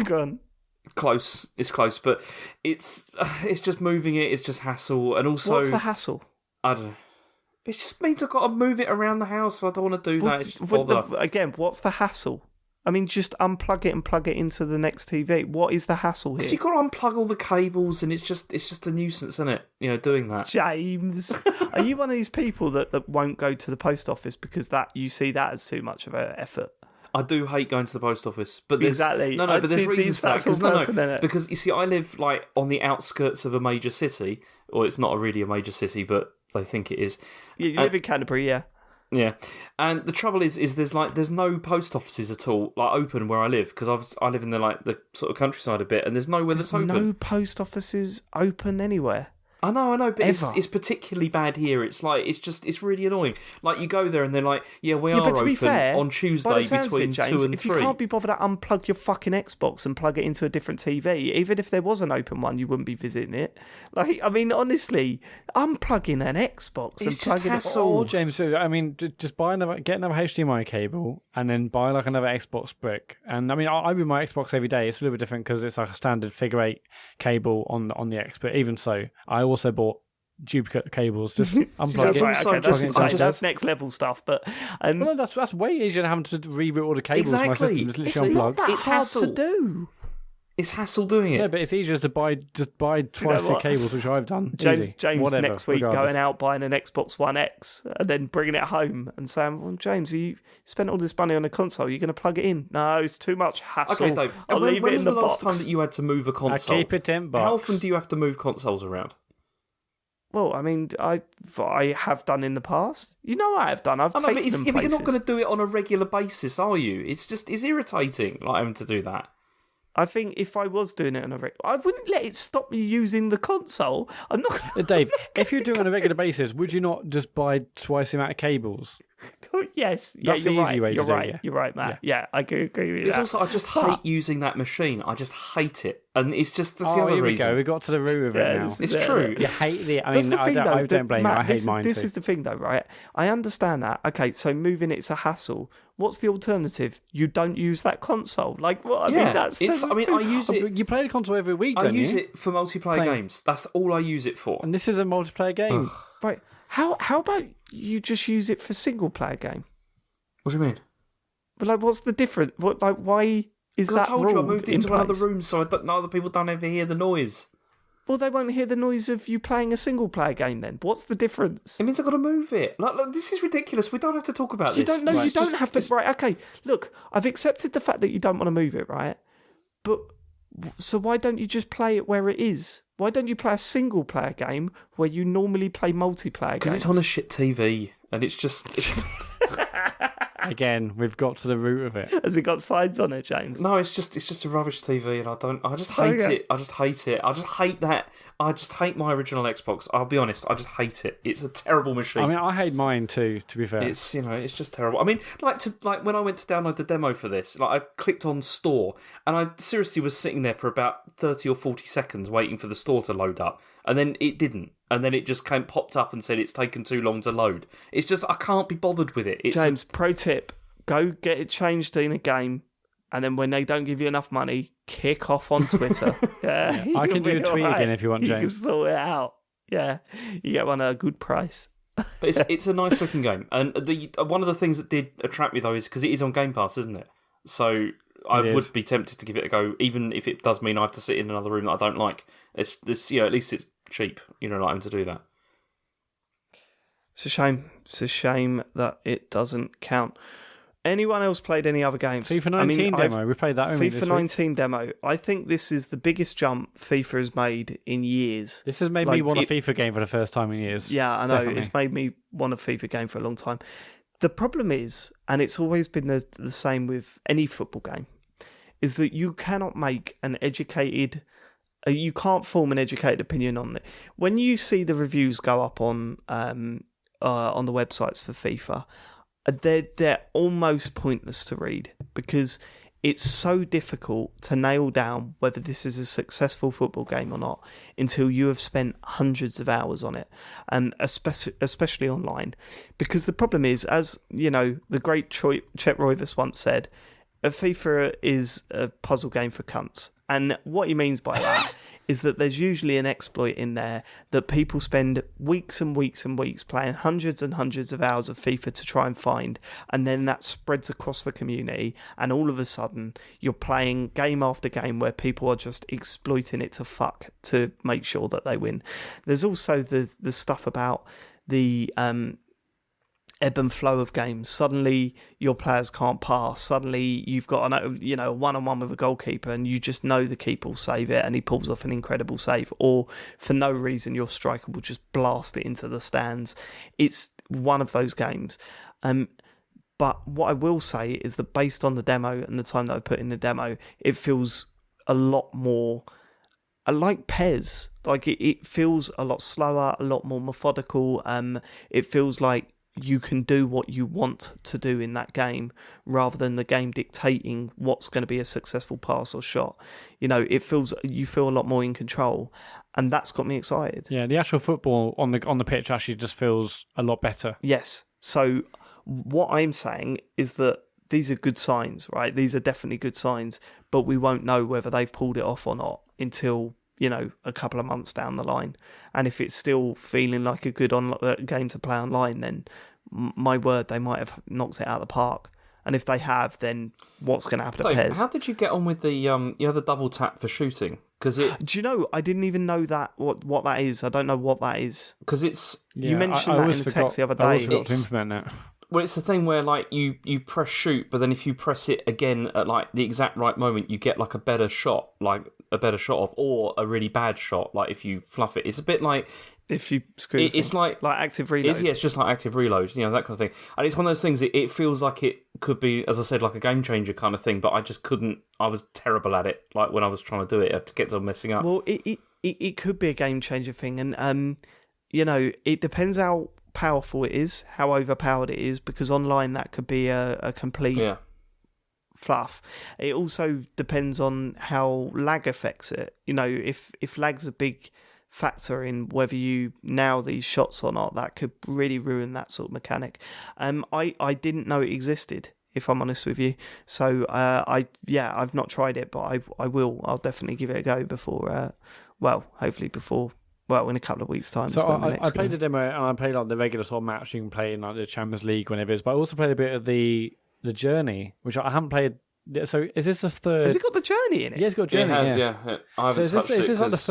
Go on. Close. It's close, but it's just moving it. It's just hassle, and also what's the hassle? I don't know. It just means I've got to move it around the house. I don't want to do that. It's just bother. Again, what's the hassle? I mean, just unplug it and plug it into the next TV. What is the hassle here? Because you've got to unplug all the cables, and it's just a nuisance, isn't it? Doing that. James, are you one of these people that won't go to the post office because you see that as too much of an effort? I do hate going to the post office, but there's, exactly. No, but there's reasons for that. Because because you see, I live like on the outskirts of a major city, or it's not really a major city, but they think it is. Yeah, you live in Canterbury, yeah. Yeah, and the trouble is there's no post offices at all like open where I live, because I live in the sort of countryside a bit, and there's nowhere that's open. No post offices open anywhere. I know, but it's particularly bad here. It's really annoying. Like, you go there and they're like, yeah, we are but to open be fair, on Tuesday between James, 2 and 3. If you can't be bothered to unplug your fucking Xbox and plug it into a different TV, even if there was an open one, you wouldn't be visiting it. Like, I mean, honestly, unplugging an Xbox and plugging it. Oh, James, I mean, just get another HDMI cable and then buy like another Xbox brick. And I mean, I use my Xbox every day. It's a little bit different because it's like a standard figure 8 cable on the X. But even so, I also bought duplicate cables. Just unplug it. That's next level stuff. But well, that's way easier than having to reroute all the cables. Exactly. My system is literally unplugged. It's hard to do. It's hassle doing it. Yeah, but it's easier to buy twice the cables, which I've done. James, Whatever, next week regardless. going out buying an Xbox One X and then bringing it home and saying, "Well, James, you spent all this money on a console. You're going to plug it in? No, it's too much hassle. Okay, Dave. I'll leave it in the box." When was the last time that you had to move a console? I keep it in box. How often do you have to move consoles around? Well, I mean, I have done in the past. You know, I have done. I've taken them places. But you're not going to do it on a regular basis, are you? It's irritating, like, having to do that. I think if I was doing it on a regular, I wouldn't let it stop me using the console. I'm not. Dave, if you're doing it on a regular basis, would you not just buy twice the amount of cables? Yes, That's the easy way to do it, yeah. You're right, Matt. Yeah, I agree with It's that. also, I just hate using that machine. I just hate it, and it's just that's the other here we reason. go. We got to the root of it now. It's true. You hate the. I That's mean, the thing, I don't blame Matt, you. I hate mine This too. is the thing, though, right? I understand that. Okay, so moving it's a hassle. What's the alternative? You don't use that console. Like, what? I mean, that's. I use it. You play the console every week, I don't you? use it for multiplayer games. That's all I use it for. And this is a multiplayer game. Right. How about you just use it for single player game? What do you mean? But like, what's the difference? What, like, why is that? I told you I moved it into place? another room so other people don't ever hear the noise. Well, they won't hear the noise of you playing a single player game. Then what's the difference? It means I've got to move it. Like, this is ridiculous. We don't have to talk about this. You don't know. You don't have to. Right. Okay. Look, I've accepted the fact that you don't want to move it. Right. But so why don't you just play it where it is? Why don't you play a single player game where you normally play multiplayer games? Because it's on a shit TV, and it's just. Again, we've got to the root of it. Has it got sides on it, James? No, it's just a rubbish TV, and I just hate it. I just hate it. I just hate that. I just hate my original Xbox. I'll be honest. I just hate it. It's a terrible machine. I mean, I hate mine too. To be fair, it's it's just terrible. I mean, like when I went to download the demo for this, like, I clicked on store, and I seriously was sitting there for about 30 or 40 seconds waiting for the store to load up, and then it didn't. And then it just popped up and said it's taken too long to load. It's just, I can't be bothered with it. James, pro tip, go get it changed in a game, and then when they don't give you enough money, kick off on Twitter. Yeah, I can do a tweet again if you want, James. You can sort it out. Yeah, you get one at a good price. But it's a nice looking game. And one of the things that did attract me, though, is because it is on Game Pass, isn't it? So I would be tempted to give it a go, even if it does mean I have to sit in another room that I don't like. It's this, at least it's cheap, like him to do that. It's a shame. It's a shame that it doesn't count. Anyone else played any other games? FIFA 19 demo. We played that only FIFA 19 demo. I think this is the biggest jump FIFA has made in years. This has made me want a FIFA game for the first time in years. Yeah, I know. Definitely. It's made me want a FIFA game for a long time. The problem is, and it's always been the same with any football game, is that you cannot make an educated... you can't form an educated opinion on it. When you see the reviews go up on the websites for FIFA, they're almost pointless to read because it's so difficult to nail down whether this is a successful football game or not until you have spent hundreds of hours on it, and especially online. Because the problem is, as you know, the great Chet Roivas once said, FIFA is a puzzle game for cunts. And what he means by that is that there's usually an exploit in there that people spend weeks and weeks and weeks playing hundreds and hundreds of hours of FIFA to try and find, and then that spreads across the community, and all of a sudden you're playing game after game where people are just exploiting it to fuck to make sure that they win. There's also the stuff about the ebb and flow of games. Suddenly your players can't pass. Suddenly you've got a one-on-one with a goalkeeper and you just know the keeper will save it and he pulls off an incredible save, or for no reason your striker will just blast it into the stands. It's one of those games. But what I will say is that based on the demo and the time that I put in the demo, it feels a lot more like PES. Like it feels a lot slower, a lot more methodical. It feels like you can do what you want to do in that game rather than the game dictating what's going to be a successful pass or shot. You feel a lot more in control, and that's got me excited. Yeah, the actual football on the pitch actually just feels a lot better. Yes. So what I'm saying is that these are good signs, right? These are definitely good signs, but we won't know whether they've pulled it off or not until a couple of months down the line. And if it's still feeling like a good game to play online, then my word, they might have knocked it out of the park. And if they have, then what's going to happen to PES? How did you get on with the the double tap for shooting? Because do you know? I didn't even know that what that is. I don't know what that is. Because it's you mentioned that in the text the other day. I always forgot to implement that. Well, it's the thing where like you press shoot, but then if you press it again at like the exact right moment, you get like a better shot of, or a really bad shot. Like if you fluff it, it's a bit like if you screw. It's like active reload. It's just like active reload, that kind of thing. And it's one of those things. It feels like it could be, as I said, like a game changer kind of thing. But I just couldn't. I was terrible at it. Like when I was trying to do it, I kept on messing up. Well, it could be a game changer thing, and it depends how powerful it is, how overpowered it is, because online that could be a complete fluff. It also depends on how lag affects it. If lag's a big factor in whether you nail these shots or not, that could really ruin that sort of mechanic. I didn't know it existed, if I'm honest with you. So I've not tried it, but I will. I'll definitely give it a go before. Hopefully before. Well, in a couple of weeks' time. So I played the demo and I played like the regular sort of match you can play in like the Champions League whenever it is, but I also played a bit of the Journey, which I haven't played. So is this the third? Has it got the Journey in it? Yeah, it's got Journey. It has, yeah. I haven't touched it. Is this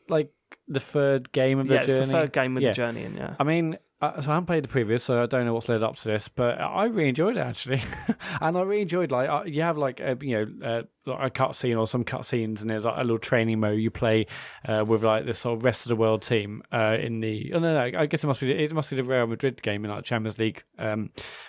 like the third game of the Journey? Yeah, it's the third game with the Journey in, yeah. I mean, so I haven't played the previous, so I don't know what's led up to this, but I really enjoyed it actually, and I really enjoyed you have like a cutscene or some cutscenes, and there's like a little training mode you play with like this sort of rest of the world team in the. Oh no, I guess it must be the Real Madrid game in like Champions League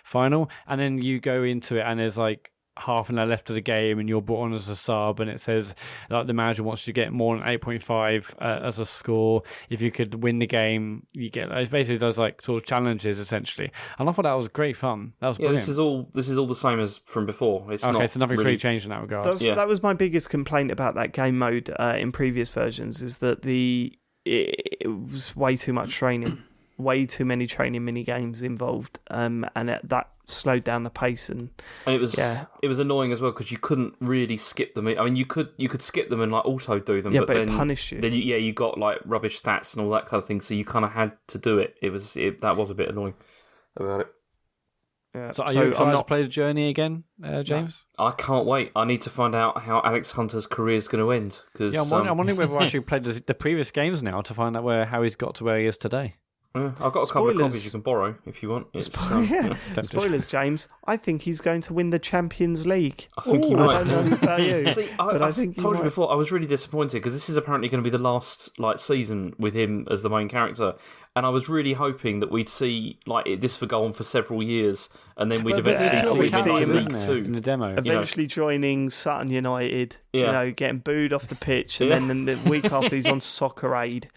final, and then you go into it and there's like half an hour left of the game and you're brought on as a sub, and it says like the manager wants you to get more than 8.5 as a score. If you could win the game, you get it's basically those like sort of challenges essentially, and I thought that was great fun. That was brilliant. This is all the same as from before. It's okay, not so nothing's really changed in that regard. That was my biggest complaint about that game mode in previous versions, is that it was way too much training, way too many training mini games involved, and that slowed down the pace, and it was annoying as well because you couldn't really skip them. I mean, you could skip them and like auto do them, but then it punished you. Then you got like rubbish stats and all that kind of thing, so you kind of had to do it. That was a bit annoying about it. Yeah. So are you excited to play the Journey again, James? No, I can't wait. I need to find out how Alex Hunter's career is going to end. Cause, I'm wondering whether I actually played the previous games now to find out how he's got to where he is today. I've got a couple of copies you can borrow if you want. Spoilers, James. I think he's going to win the Champions League. I think he might. I don't know about you. See, I told you before, I was really disappointed because this is apparently going to be the last season with him as the main character, and I was really hoping that we'd see this would go on for several years, and then we'd eventually see him in League 2 in the demo. Eventually joining Sutton United, getting booed off the pitch, and then the week after he's on Soccer Aid.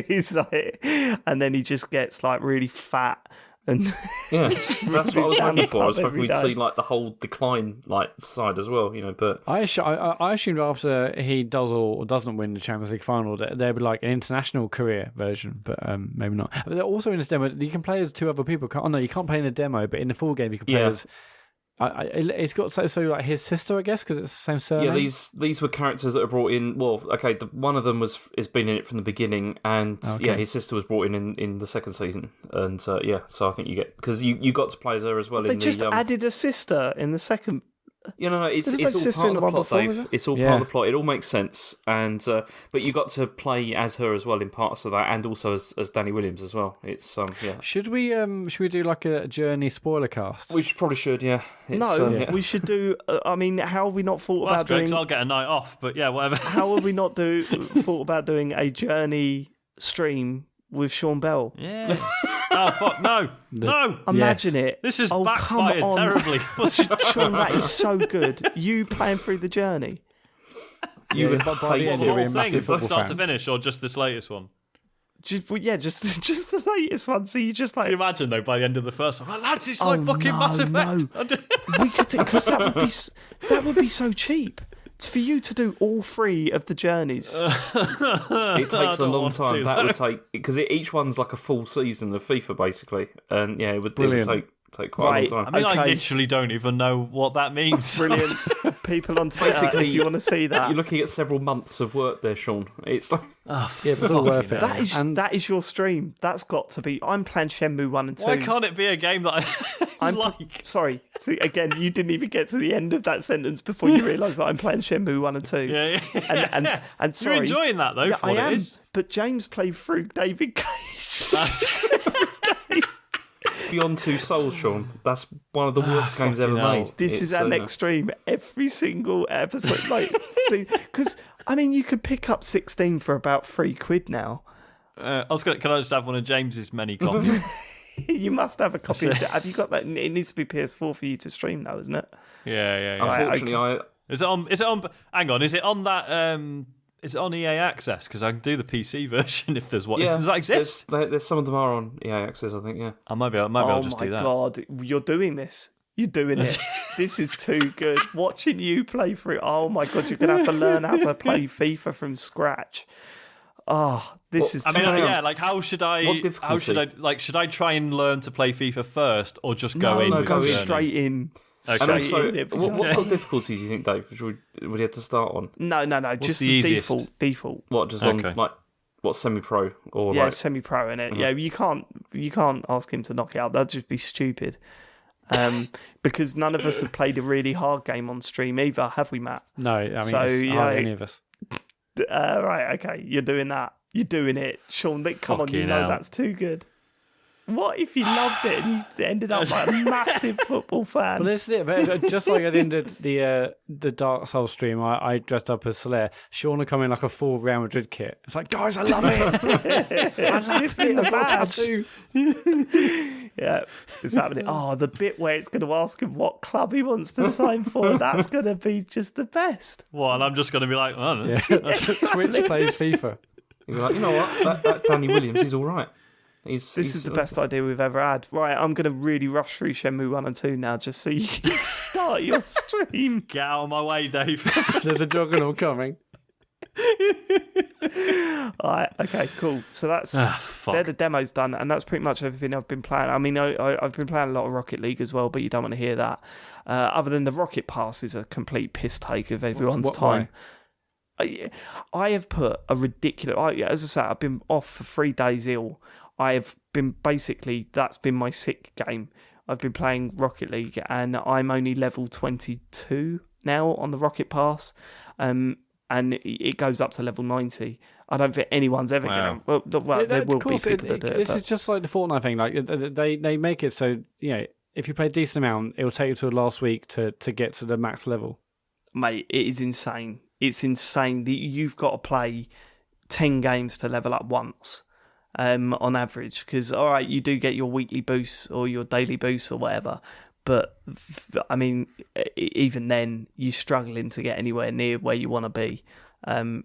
He's like, and then he just gets like really fat, and that's what I was hoping for. I was hoping we'd see like the whole decline side as well, But I assumed after he does or doesn't win the Champions League final that there'd be like an international career version, but maybe not. But also in this demo, you can play as two other people. You can't play in a demo, but in the full game you can play as. It's got so like his sister, I guess, because it's the same surname. Yeah, these were characters that are brought in. Well, okay, one of them has been in it from the beginning, and his sister was brought in the second season, and so I think you get because you got to play as her as well. They just added a sister in the second. No, it's all part of the plot, Dave. It's all part of the plot. It all makes sense, and but you got to play as her as well in parts of that, and also as Danny Williams as well. It's Should we do like a Journey spoiler cast? We probably should, yeah. We should do. I mean, how have we not thought about doing? Because I'll get a night off, but yeah, whatever. How have we not thought about doing a Journey stream with Sean Bell? Yeah. Oh fuck no! Imagine it. This is backfired terribly. Sean, that is so good. You playing through the Journey. You would by the end, the you'll be a whole massive thing, football start fan. to finish, or just this latest one? Just the latest one. So you just like. Can you imagine though? By the end of the first one, like, lads, it's like fucking Mass Effect. No. We could because that would be so cheap. For you to do all 3 of the journeys, it takes a long time. That would take because each one's like a full season of FIFA basically, and it would take quite a long time. I mean, I literally don't even know what that means. Brilliant. People on Twitter, Basically, if you want to see that, you're looking at several months of work there, Sean. It's like but it's all worth it. That is your stream. That's got to be. I'm playing Shenmue 1 and 2. Why can't it be a game that I like? Sorry. See, again, you didn't even get to the end of that sentence before you realised that I'm playing Shenmue 1 and 2. Yeah. And sorry. You're enjoying that though. Yeah, for what I am. It is. But James played through David Cage. Beyond Two Souls, Sean. That's one of the worst games ever made. This is our next stream. Every single episode, because I mean, you could pick up 16 for about £3 now. Can I just have one of James's many copies? You must have a copy. Have you got that? It needs to be PS4 for you to stream, though, isn't it? Yeah. Unfortunately, Is it on? Hang on. Is it on that? Is it on EA Access? Because I can do the PC version if there's one. Yeah, does that exist? There's some of them are on EA Access, I think. Yeah. I might be able to just do that. Oh my god, you're doing this. You're doing it. This is too good. Watching you play through. Oh my god, you're gonna have to learn how to play FIFA from scratch. Oh, this is. I mean, like, how should I? What difficulty? How should I? Like, should I try and learn to play FIFA first, or just go in? No, go in. straight in. And Straight also, in. what sort of difficulties do you think, Dave? Would you have to start on? No. Just the the easiest? default. What, just on like what, semi-pro or Yeah, like semi-pro in it. Yeah, you can't ask him to knock it out. That'd just be stupid. Because none of us have played a really hard game on stream either, have we, Matt? No, I mean, So, it's hardly any of us. Right, okay, you're doing that. You're doing it. Sean, come on, you know hell. that's too good. What if you loved it and you ended up like a massive football fan? Well, this is it. But just like at the end of the Dark Souls stream, I dressed up as Solaire. Sean would come in like a full Real Madrid kit. It's like, guys, I love it. I love It's in the I've got a badge. tattoo. Yeah, it's happening. Oh, the bit where it's going to ask him what club he wants to sign for, that's going to be just the best. What? And I'm just going to be like, I don't know. Yeah, Twitch plays FIFA. you're like, you know what, that Danny Williams, he's all right. This is the best idea we've ever had. Right, I'm going to really rush through Shenmue 1 and 2 now just so you can start your stream. Get out of my way, Dave. There's a juggernaut coming. Alright, okay, cool. So that's fuck. they're the demos done, and that's pretty much everything I've been playing. I mean, I've been playing a lot of Rocket League as well, but you don't want to hear that. Other than the Rocket Pass is a complete piss take of everyone's time. I have put a ridiculous... as I said, I've been off for 3 days ill. I have been that's been my sick game. I've been playing Rocket League and I'm only level 22 now on the Rocket Pass. And it goes up to level 90. I don't think anyone's ever going to... Well, there will be people that do it. This is just like the Fortnite thing. Like they make it so, if you play a decent amount, it will take you to the last week to get to the max level. Mate, it is insane. It's insane that you've got to play 10 games to level up once. On average, because all right, you do get your weekly boosts or your daily boosts or whatever, but I mean, even then, you're struggling to get anywhere near where you want to be.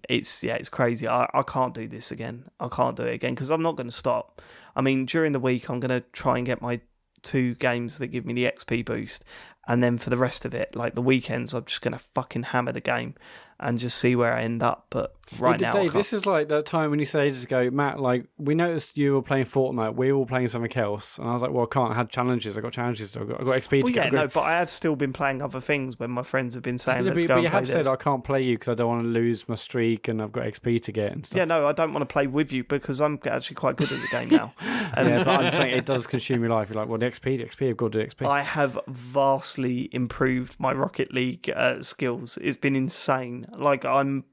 It's crazy. I can't do this again. I can't do it again because I'm not going to stop. I mean, during the week, I'm going to try and get my 2 games that give me the XP boost, and then for the rest of it, like the weekends, I'm just going to fucking hammer the game and just see where I end up. But right now. Dave, this is like that time when you said ages ago, Matt, like, we noticed you were playing Fortnite, we were all playing something else, and I was like, well, I can't, I had challenges, I got challenges, I got XP to get. But I have still been playing other things when my friends have been saying, let's go and play this. But you have said, I can't play you because I don't want to lose my streak and I've got XP to get and stuff. Yeah, no, I don't want to play with you because I'm actually quite good at the game now. Yeah, but I'm saying it does consume your life. You're like, well, the XP, I've got to do XP. I have vastly improved my Rocket League skills. It's been insane. Like, I'm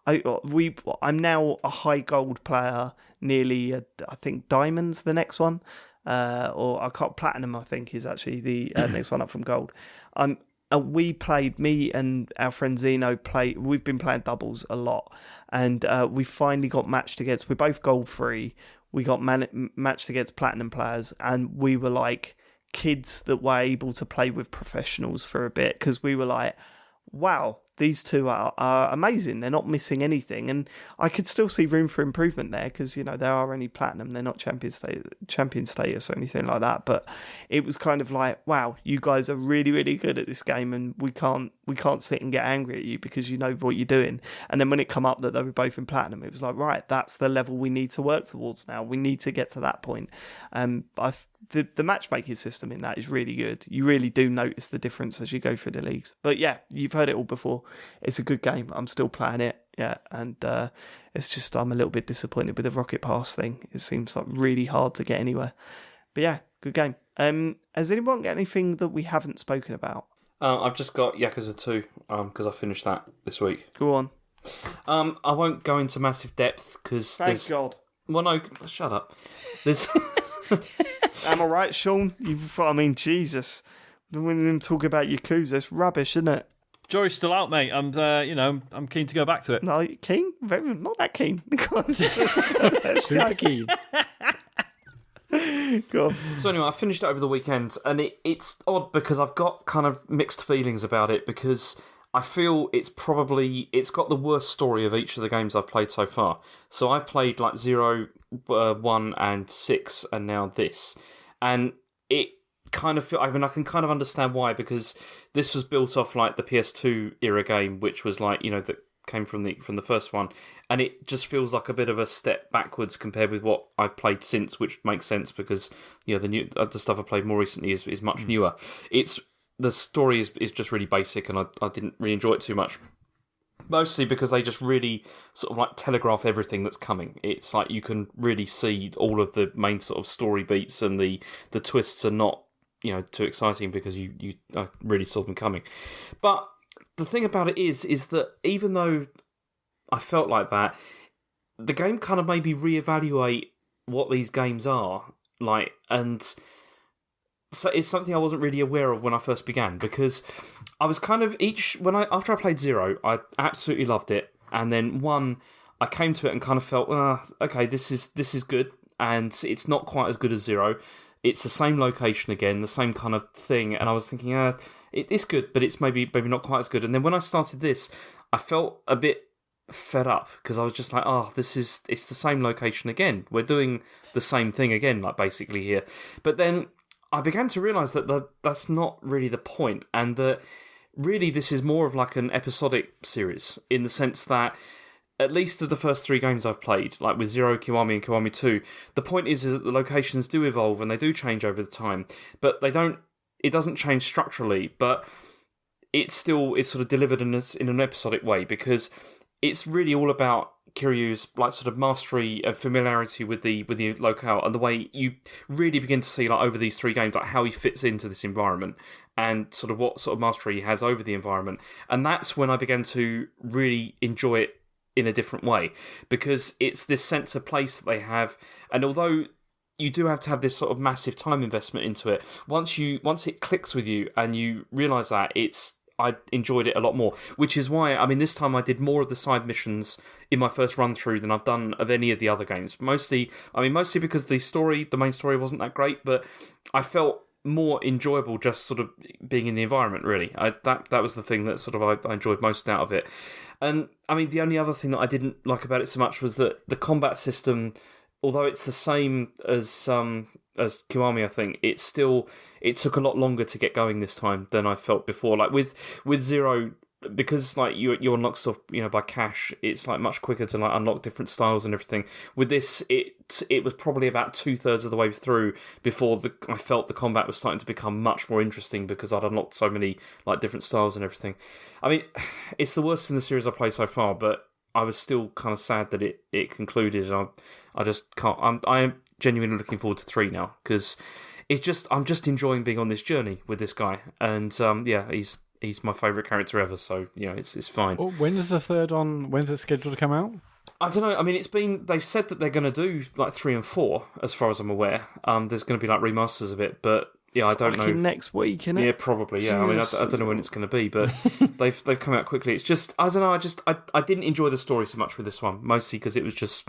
now a high gold player, nearly, I think, diamonds the next one. Or I can't, platinum, I think, is actually the next one up from gold. Me and our friend Zeno we've been playing doubles a lot. And we finally got matched against, we're both gold 3. We got matched against platinum players. And we were like kids that were able to play with professionals for a bit. Because we were like, wow, these two are amazing. They're not missing anything. And I could still see room for improvement there because, they are only platinum. They're not champion status or anything like that. But it was kind of like, wow, you guys are really, really good at this game and we can't sit and get angry at you because you know what you're doing. And then when it come up that they were both in platinum, it was like, right, that's the level we need to work towards now. We need to get to that point. The matchmaking system in that is really good. You really do notice the difference as you go through the leagues. But yeah, you've heard it all before. It's a good game. I'm still playing it. Yeah, and it's just I'm a little bit disappointed with the Rocket Pass thing. It seems like really hard to get anywhere. But yeah, good game. Has anyone got anything that we haven't spoken about? I've just got Yakuza 2 because I finished that this week. Go on. I won't go into massive depth because Thank God. Well, no, shut up. There's. Am I right, Sean? Jesus. When you talk about Yakuza, it's rubbish, isn't it? Jury's still out, mate. I'm keen to go back to it. No, keen? Not that keen. Super keen. Go on. So anyway, I finished it over the weekend, and it's odd because I've got kind of mixed feelings about it because I feel it's got the worst story of each of the games I've played so far. So I've played like 0, 1, and 6, and now this, and it kind of I can kind of understand why, because this was built off like the PS2 era game, which was like that came from the first one, and it just feels like a bit of a step backwards compared with what I've played since, which makes sense because the stuff I've played more recently is much newer. The story is just really basic, and I didn't really enjoy it too much. Mostly because they just really sort of like telegraph everything that's coming. It's like you can really see all of the main sort of story beats, and the twists are not too exciting because you really saw them coming. But the thing about it is that even though I felt like that, the game kind of made me reevaluate what these games are like, and so it's something I wasn't really aware of when I first began, because I was kind of after I played 0, I absolutely loved it, and then 1, I came to it and kind of felt, okay, this is good, and it's not quite as good as 0. It's the same location again, the same kind of thing, and I was thinking, it's good, but it's maybe not quite as good. And then when I started this, I felt a bit fed up because I was just like, it's the same location again. We're doing the same thing again, like basically here. But then I began to realise that that's not really the point, and that really this is more of like an episodic series in the sense that at least of the first 3 games I've played, like with 0, Kiwami, and Kiwami 2, the point is that the locations do evolve and they do change over the time, but it doesn't change structurally, but it's sort of delivered in an episodic way, because it's really all about Kiryu's like sort of mastery and familiarity with the locale, and the way you really begin to see like over these 3 games like how he fits into this environment and sort of what sort of mastery he has over the environment. And that's when I began to really enjoy it in a different way, because it's this sense of place that they have, and although you do have to have this sort of massive time investment into it, once it clicks with you and you realise that, I enjoyed it a lot more, which is why, this time I did more of the side missions in my first run through than I've done of any of the other games. Mostly because the main story wasn't that great, but I felt more enjoyable just sort of being in the environment, really. That was the thing that sort of I enjoyed most out of it. And, the only other thing that I didn't like about it so much was that the combat system, although it's the same as Kiwami, I think, it took a lot longer to get going this time than I felt before. Like with 0, because like you unlock stuff, by cash, it's like much quicker to like unlock different styles and everything. With this, it was probably about 2/3 of the way through before I felt the combat was starting to become much more interesting because I'd unlocked so many like different styles and everything. I mean, it's the worst in the series I've played so far, but I was still kind of sad that it concluded. I just can't. I am genuinely looking forward to 3 now because I'm just enjoying being on this journey with this guy, and he's my favourite character ever. So it's fine. Well, when is the third on? When's it scheduled to come out? I don't know. I mean, they've said that they're going to do like 3 and 4, as far as I'm aware. There's going to be like remasters of it, but yeah, I don't know. Next week, innit? Yeah, probably. Yeah, I don't know when it's going to be, but they've come out quickly. It's just I don't know. I didn't enjoy the story so much with this one, mostly because it was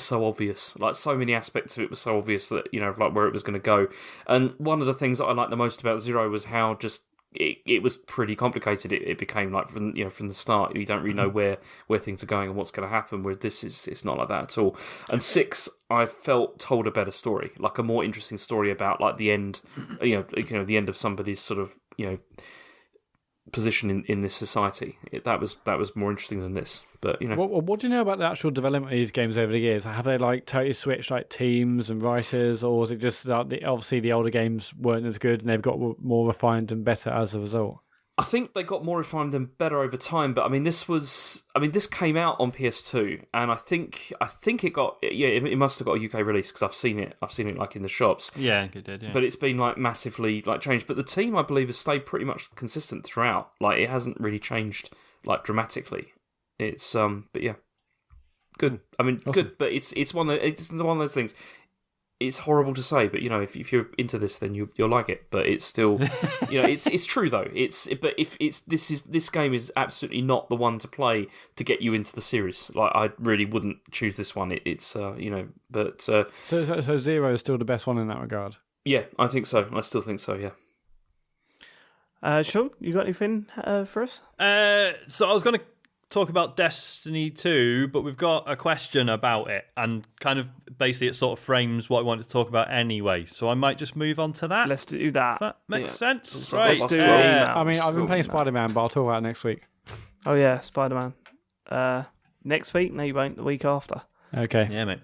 so obvious. Like so many aspects of it were so obvious that like where it was going to go. And one of the things that I liked the most about Zero was how just it was pretty complicated. It became like from the start, you don't really know where things are going and what's going to happen. Where it's not like that at all. And 6, I felt told a better story, like a more interesting story about like the end, the end of somebody's sort of position in this society. That was more interesting than this. But what do you know about the actual development of these games over the years? Have they like totally switched like teams and writers, or was it just that obviously the older games weren't as good and they've got more refined and better as a result? I think they got more refined and better over time, but I mean, this came out on PS2, and I think it got it must have got a UK release because I've seen it like in the shops. Yeah, it did. Yeah. But it's been like massively like changed. But the team, I believe, has stayed pretty much consistent throughout. Like it hasn't really changed like dramatically. It's but yeah, good. I mean, awesome. Good. But it's one of those things. It's horrible to say, but if you're into this, then you'll like it. But it's still, it's true though. This game is absolutely not the one to play to get you into the series. Like I really wouldn't choose this one. But so Zero is still the best one in that regard. Yeah, I think so. I still think so. Yeah. Sean, you got anything for us? So I was going to talk about Destiny 2, but we've got a question about it, and kind of basically it sort of frames what I wanted to talk about anyway. So I might just move on to that. Let's do that. If that makes sense. So right. Let's do it. I mean, I've been playing Spider-Man, but I'll talk about it next week. Oh yeah, Spider-Man. Next week? No, you won't. The week after. Okay. Yeah, mate.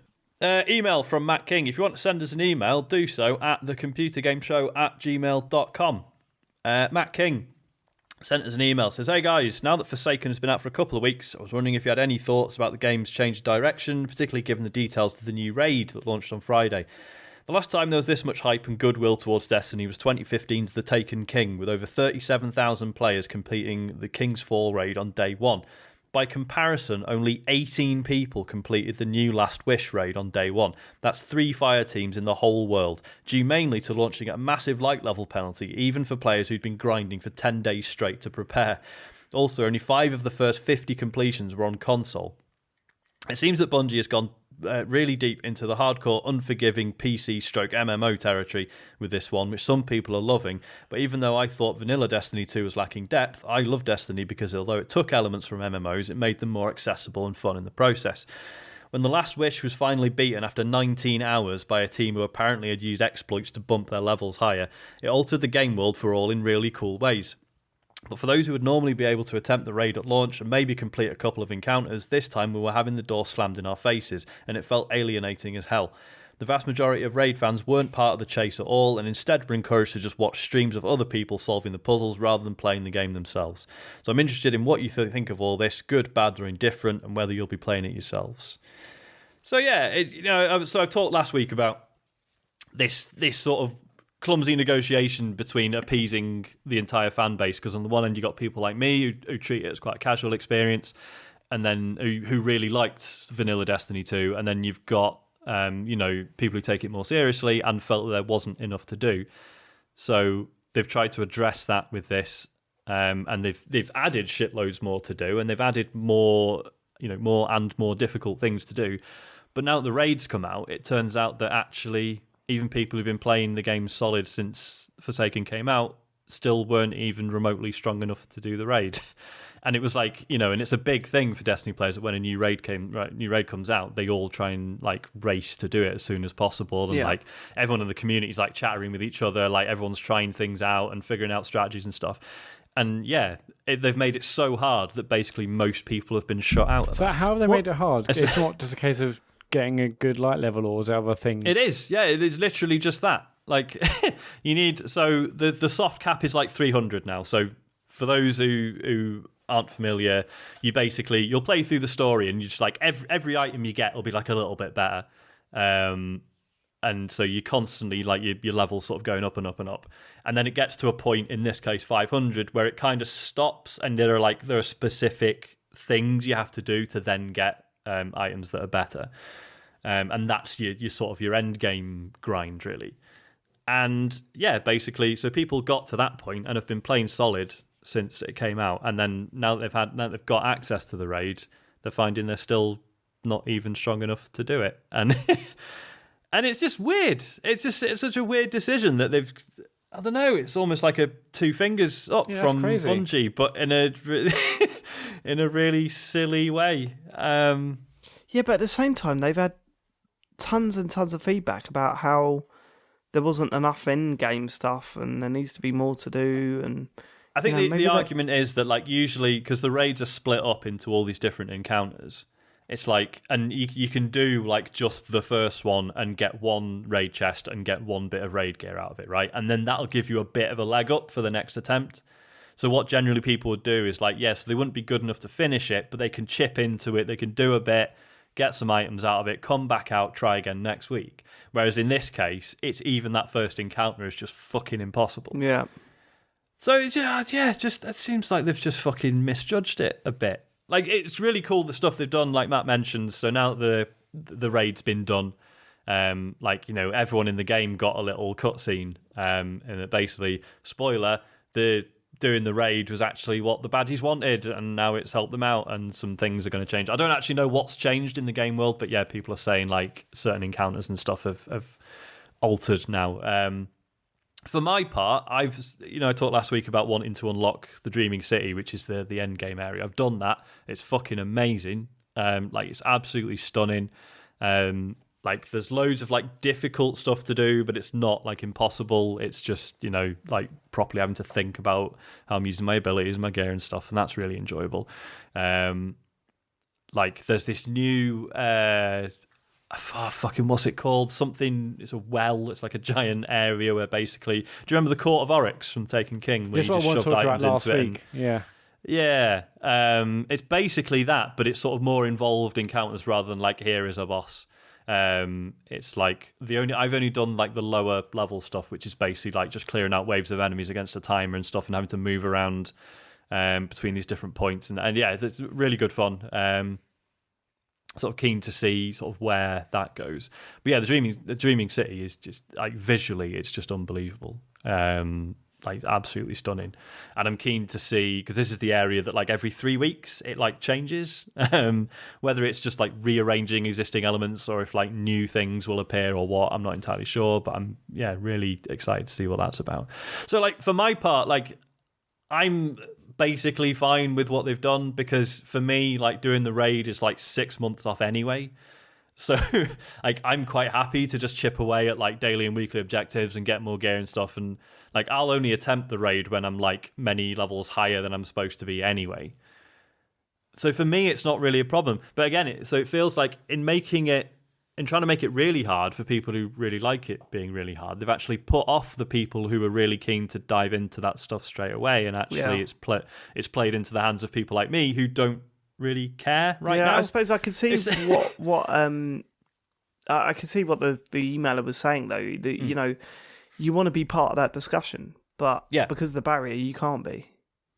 Email from Matt King. If you want to send us an email, do so at thecomputergameshow@gmail.com. Matt King sent us an email, says, "Hey guys, now that Forsaken has been out for a couple of weeks, I was wondering if you had any thoughts about the game's change of direction, particularly given the details of the new raid that launched on Friday. The last time there was this much hype and goodwill towards Destiny was 2015's The Taken King, with over 37,000 players completing the King's Fall raid on day one. By comparison, only 18 people completed the new Last Wish raid on day one. That's 3 fire teams in the whole world, due mainly to launching at a massive light level penalty, even for players who'd been grinding for 10 days straight to prepare. Also, only 5 of the first 50 completions were on console. It seems that Bungie has gone really deep into the hardcore, unforgiving PC/MMO territory with this one, which some people are loving. But even though I thought vanilla Destiny 2 was lacking depth, I love Destiny because although it took elements from MMOs, it made them more accessible and fun in the process. When the Last Wish was finally beaten after 19 hours by a team who apparently had used exploits to bump their levels higher, it altered the game world for all in really cool ways. But for those who would normally be able to attempt the raid at launch and maybe complete a couple of encounters, this time we were having the door slammed in our faces, and it felt alienating as hell. The vast majority of raid fans weren't part of the chase at all, and instead were encouraged to just watch streams of other people solving the puzzles rather than playing the game themselves. So I'm interested in what you think of all this, good, bad, or indifferent, and whether you'll be playing it yourselves. So yeah, so I talked last week about this sort of clumsy negotiation between appeasing the entire fan base, because on the one end you got people like me who treat it as quite a casual experience, and then who really liked vanilla Destiny 2, and then you've got people who take it more seriously and felt that there wasn't enough to do. So they've tried to address that with this, and they've added shitloads more to do, and they've added more difficult things to do. But now that the raids come out, it turns out that actually even people who've been playing the game solid since Forsaken came out still weren't even remotely strong enough to do the raid. And it was like, and it's a big thing for Destiny players that when a new raid comes out, they all try and like race to do it as soon as possible. And like everyone in the community is like chattering with each other, like everyone's trying things out and figuring out strategies and stuff. And yeah, they've made it so hard that basically most people have been shut out of So that. how have they made it hard? It's not just a case of getting a good light level, or is there other things? It is, yeah, it is literally just that. Like, you need, so the soft cap is like 300 now. So for those who aren't familiar, you'll play through the story and you just like every item you get will be like a little bit better. And so you constantly, like, your level's sort of going up and up and up. And then it gets to a point, in this case 500, where it kind of stops, and there are specific things you have to do to then get items that are better. And that's your sort of your end game grind, really. And yeah, basically, so people got to that point and have been playing solid since it came out. And then now they've got access to the raid, they're finding they're still not even strong enough to do it. And and it's just weird. It's such a weird decision that they've. I don't know. It's almost like a two fingers up from Bungie, but in a really silly way. Yeah, but at the same time, they've had tons and tons of feedback about how there wasn't enough end-game stuff and there needs to be more to do. And I think the argument is that, like, usually, because the raids are split up into all these different encounters, it's like, and you can do, like, just the first one and get one raid chest and get one bit of raid gear out of it, right? And then that'll give you a bit of a leg up for the next attempt. So what generally people would do is, like, yes, they wouldn't be good enough to finish it, but they can chip into it, they can do a bit, get some items out of it, come back out, try again next week. Whereas in this case, it's even that first encounter is just fucking impossible. Yeah. So, just it seems like they've just fucking misjudged it a bit. Like, it's really cool, the stuff they've done, like Matt mentions. So now the raid's been done, like, you know, everyone in the game got a little cutscene, and it basically, spoiler, doing the raid was actually what the baddies wanted, and now it's helped them out, and some things are going to change. I don't actually know what's changed in the game world, but yeah, people are saying, like, certain encounters and stuff have altered now. For my part, I talked last week about wanting to unlock the Dreaming City, which is the end game area. I've done that. It's fucking amazing. Like, it's absolutely stunning. Like, there's loads of, like, difficult stuff to do, but it's not, like, impossible. It's just, you know, like, properly having to think about how I'm using my abilities, my gear and stuff, and that's really enjoyable. Like, there's this new fucking, what's it called? Something, it's a well, it's like a giant area where basically, do you remember the Court of Oryx from Taken King? Where This you just one shoved items last into week. it? Yeah. It's basically that, but it's sort of more involved encounters rather than, like, here is a boss. It's like I've only done, like, the lower level stuff, which is basically like just clearing out waves of enemies against a timer and stuff, and having to move around between these different points, and yeah, it's really good fun. Sort of keen to see sort of where that goes. But yeah, the Dreaming City is just, like, visually, it's just unbelievable. Like, absolutely stunning. And I'm keen to see, because this is the area that, like, every 3 weeks it, like, changes, whether it's just, like, rearranging existing elements or if, like, new things will appear or what, I'm not entirely sure, but I'm really excited to see what that's about. So, like, for my part, like, I'm basically fine with what they've done, because for me, like, doing the raid is like 6 months off anyway. So, like, I'm quite happy to just chip away at, like, daily and weekly objectives and get more gear and stuff. And, like, I'll only attempt the raid when I'm, like, many levels higher than I'm supposed to be anyway. So for me, it's not really a problem. But again, it feels like in trying to make it really hard for people who really like it being really hard, they've actually put off the people who are really keen to dive into that stuff straight away. And actually, it's played into the hands of people like me who don't really care now. I suppose I can see what I can see what the emailer was saying, though. You know, you want to be part of that discussion, but because of the barrier, you can't be.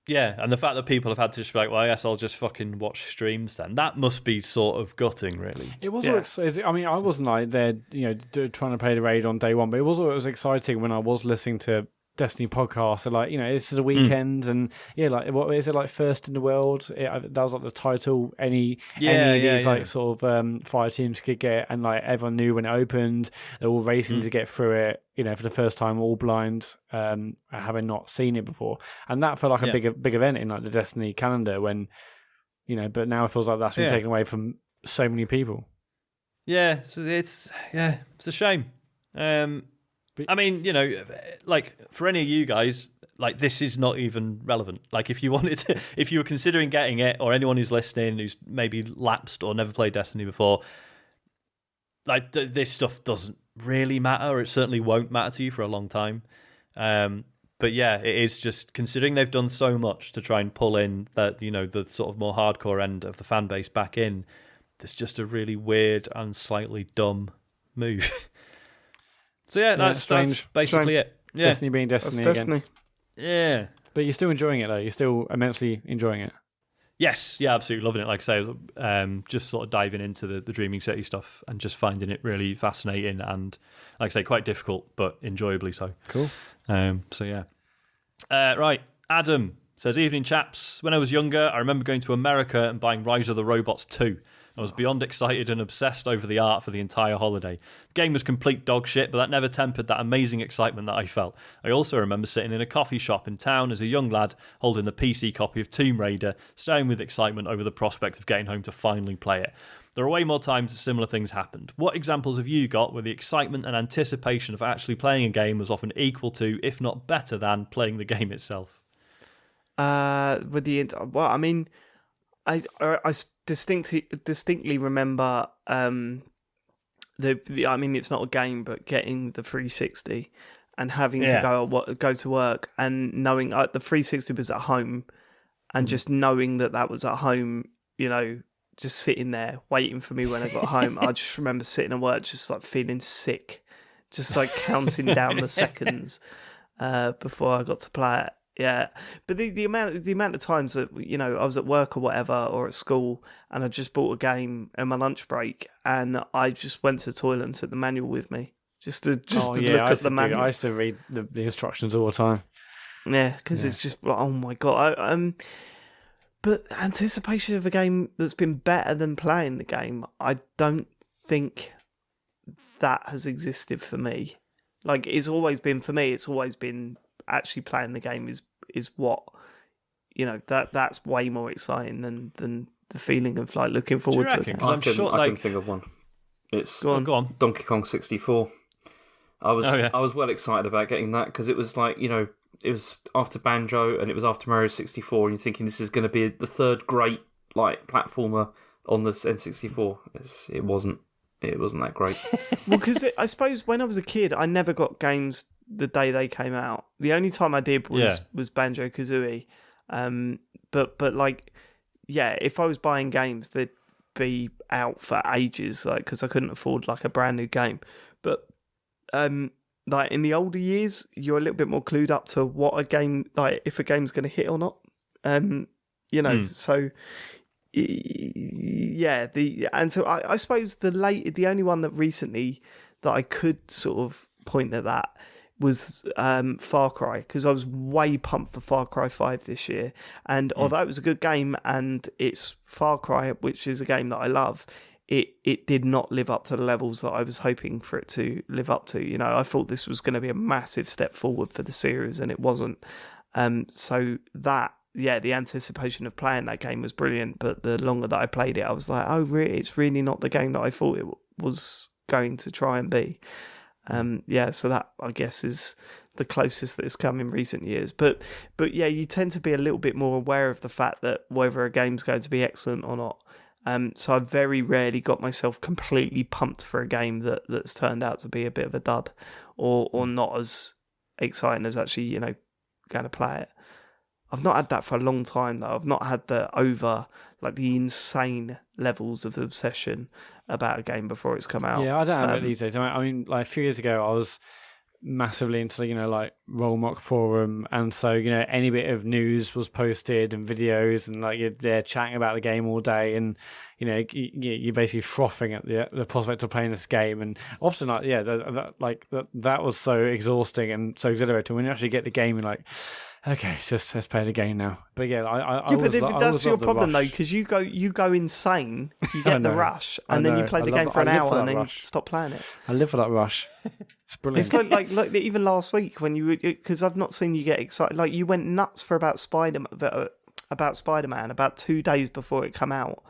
Yeah, and the fact that people have had to just be like, well, I guess I'll just fucking watch streams then. That must be sort of gutting, really. It was I mean, I wasn't like there, you know, trying to play the raid on day one, but it was exciting when I was listening to Destiny podcast. So, like, you know, this is a weekend, and like, what is it, like, first in the world? That was like the title. Any of these like sort of fire teams could get, and like everyone knew when it opened. They're all racing to get through it. You know, for the first time, all blind, having not seen it before, and that felt like a big event in, like, the Destiny calendar. When, you know, but now it feels like that's been taken away from so many people. Yeah, so it's a shame. I mean, like for any of you guys, like this is not even relevant. Like if you wanted to, if you were considering getting it, or anyone who's listening who's maybe lapsed or never played Destiny before, like this stuff doesn't really matter, or it certainly won't matter to you for a long time. But yeah, it is just considering they've done so much to try and pull in that, the sort of more hardcore end of the fan base back in. It's just a really weird and slightly dumb move. So yeah, that's basically it. Yeah. Destiny being Destiny That's again. Destiny. Yeah. But you're still enjoying it though. You're still immensely enjoying it. Yes, yeah, absolutely loving it. Like I say, just sort of diving into the Dreaming City stuff and just finding it really fascinating and, like I say, quite difficult, but enjoyably so. Cool. So yeah. Right, Adam says, evening chaps. When I was younger, I remember going to America and buying Rise of the Robots 2. I was beyond excited and obsessed over the art for the entire holiday. The game was complete dog shit, but that never tempered that amazing excitement that I felt. I also remember sitting in a coffee shop in town as a young lad, holding the PC copy of Tomb Raider, staring with excitement over the prospect of getting home to finally play it. There are way more times that similar things happened. What examples have you got where the excitement and anticipation of actually playing a game was often equal to, if not better than, playing the game itself? I distinctly remember I mean, it's not a game, but getting the 360 and having to go to work and knowing the 360 was at home, and just knowing that was at home, just sitting there waiting for me when I got home. I just remember sitting at work, just like feeling sick, just like counting down the seconds before I got to play it. Yeah, but the amount of times that I was at work or whatever, or at school, and I just bought a game in my lunch break, and I just went to the toilet and took the manual with me just to look at the manual. I used to read the instructions all the time. Yeah, because it's just oh my god. But anticipation of a game that's been better than playing the game, I don't think that has existed for me. Like it's always been for me. It's always been actually playing the game is what that's way more exciting than the feeling of like looking forward to it. I can think of one. It's go on. Donkey Kong 64. I was well excited about getting that because it was like it was after Banjo and it was after Mario 64, and you're thinking this is going to be the third great like platformer on the N64. It wasn't that great. Well, because I suppose when I was a kid, I never got games the day they came out. The only time I did was Banjo Kazooie. But like, yeah, if I was buying games, they'd be out for ages, like because I couldn't afford like a brand new game. But like in the older years, you're a little bit more clued up to what a game, like if a game's going to hit or not. So. Yeah, so I suppose the only one that recently that I could sort of point at that was Far Cry, because I was way pumped for Far Cry 5 this year, and although it was a good game and it's Far Cry, which is a game that I love, it did not live up to the levels that I was hoping for it to live up to. I thought this was going to be a massive step forward for the series, and it wasn't. So that. Yeah, the anticipation of playing that game was brilliant, but the longer that I played it, I was like, oh, really? It's really not the game that I thought it was going to try and be. So that, I guess, is the closest that it's come in recent years. But yeah, you tend to be a little bit more aware of the fact that whether a game's going to be excellent or not. So I very rarely got myself completely pumped for a game that's turned out to be a bit of a dud or not as exciting as actually, going to play it. I've not had that for a long time, though. I've not had the insane levels of obsession about a game before it's come out. Yeah, I don't have it these days. I mean, like a few years ago, I was massively into, like Roll Mock Forum, and so, any bit of news was posted and videos, and like they're chatting about the game all day, and you're basically frothing at the prospect of playing this game, and often that was so exhausting and so exhilarating when you actually get the game and like. Okay, let's play the game now. But yeah, that's your problem though, because you go insane, you get the rush, and then you play the game for an hour and then stop playing it. I live for that rush. It's brilliant. It's like even last week when because I've not seen you get excited. Like you went nuts for about Spider-Man about 2 days before it came out,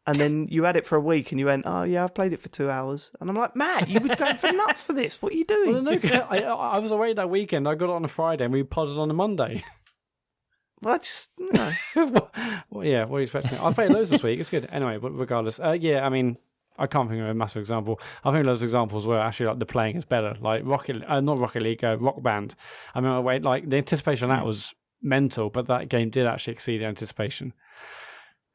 And then you had it for a week and you went, oh, yeah, I've played it for 2 hours. And I'm like, Matt, you were going for nuts for this. What are you doing? Well, no, I was away that weekend. I got it on a Friday and we podded on a Monday. Well, I just, you know. Well, yeah, what are you expecting? I played loads this week. It's good. Anyway, but regardless. Yeah, I mean, I can't think of a massive example. I think those examples where actually like the playing is better. Like not Rocket League, Rock Band. I mean, like the anticipation on that was mental, but that game did actually exceed anticipation.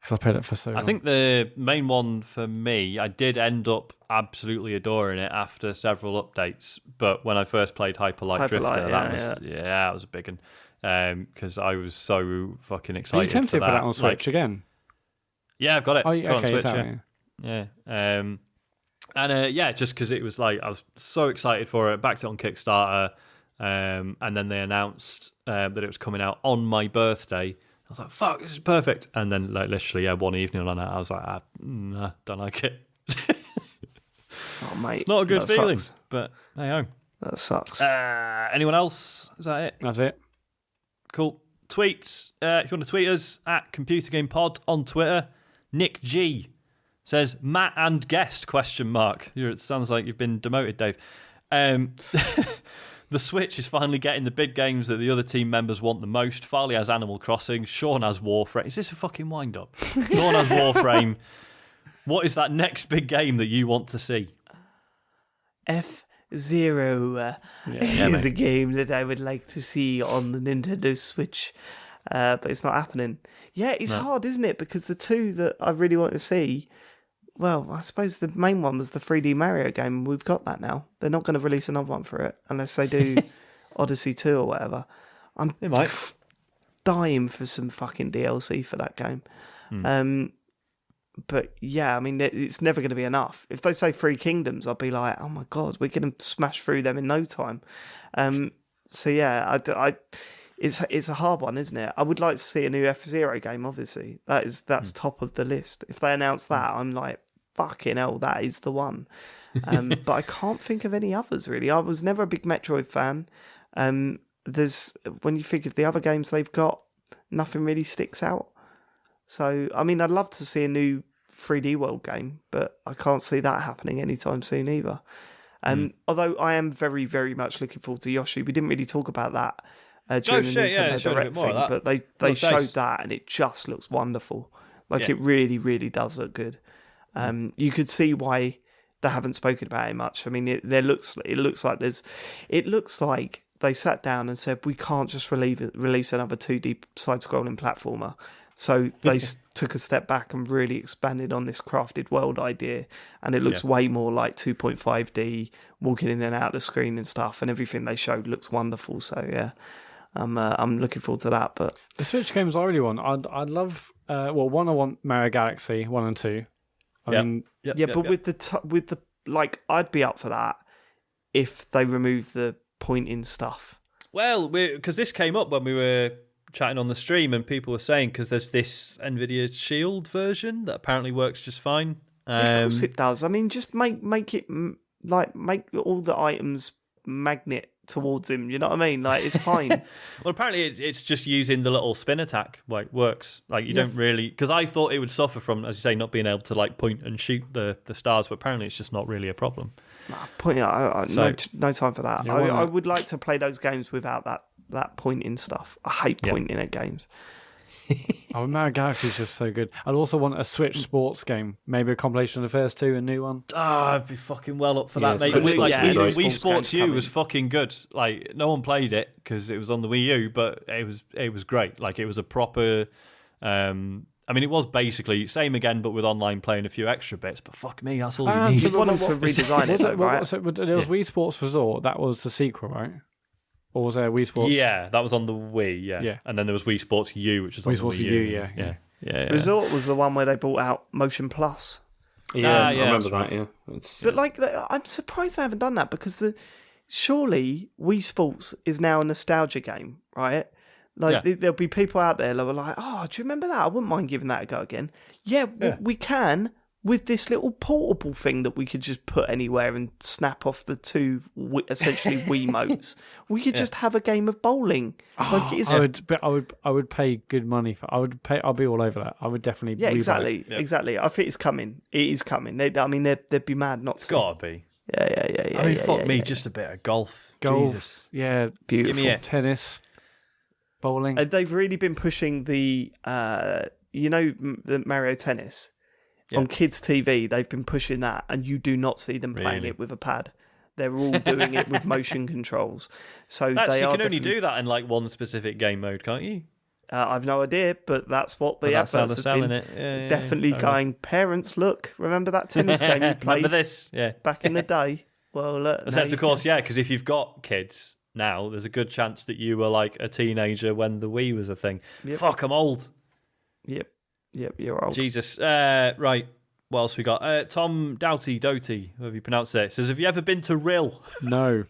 Because I played it for so long. I think the main one for me, I did end up absolutely adoring it after several updates. But when I first played Hyper Light Drifter, that was a big one. Because I was so fucking excited. Are you tempted for that on Switch again? Yeah, I've got it. Oh, okay, on Switch, exactly. Yeah. Just because it was like I was so excited for it. Backed it on Kickstarter, and then they announced that it was coming out on my birthday. I was like, "Fuck, this is perfect!" And then, like, literally, one evening on it, I was like, "Nah, don't like it." Oh, mate, it's not a good feeling, sucks. but hey ho, that sucks. Anyone else? Is that it? That's it. Cool. Tweets. If you want to tweet us at Computer Game Pod on Twitter. Nick G says Matt and guest ? It sounds like you've been demoted, Dave. The Switch is finally getting the big games that the other team members want the most. Farley has Animal Crossing. Sean has Warframe. Is this a fucking wind-up? Sean has Warframe. What is that next big game that you want to see? F-Zero is a game that I would like to see on the Nintendo Switch, but it's not happening. Yeah, it's hard, isn't it? Because the two that I really want to see, well, I suppose the main one was the 3D Mario game. We've got that now. They're not going to release another one for it unless they do Odyssey 2 or whatever. I'm dying for some fucking DLC for that game. But yeah, I mean, it's never going to be enough. If they say Three Kingdoms, I'll be like, oh my God, we're going to smash through them in no time. So yeah, it's a hard one, isn't it? I would like to see a new F-Zero game, obviously. That's top of the list. If they announce that, I'm like, fucking hell, that is the one. But I can't think of any others, really. I was never a big Metroid fan. When you think of the other games they've got, nothing really sticks out. So, I mean, I'd love to see a new 3D World game, but I can't see that happening anytime soon either. Although I am very, very much looking forward to Yoshi. We didn't really talk about that during the Nintendo Direct thing, but they showed that and it just looks wonderful. It really, really does look good. You could see why they haven't spoken about it much. I mean, it looks like they sat down and said, we can't just release another 2D side-scrolling platformer. So they took a step back and really expanded on this crafted world idea, and it looks way more like 2.5D, walking in and out of the screen and stuff, and everything they showed looks wonderful. So yeah, I'm looking forward to that. But the Switch games I really want, I'd love. I want Mario Galaxy 1 and 2. With the I'd be up for that if they remove the pointing stuff. Well, because this came up when we were chatting on the stream, and people were saying because there's this NVIDIA Shield version that apparently works just fine. Of course it does. I mean, just make it make all the items magnet towards him. You know what I mean? Like, it's fine. Well, apparently it's just using the little spin attack works. Like, you don't really, because I thought it would suffer from, as you say, not being able to point and shoot the stars, but apparently it's just not really a problem. No time for that. I would like to play those games without that pointing stuff. I hate pointing at games. Mario Galaxy is just so good. I'd also want a Switch sports game, maybe a compilation of the first two, a new one. I'd be fucking well up for that, mate. Wii Sports U was fucking good. Like, no one played it because it was on the Wii U, but it was great. Like, it was a proper. I mean, it was basically same again, but with online play and a few extra bits. But fuck me, that's all you need. You want them to redesign it, though, right? There was Wii Sports Resort. That was the sequel, right? Or was there Wii Sports? Yeah, that was on the Wii, yeah. And then there was Wii Sports U, which is on the Wii U. Yeah. Resort was the one where they brought out Motion Plus. I remember that, yeah. But, I'm surprised they haven't done that, because surely Wii Sports is now a nostalgia game, right? There'll be people out there that were like, oh, do you remember that? I wouldn't mind giving that a go again. Yeah, we can, with this little portable thing that we could just put anywhere and snap off the two essentially Wiimotes. We could just have a game of bowling. Like it's, I would pay good money for. I'll be all over that. I would definitely. yeah, exactly. I think it's coming. It is coming. They'd be mad not to. It's gotta be. Yeah. I mean, fuck me, just a bit of golf. Jesus. Yeah, Beautiful. Give me tennis, bowling. They've really been pushing the, the Mario Tennis. Yeah. On kids' TV, they've been pushing that, and you do not see them playing it with a pad. They're all doing it with motion controls. So Actually, they you are can only do that in like one specific game mode, can't you? I've no idea, but that's what the That's how adverts they're have been selling it. Yeah, definitely going. Parents, look, remember that tennis game you played Remember this? Yeah. back in the day? Well, look, Except, of course, because if you've got kids now, there's a good chance that you were like a teenager when the Wii was a thing. Yep. Fuck, I'm old. Yep, you're old. Jesus. Right. What else we got? Tom Doty, however you pronounce it, says, have you ever been to Rill? No.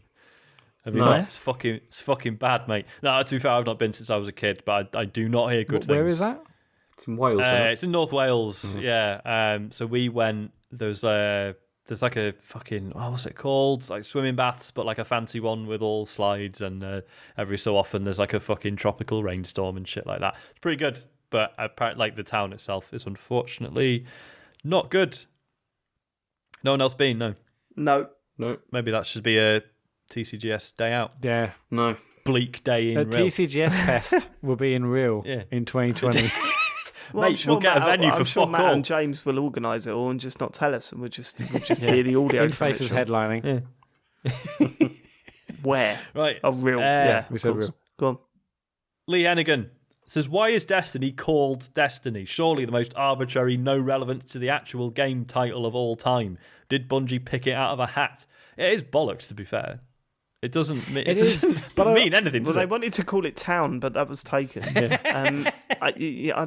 Have you not? It's fucking bad, mate. No, to be fair, I've not been since I was a kid, but I do not hear good things. Where is that? It's in Wales. Isn't it? It's in North Wales, yeah. So we went, there's like a fucking, what's it called? Like swimming baths, but like a fancy one with all slides, and every so often there's like a fucking tropical rainstorm and shit like that. It's pretty good, but apparently like the town itself is unfortunately not good. No one else been? No. Maybe that should be a TCGS day out. Yeah. No. Bleak day in The Real. TCGS Fest will be in Real in 2020. Well, Mate, we'll get a venue for fuck Matt all. and James will organise it all and just not tell us, and we'll just hear the audio. In Faces headlining. Yeah. Where? Right. Oh, Real. we said of course. Real. Go on. Lee Hennigan says, why is Destiny called Destiny? Surely the most arbitrary, no relevance to the actual game title of all time. Did Bungie pick it out of a hat? It is bollocks, to be fair. It doesn't mean anything. Well, they wanted to call it Town, but that was taken. I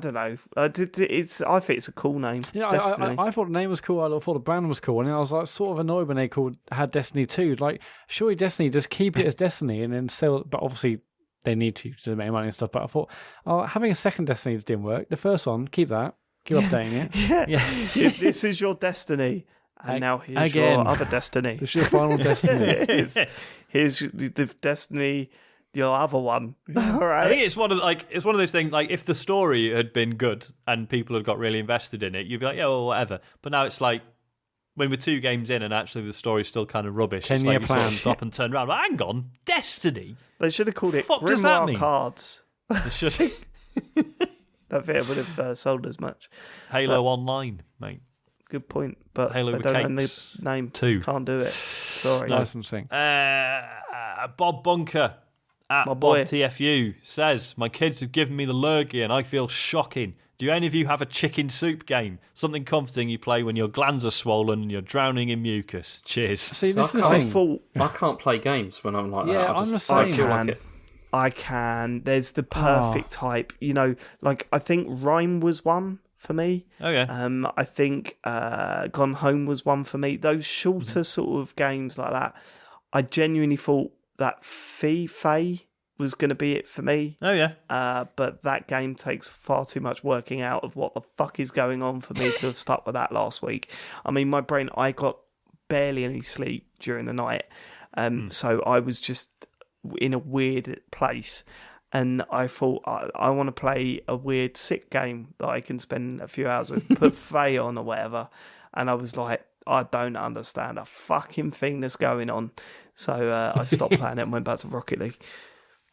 don't know. I think it's a cool name. Destiny. I thought the name was cool. I thought the brand was cool, and I was like sort of annoyed when they had Destiny 2. Like, surely Destiny, just keep it as Destiny and then sell. But obviously, they need to make money and stuff. But I thought, having a second Destiny didn't work. The first one, keep that. Keep updating it. Yeah. This is your Destiny. And now here's your other Destiny. This is your final Destiny. Here's the Destiny, your other one. All right. I think it's one of those things. Like, if the story had been good and people had got really invested in it, you'd be like, yeah, well, whatever. But now it's like, when we're 2 games in and actually the story's still kind of rubbish, 10-year it's like plan. you sort of stop and turn around. Like, hang on, Destiny. They should have called it Fuck does that Grimoire mean? Cards. It should. That it would have sold as much. Halo Online, mate. Good point, but Halo they with don't own the capes. name. 2. Can't do it. Sorry. Licensing. Bob Bunker at My boy. Bob TFU says, my kids have given me the lurgy and I feel shocking. Do any of you have a chicken soup game? Something comforting you play when your glands are swollen and you're drowning in mucus. Cheers. See, this is the I thing. I can't play games when I'm like Yeah, that. I'm the I same. feel like it. I can. There's the perfect type. Like I think Rhyme was one for me. Oh, yeah. I think Gone Home was one for me. Those shorter sort of games like that. I genuinely thought that FIFA was going to be it for me. Oh, yeah. But that game takes far too much working out of what the fuck is going on for me to have stuck with that last week. I mean, my brain, I got barely any sleep during the night. So I was just in a weird place. And I thought, I want to play a weird, sick game that I can spend a few hours with, put Faye on or whatever. And I was like, I don't understand a fucking thing that's going on. So I stopped playing it and went back to Rocket League.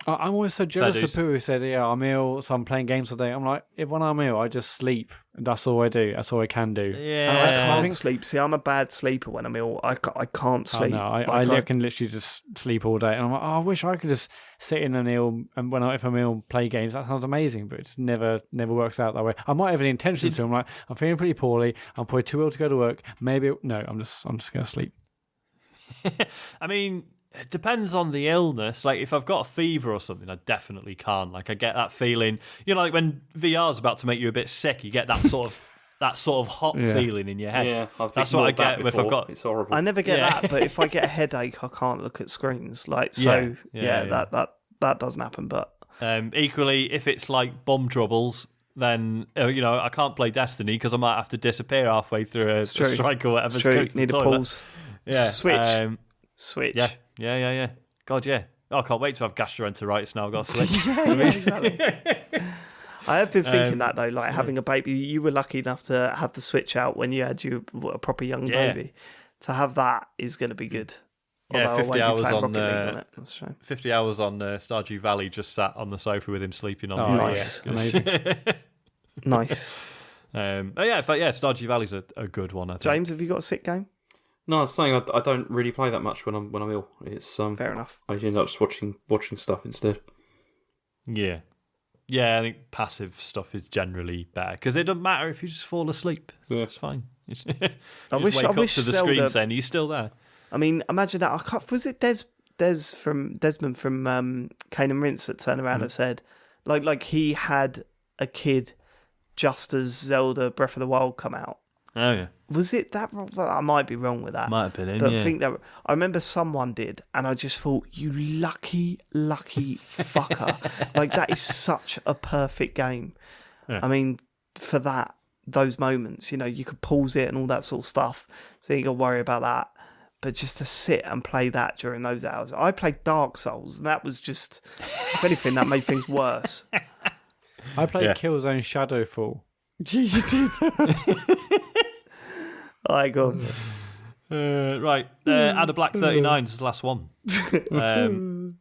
I'm always so jealous Fair of people who said, yeah, I'm ill, so I'm playing games all day. I'm like, when I'm ill, I just sleep. That's all I do. That's all I can do. Yeah. And I can't sleep. See, I'm a bad sleeper when I'm ill. I can't sleep. No, I can literally just sleep all day. And I'm like, I wish I could just sit in and ill, and if I'm ill, play games. That sounds amazing, but it never works out that way. I might have an intention to. I'm like, I'm feeling pretty poorly. I'm probably too ill to go to work. Maybe, no, I'm just going to sleep. I mean, it depends on the illness. Like, if I've got a fever or something, I definitely can't. Like, I get that feeling, like when VR's about to make you a bit sick, you get that sort of hot feeling in your head. Yeah, that's what I get if I've got. It's horrible. I never get that, but if I get a headache, I can't look at screens. Like, so, that doesn't happen. But equally, if it's like bum troubles, then I can't play Destiny because I might have to disappear halfway through a strike or whatever. It's true. To go to Need the a toilet. pause. Yeah. Switch. Yeah. God, yeah. Oh, I can't wait to have gastroenteritis now. I've got a switch. Exactly. I have been thinking that though, like having a baby. You were lucky enough to have the Switch out when you had a proper young baby. To have that is going to be good. Yeah, 50 hours on Rocket League on it. That's true. 50 hours on Stardew Valley, just sat on the sofa with him sleeping on. Oh, nice. Yeah. Amazing. Nice. Stardew Valley's a good one. I think. James, have you got a sick game? No, I was saying I don't really play that much when I'm ill. It's Fair enough. I end up just watching stuff instead. Yeah. Yeah, I think passive stuff is generally better because it doesn't matter if you just fall asleep. Yeah. It's fine. You just wake up to the screen saying, "Are you still there?" I mean, imagine that. Was it Desmond from Kane and Rince that turned around and said, like he had a kid just as Zelda Breath of the Wild come out. Oh yeah. Was it that wrong? Well, I might be wrong with that. Might have been in, but yeah. I think that I remember someone did, and I just thought, you lucky fucker! Like that is such a perfect game. Yeah. I mean, for those moments, you could pause it and all that sort of stuff, so you got to worry about that. But just to sit and play that during those hours, I played Dark Souls, and that was just, if anything, that made things worse. I played Killzone Shadowfall. You did. I go. Right. Adder Black 39 is the last one.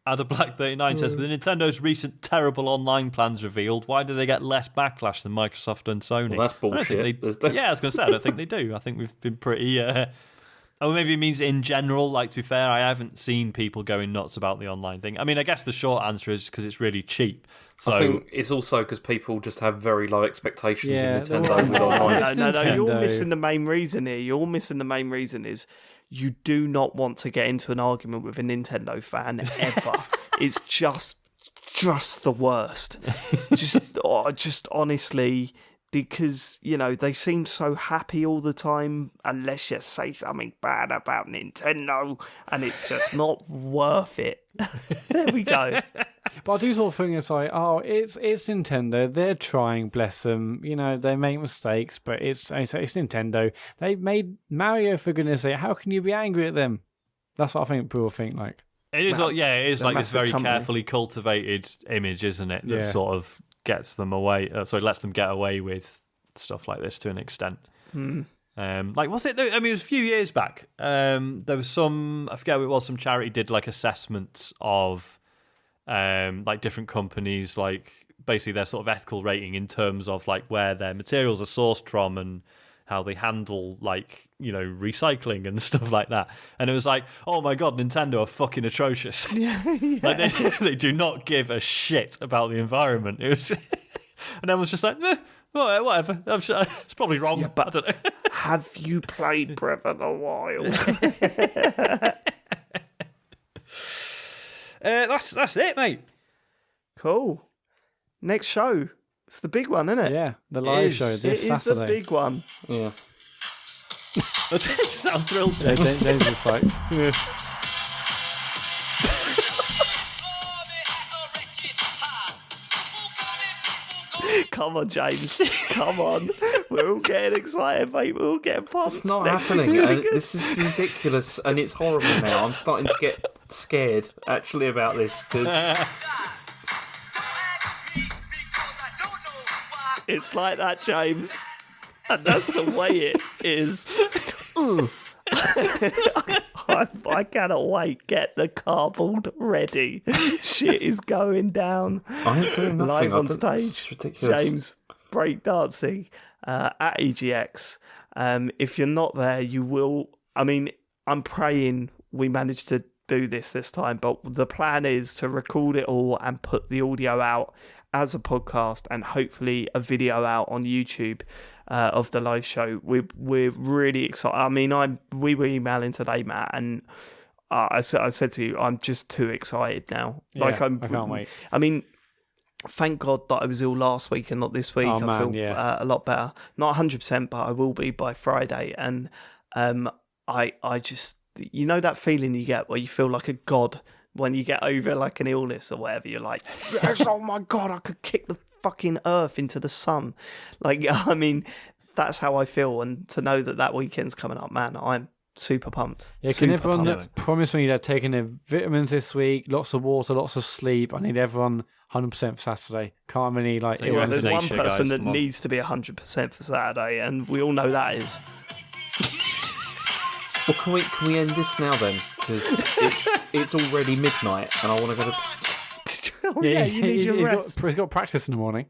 Adder Black 39 says, with Nintendo's recent terrible online plans revealed, why do they get less backlash than Microsoft and Sony? Well, that's bullshit. I was going to say, I don't think they do. I think we've been pretty... Or maybe it means in general, like, to be fair, I haven't seen people going nuts about the online thing. I mean, I guess the short answer is because it's really cheap. So I think it's also because people just have very low expectations Yeah, in Nintendo with online. No, you're Nintendo. missing the main reason here. You're missing the main reason is you do not want to get into an argument with a Nintendo fan ever. It's just the worst. Just honestly... Because, they seem so happy all the time, unless you say something bad about Nintendo, and it's just not worth it. There we go. But I do sort of think it's like, it's Nintendo. They're trying, bless them. They make mistakes, but it's Nintendo. They've made Mario, for goodness sake. How can you be angry at them? That's what I think people think like. it is. It is like this very company. carefully cultivated image, isn't it? That sort of gets them away. Lets them get away with stuff like this to an extent. Was it? I mean, it was a few years back. There was some. I forget what it was. Some charity did like assessments of, different companies, like basically their sort of ethical rating in terms of like where their materials are sourced from and how they handle recycling and stuff like that. And it was like, oh my god, Nintendo are fucking atrocious. Like they do not give a shit about the environment. It was, and everyone's just like, whatever. I'm sure it's probably wrong. Yeah, but I don't know. have you played Breath of the Wild? That's it, mate. Cool. Next show. It's the big one, isn't it? Yeah, the live show It this is Saturday. the big one. Yeah. I'm thrilled. Yeah, James is like, Come on, James. Come on. We're all getting excited, mate. We're all getting pumped. It's not Next happening. week's gonna And be good. this is ridiculous, and it's horrible now. I'm starting to get scared, actually, about this. Cause It's like that, James. And that's the way it is. I cannot wait. Get the cardboard ready. Shit is going down. I ain't doing nothing. Live on It's stage. ridiculous. James breakdancing at EGX. If you're not there, you will. I mean, I'm praying we manage to do this time, but the plan is to record it all and put the audio out as a podcast and hopefully a video out on YouTube of the live show. We're really excited. I mean, we were emailing today, Matt, and I said to you, I'm just too excited now. yeah, I can't wait. I mean, thank God that I was ill last week and not this week. Oh, I man, feel yeah. a lot better. Not 100%, but I will be by Friday. And I just, that feeling you get where you feel like a god when you get over like an illness or whatever, you're like, yes, oh my God, I could kick the fucking earth into the sun. Like, I mean, that's how I feel. And to know that weekend's coming up, man, I'm super pumped. Yeah, can everyone promise me they're taking their vitamins this week, lots of water, lots of sleep? I need everyone 100% for Saturday. Can't have any like there's one Nature, person guys, that needs to be 100% for Saturday, and we all know that is. Well, can we end this now then? Because it's already midnight, and I want to go to. Oh, yeah, you need your rest. He's got practice in the morning.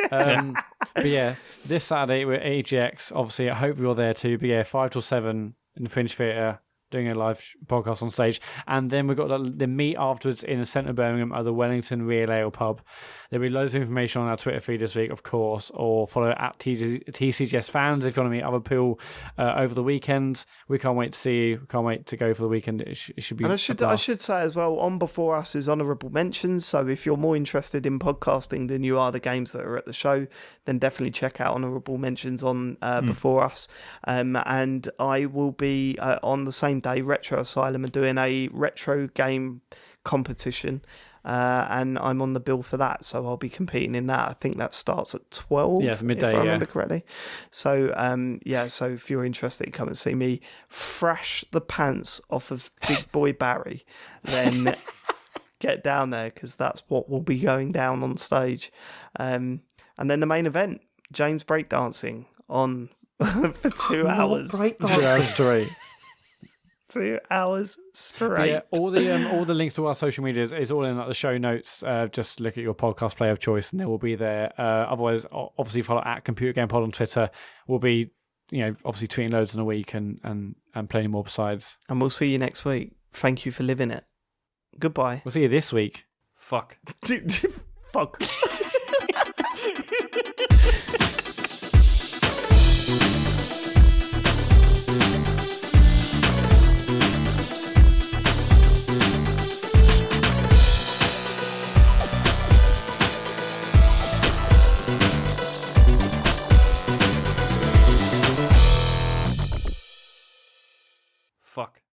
But yeah, this Saturday we're at AGX. Obviously, I hope you're there too. But yeah, 5 till 7 in the Fringe Theatre, doing a live podcast on stage. And then we've got the meet afterwards in the centre of Birmingham at the Wellington Real Ale Pub. There'll be loads of information on our Twitter feed this week, of course, or follow at TCGS fans if you want to meet other people over the weekend. We can't wait to see you. Can't wait to go for the weekend. It should be. And I should say as well, on Before Us is honourable mentions. So if you're more interested in podcasting than you are the games that are at the show, then definitely check out honourable mentions on Before Us. And I will be on the same day, Retro Asylum, and doing a retro game competition. And I'm on the bill for that, so I'll be competing in that. I think that starts at 12. Yeah, it's midday, if I remember correctly. So, so if you're interested, come and see me thrash the pants off of Big Boy Barry, then get down there, because that's what will be going down on stage. And then the main event, James breakdancing on for 2 hours. 2 hours straight. 2 hours straight. Yeah, all the links to our social media is all in like the show notes. Just look at your podcast player of choice, and they will be there. Otherwise, obviously follow at Computer Game Pod on Twitter. We'll be, obviously tweeting loads in a week and plenty more besides. And we'll see you next week. Thank you for living it. Goodbye. We'll see you this week. Fuck. Fuck.